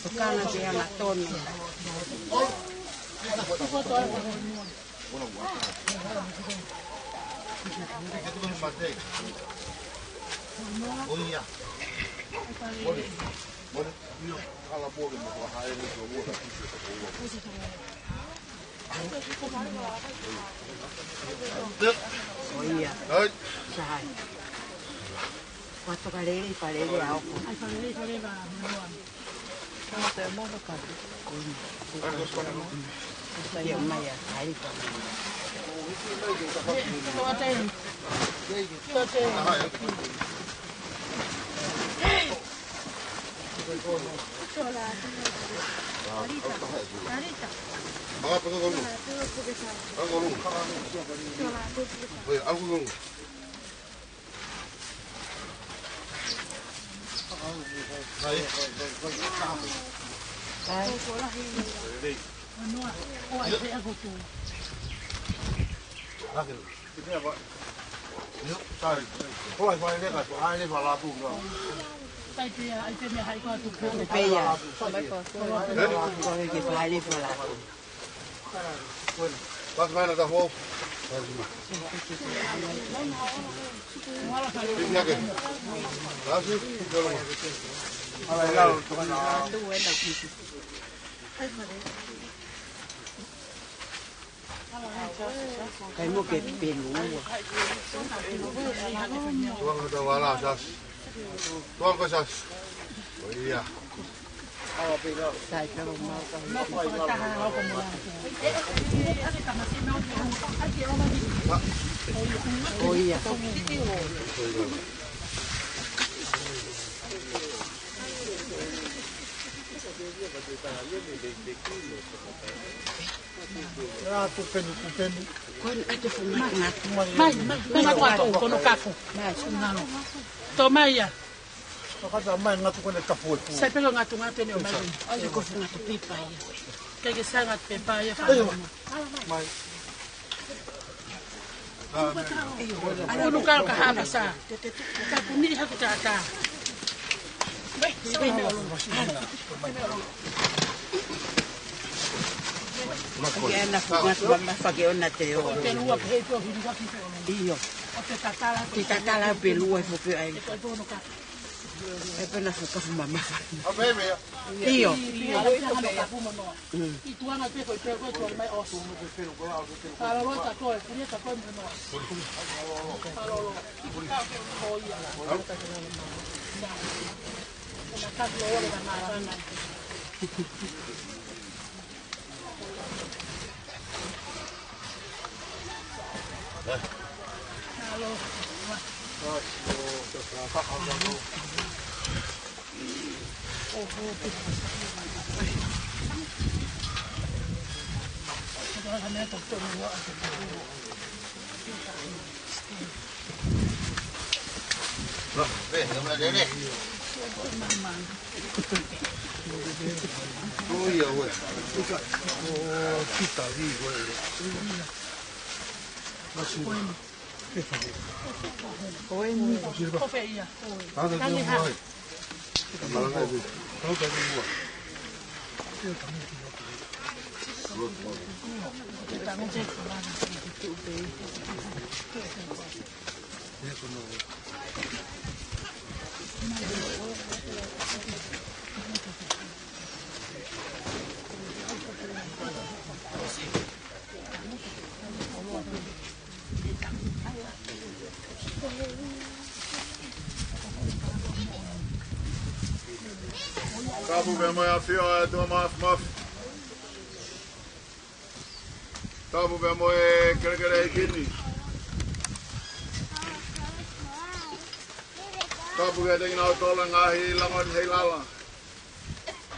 Tukana dia nak tonu. Oh iya. Boleh. Boleh. Kalau boleh mau hari ini boleh. Oh iya. Sai. Waktu kali ini aku. Dia maya hari Mga pagkakalo. Ang gulong. Ang gulong. Ay. Ay. Ano? Oh, ay ako to. Akin. Bigyan ba? Yo, sorry. Hoy, hoy, le ka. Ai le fala tu no. Ai te me hai ko tu ko. Peya. Mai ko. Ko ke fai le fala. Bueno, vas a dar vos. Mira que. Así, yo lo. A ver, lado, toca na. Cái một cái bể lúa. Tuang ada wala sas. Tuang ko sas. Oh iya. Sai cho mau cái. Oh iya. Kupenu. Kon ate fumat. Mai ngatu kono kafu. Mai sunalo. To mai ya. Kada mai ngatu kono kafu. Sai pelo ngatu ne mai. Ai ko fu ngatu pipa ya. Kage sanga pipa ya fa. Mai. Ano lugar ka hapa sa. Kapuni haku tata. Kaya nafageo na teo. Iyo. Titatala pelua e fupe ai. E pena fuka fumama. Iyo. Ituana pe ko pe ko to mai oso. Para rota ko e punia ta ko mo. Para lo. Oh iya, güey. Oh, quita ahí, güey. Tapu pe moja fioja tuo maf. Tapu pe moja kerkere kini. Tapu ke tekin autolla ngahi langon hei lala.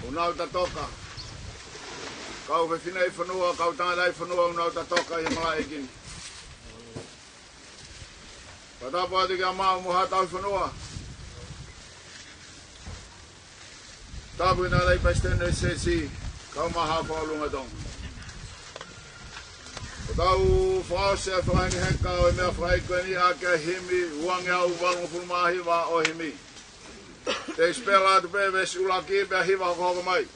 Unauta toka. Kau fefina I whanua, kau tanga I whanua unau ta toka I malai kini. Patapo ati kia maa muha tau whanua. Tapu ina lai paistene sesi, kau maha whaolunga tong. Tau whaose a whahangi heka o mea whaikoni a kia himi, uangi au walunga pulmahi wa o himi. Te spela atu pewe si ulaki pia hiwa hoko mai.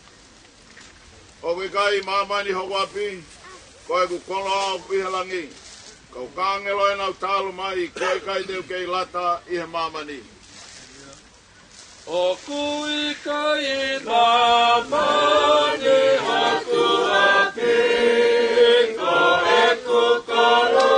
O kui kai mamani hoko api, koe ku kolo au pihalangi. Kau kangelo e nau talu mai, koe kai teu kei lata ihe mamani. O kui kai mamani hoko api, koe ku kolo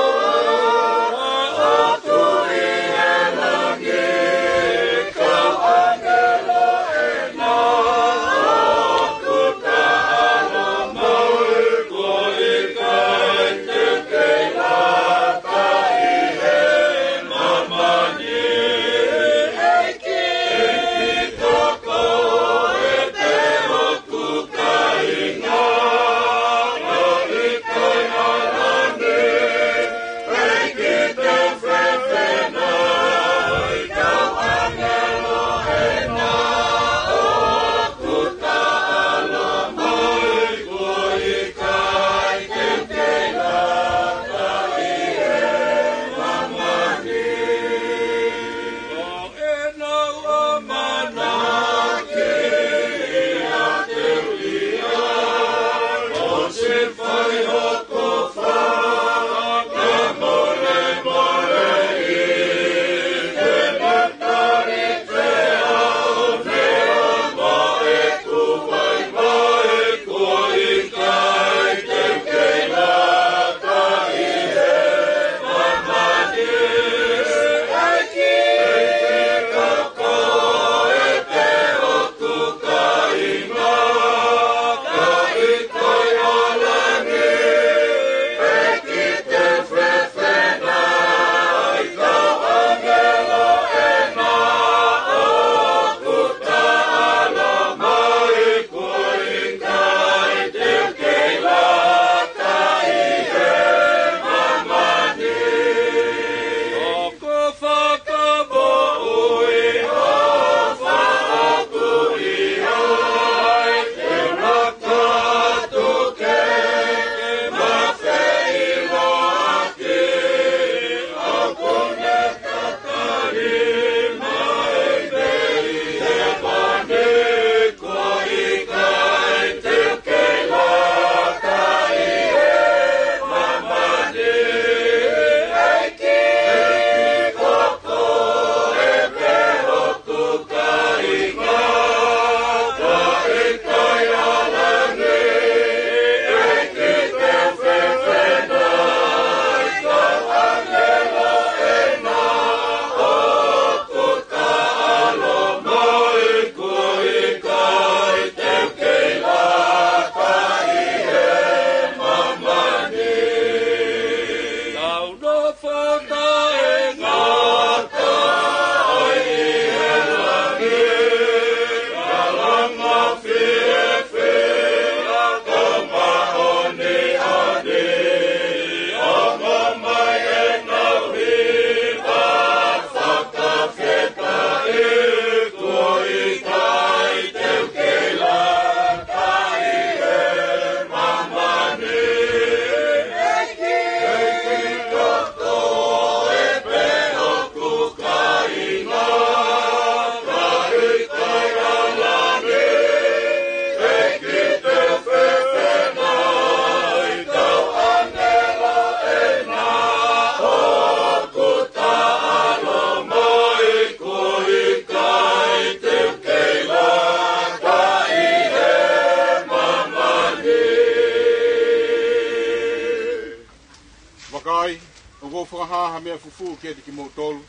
mea fufu ke te ki mo tolu.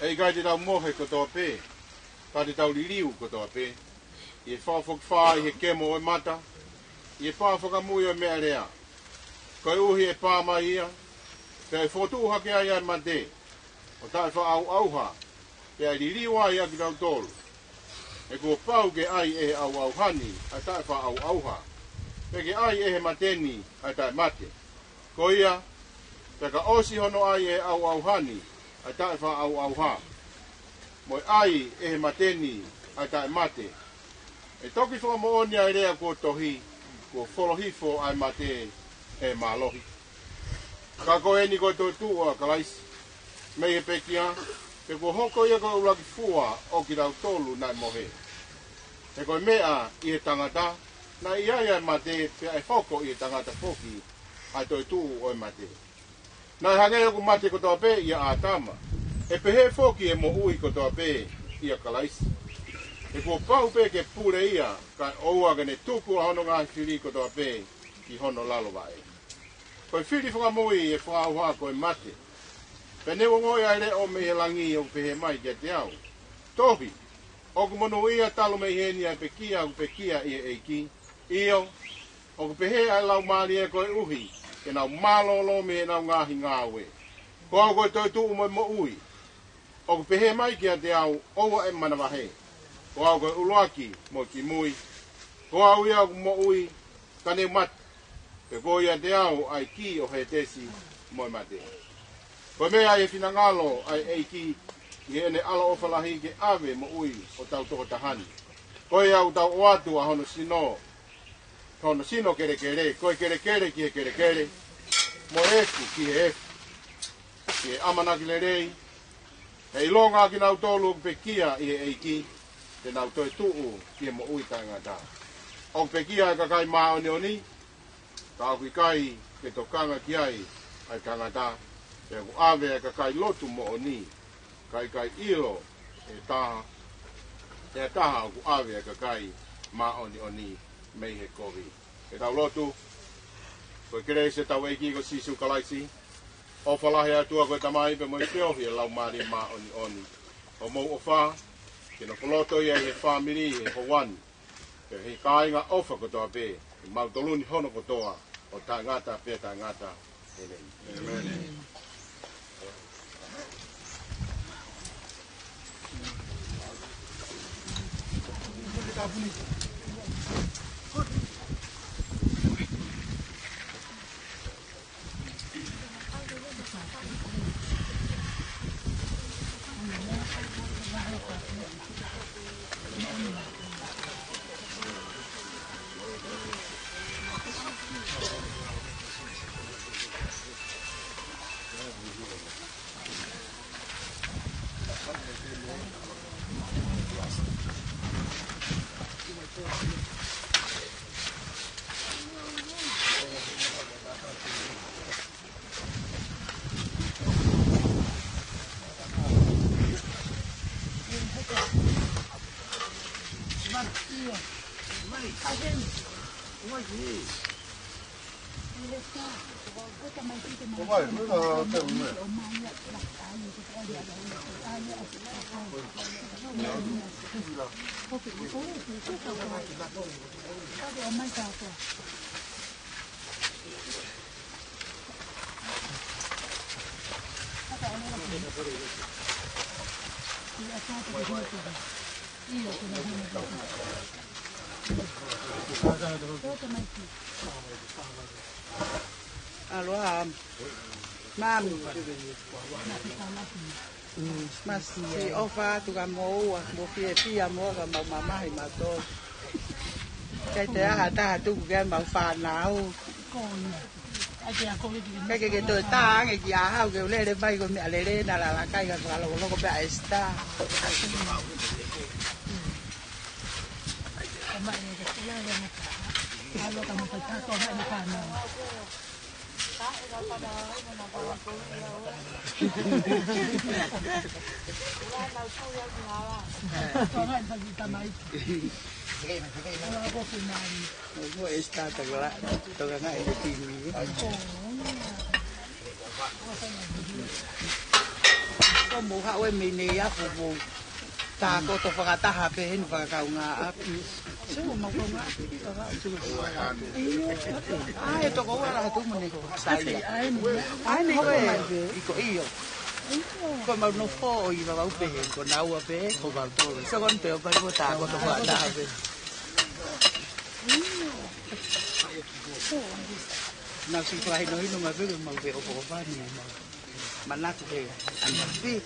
E gai te tau mohe ko toa pē. Ka te tau liliu ko toa pē. I e whawhok whā i he kemo o mata. I e whawhoka mui o mea rea. Ko e uhi e pāma ia. Te e whotu hake ai ai mate. O tae wha au auha. Te ai liliu ai aki tau tolu. E kua pau ke ai e au au hani. A tae wha au auha. Peke ai e he mateni ai tae mate. Ko ia, peka osi hono ai e au hani, ai tae wha au ha. Moi ai e he mateni ai tae mate. E toki wha mo oni ai rea ko tohi, ko wholohifo ai mate e malohi. Ka koe ni ko tō tua kalaisi. Mei he pekia, pe ko hoko ia ko ulaki fua o ki rau tolu nai mohe. E koe mea i he tangata, na ia ia mate pe ai whoko i he tangata foki, ai toi tū o e mate. Nai hangea ku mate ko toa pe ia a tama, e pehe foki e mo ui ko toa pe ia kalaisi. E ko pau pe ke pure ia, ka oua gane tuku a hono ngā whiri ko toa pe ki hono lalo vai. Koe whiri whakamui e whakauha koe mate. Pene ngoi aere o me he langi o pehe mai kia te au. Tohi, o ku mono ia talo me heni ai pekia o pekia i e eiki. Io, o ku pehe ai lau maari e koe uhi, ke nau malolo me e nau ngahi ngāwe. Ko au koe toi tuu mo ui. O ku pehe mai kia te au, oua e manawahe. Ko au koe uloaki mo ki mui. Ko au ia mo ui, kane mat. Pe ko ia te au ai ki o he tesi mo mate. Ko mea e fina ngalo ai eiki i ene alo o whalahi ke ave mo ui o tau toko tahani. Ko ia au tau oatu a hono sino kere kere, koe kere kere ki he kere kere, mo efu ki he efu, ki he amanaki le rei, he ilonga ki nau tolu pe kia i he eiki, te nau toi tuu ki he mo ui tangata. O pe kia e kakai maa oni oni, ka au ki kai ke tokanga ki ai tangata, e ku ave e kakai lotu mo oni, kai ilo e taha o ku ave e kakai ma oni mei he kovi. E tau lotu, koe kere se tau eiki ko sisu kalaisi, o whalahe atua koe tamai pe moi teohi e lau maari ma oni. O mou o wha, ke no koloto ia he whamiri he howani, ke he kāinga ofa kotoa pe, ke mautoluni hono kotoa, o tā ngata pe tā ngata. Amen. Aloha, mami. Mas si ofa tu ka mo fia mo ka mau mamahi mato. Kai te aha taha tuku kai mau whanau. Kai ke toi tānge ki ahau ke ulere vai ko mea lere na la kai ka whakalo loko pe a esta. Mo esta tagla toga e tini. Como ha we mini ya fu ta ko to whakataha pe henu whakakaunga api. Se mo mau konga api ki ka ai to ko wala tu mo ne ko sai ai ne ko iko iyo ko mau no fo i va upe ko na u pe ko va to so kon pe pa ko ta ko to whakataha pe Na si fly no hino mabe mo be o po ba ni mo. Manat de an fi.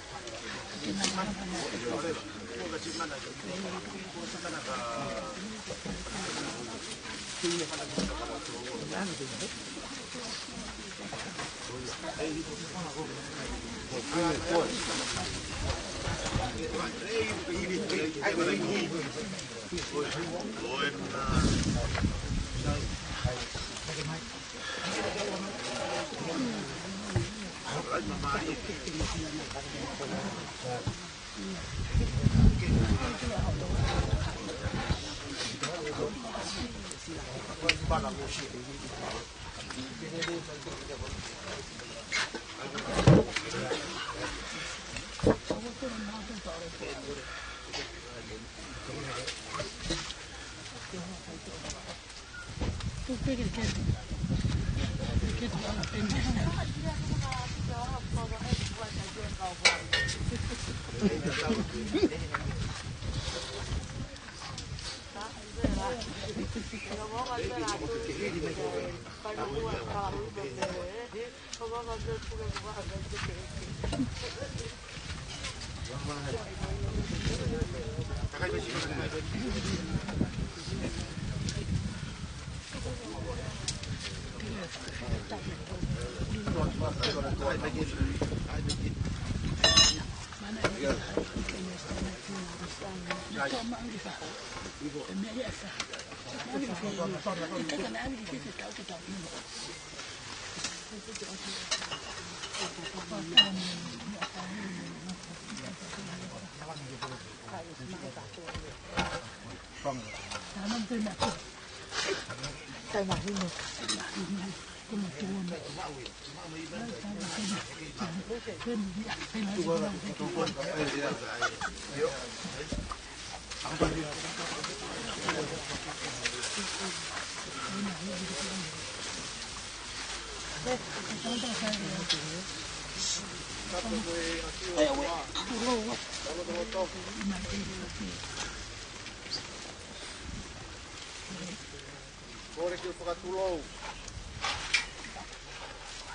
Kore ki whakatulou.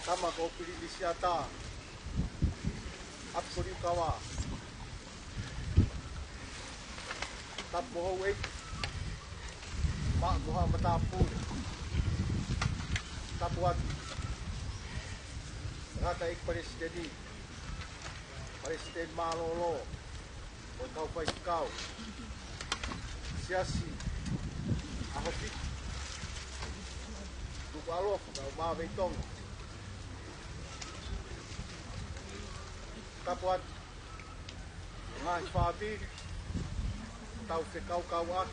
Tama ko pili siata. Apko ni kawa. Tapo ho wei. Ma moha matapu. Tapuat. Rata ik presiden. Presiden malolo. O kau pai kau. Siasi. Ahopi. Alof, kau mau betong. Kapuat, ngai fabi, tau se kau kawat,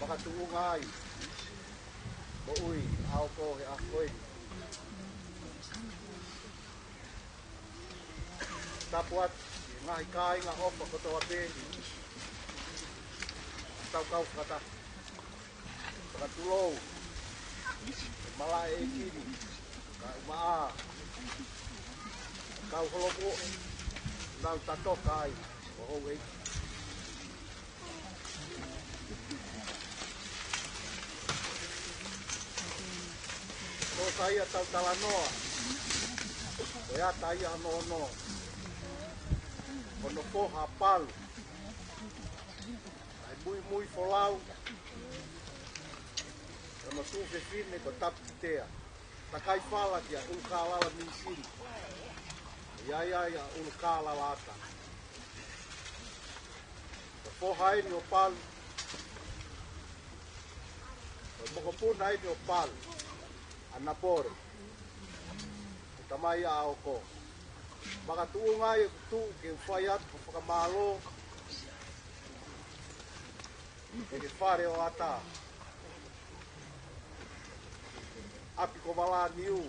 baka tuungai, boui, au ko he akoi. Kapuat, ngai kai nga opa kotoa pe, tau kau kata, baka tulou. Malai kini, kau maa, kau holopo, nau tatokai, oh wei. Kau saya tau talanoa, ya taya no, kono po hapal, ai mui folau. Kono sufe fine ko tap tea. Takai fala kia ulkalala minsin. Ya ulkalala ata. Po hai ni opal. Ko pun hai ni opal. Anapor. Tamai ao ko. Baka tuungai tu ke fayat ko malo. Ke fare o ata. Api ko wala niu,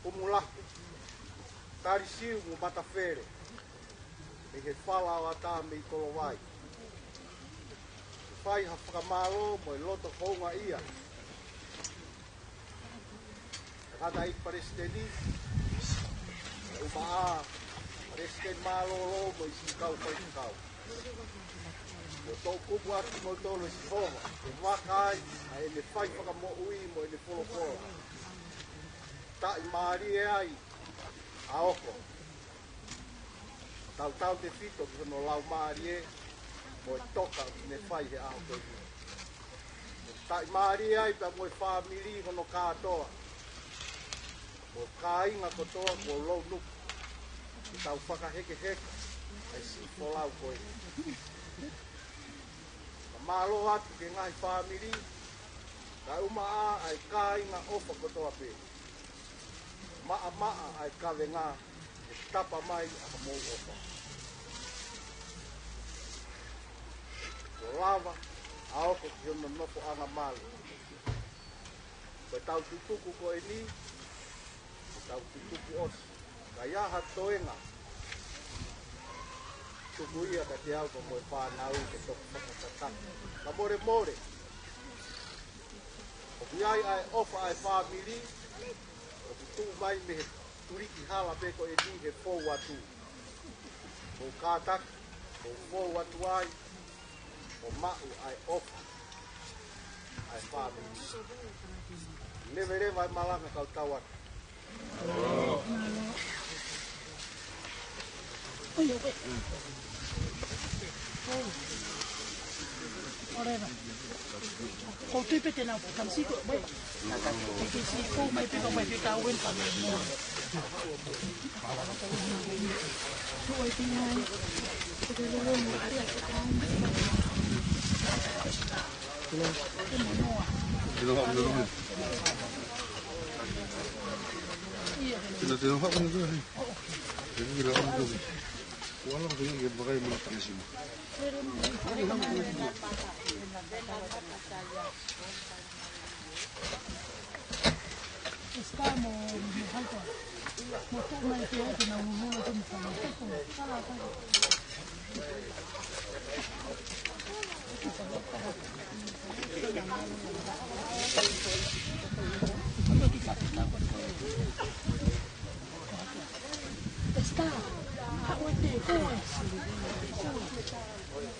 umulahu, tarisiu mo matafere, e he whala o ata me i kolowai. Whai ha whakamalo mo i loto honga ia. Kata i paresteni, umaa, presten malo mo i sikau. o tō kupu atu mo tōlo si homa, e wakai, a e le whai whaka mo ui mo e le wholopora. Ta i maari e ai, a oko. Tau te whito ki hono lau maari e, mo e toka ki ne whai he aho koe. Ta i maari e ai, pa mo e whamiri hono kātoa. Mo ka inga kotoa ko lou nuku. Ki tau whakaheke heke, ai si wholau koe. Malo atu ke ngai whamiri, ka umaa ai ka inga ofa kotoa pe. Maa ai ka venga, e tapa mai a mou ofa. Ko lava, a oko ki hono nofo anga malu. Ko tau tutuku ko e ni, ko tau tutuku osi. Ka iaha toenga, tuku ia ka te au ko moe whanau ke toku whakataka. Ka more more. O ki ai ai ofa ai whamiri, o ki tū mai me he turiki hala peko e ni he fōu atu. O kātak, o fōu atu ai, o mau ai ofa ai whamiri. Lewe rewa ai malanga kau tau atu. Oreva. Ko tu pe tena ko kam siko boy. Ke si ko mai pe ko mai pe ka wen pa mo. Tu ai tinha. Ko le lo mo ari ka ka. Tino hak ni tu. Jadi kita orang tu. Walau tu yang berbagai macam ni semua. Estamos alto. Motor mai te ai na mumu na tu sana. Sala ta. Está.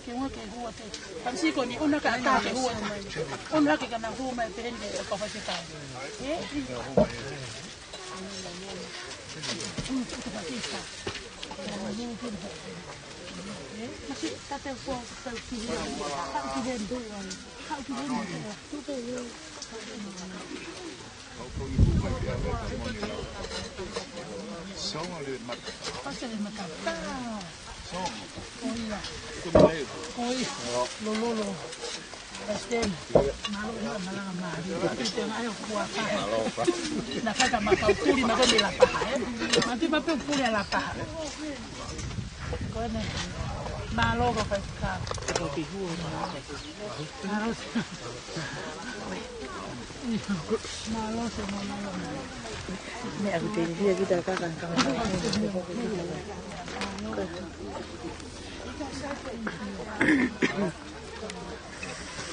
Ke wa ke hua te. Pansi ko ni una ka ta ke hua. Una ke kana hua mai pende ko fa te ta. Masih kata hua ka ki ni. Ka ki den do. Ka ki den do. Tu pe yo. São ali mata. Passa de matar. São. Olha. Oi. Lo. Pastel. Malang mari. Kita ayo kuah pa. Nak kata makan puri makan di lapah. Nanti makan puri lapah. Kau ni. Malo kau kasih. Kau pihu. Harus. Malo semua malo. Ni aku dia kita akan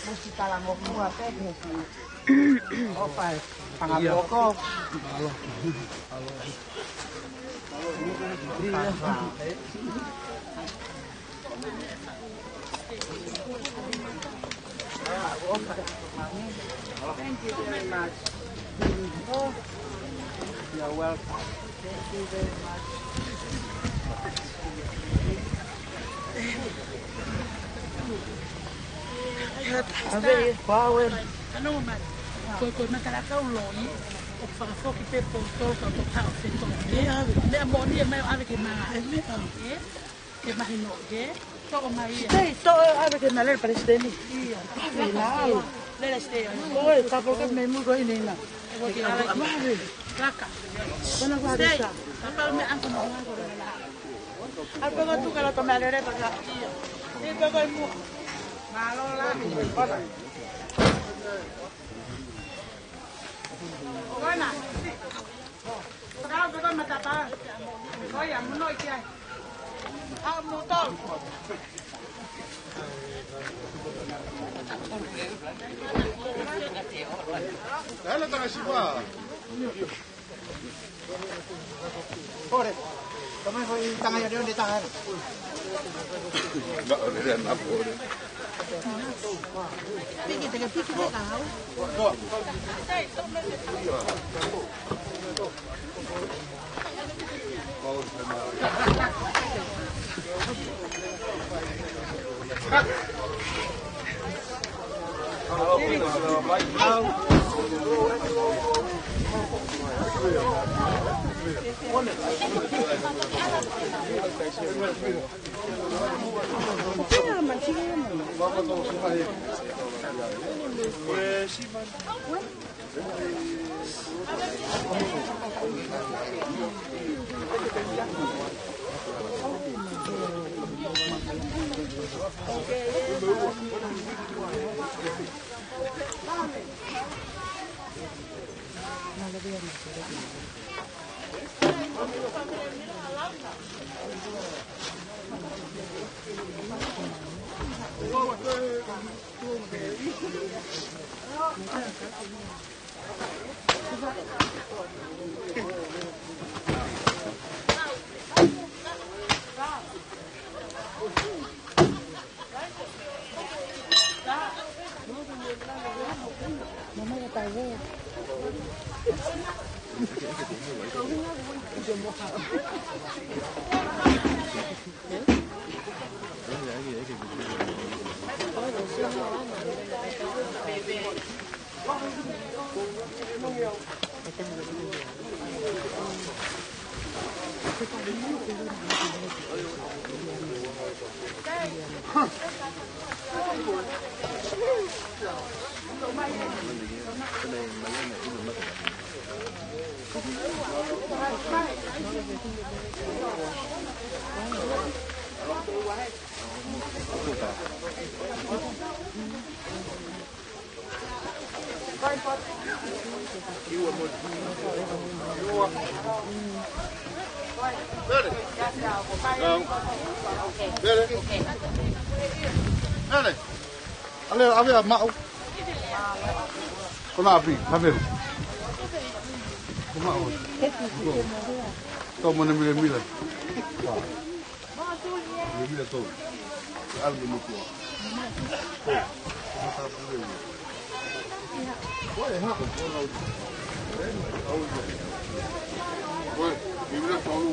mesti talang ngomong apa ni? Apa? Pangapoko. Halo. Thank you very much. You're welcome. Thank you very much. Ave, power. Ano man. Ko matalaka uloni. O fafoki pe ponto ko ta feto. Me amoni me ave ke ma. Ke ma hino ke. To mai. To ave ke na le presidente. Final. Le este. Oi, tá porque me mudo aí nem lá. Ave. Kaka. Bona guarda. Apa me angko mo ngako la. Algo tu kalau tomar le para. Ni pego mu. Malo lah. Bona. Bona. Sekarang kita mata apa? Oh ya, menoi kia. Ah, motor. Dale tanga siapa? Kore. Kamu mau tanga ya dia di tangan. Enggak ada apa. Piki te piki te kau. Ale ave mau. Kona api, kamera. Mau. To mona mila. Mila to. Algo no tua. Oi, hapo. Oi, mila to lu.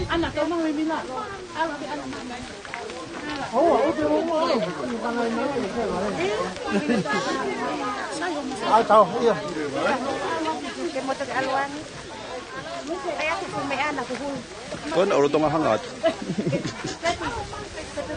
Anak kau mau bila? Oh, itu mau. Ai tahu, iya. Cái một cái alwan. Đây aku punya anak aku. Kon orang tengah hangat.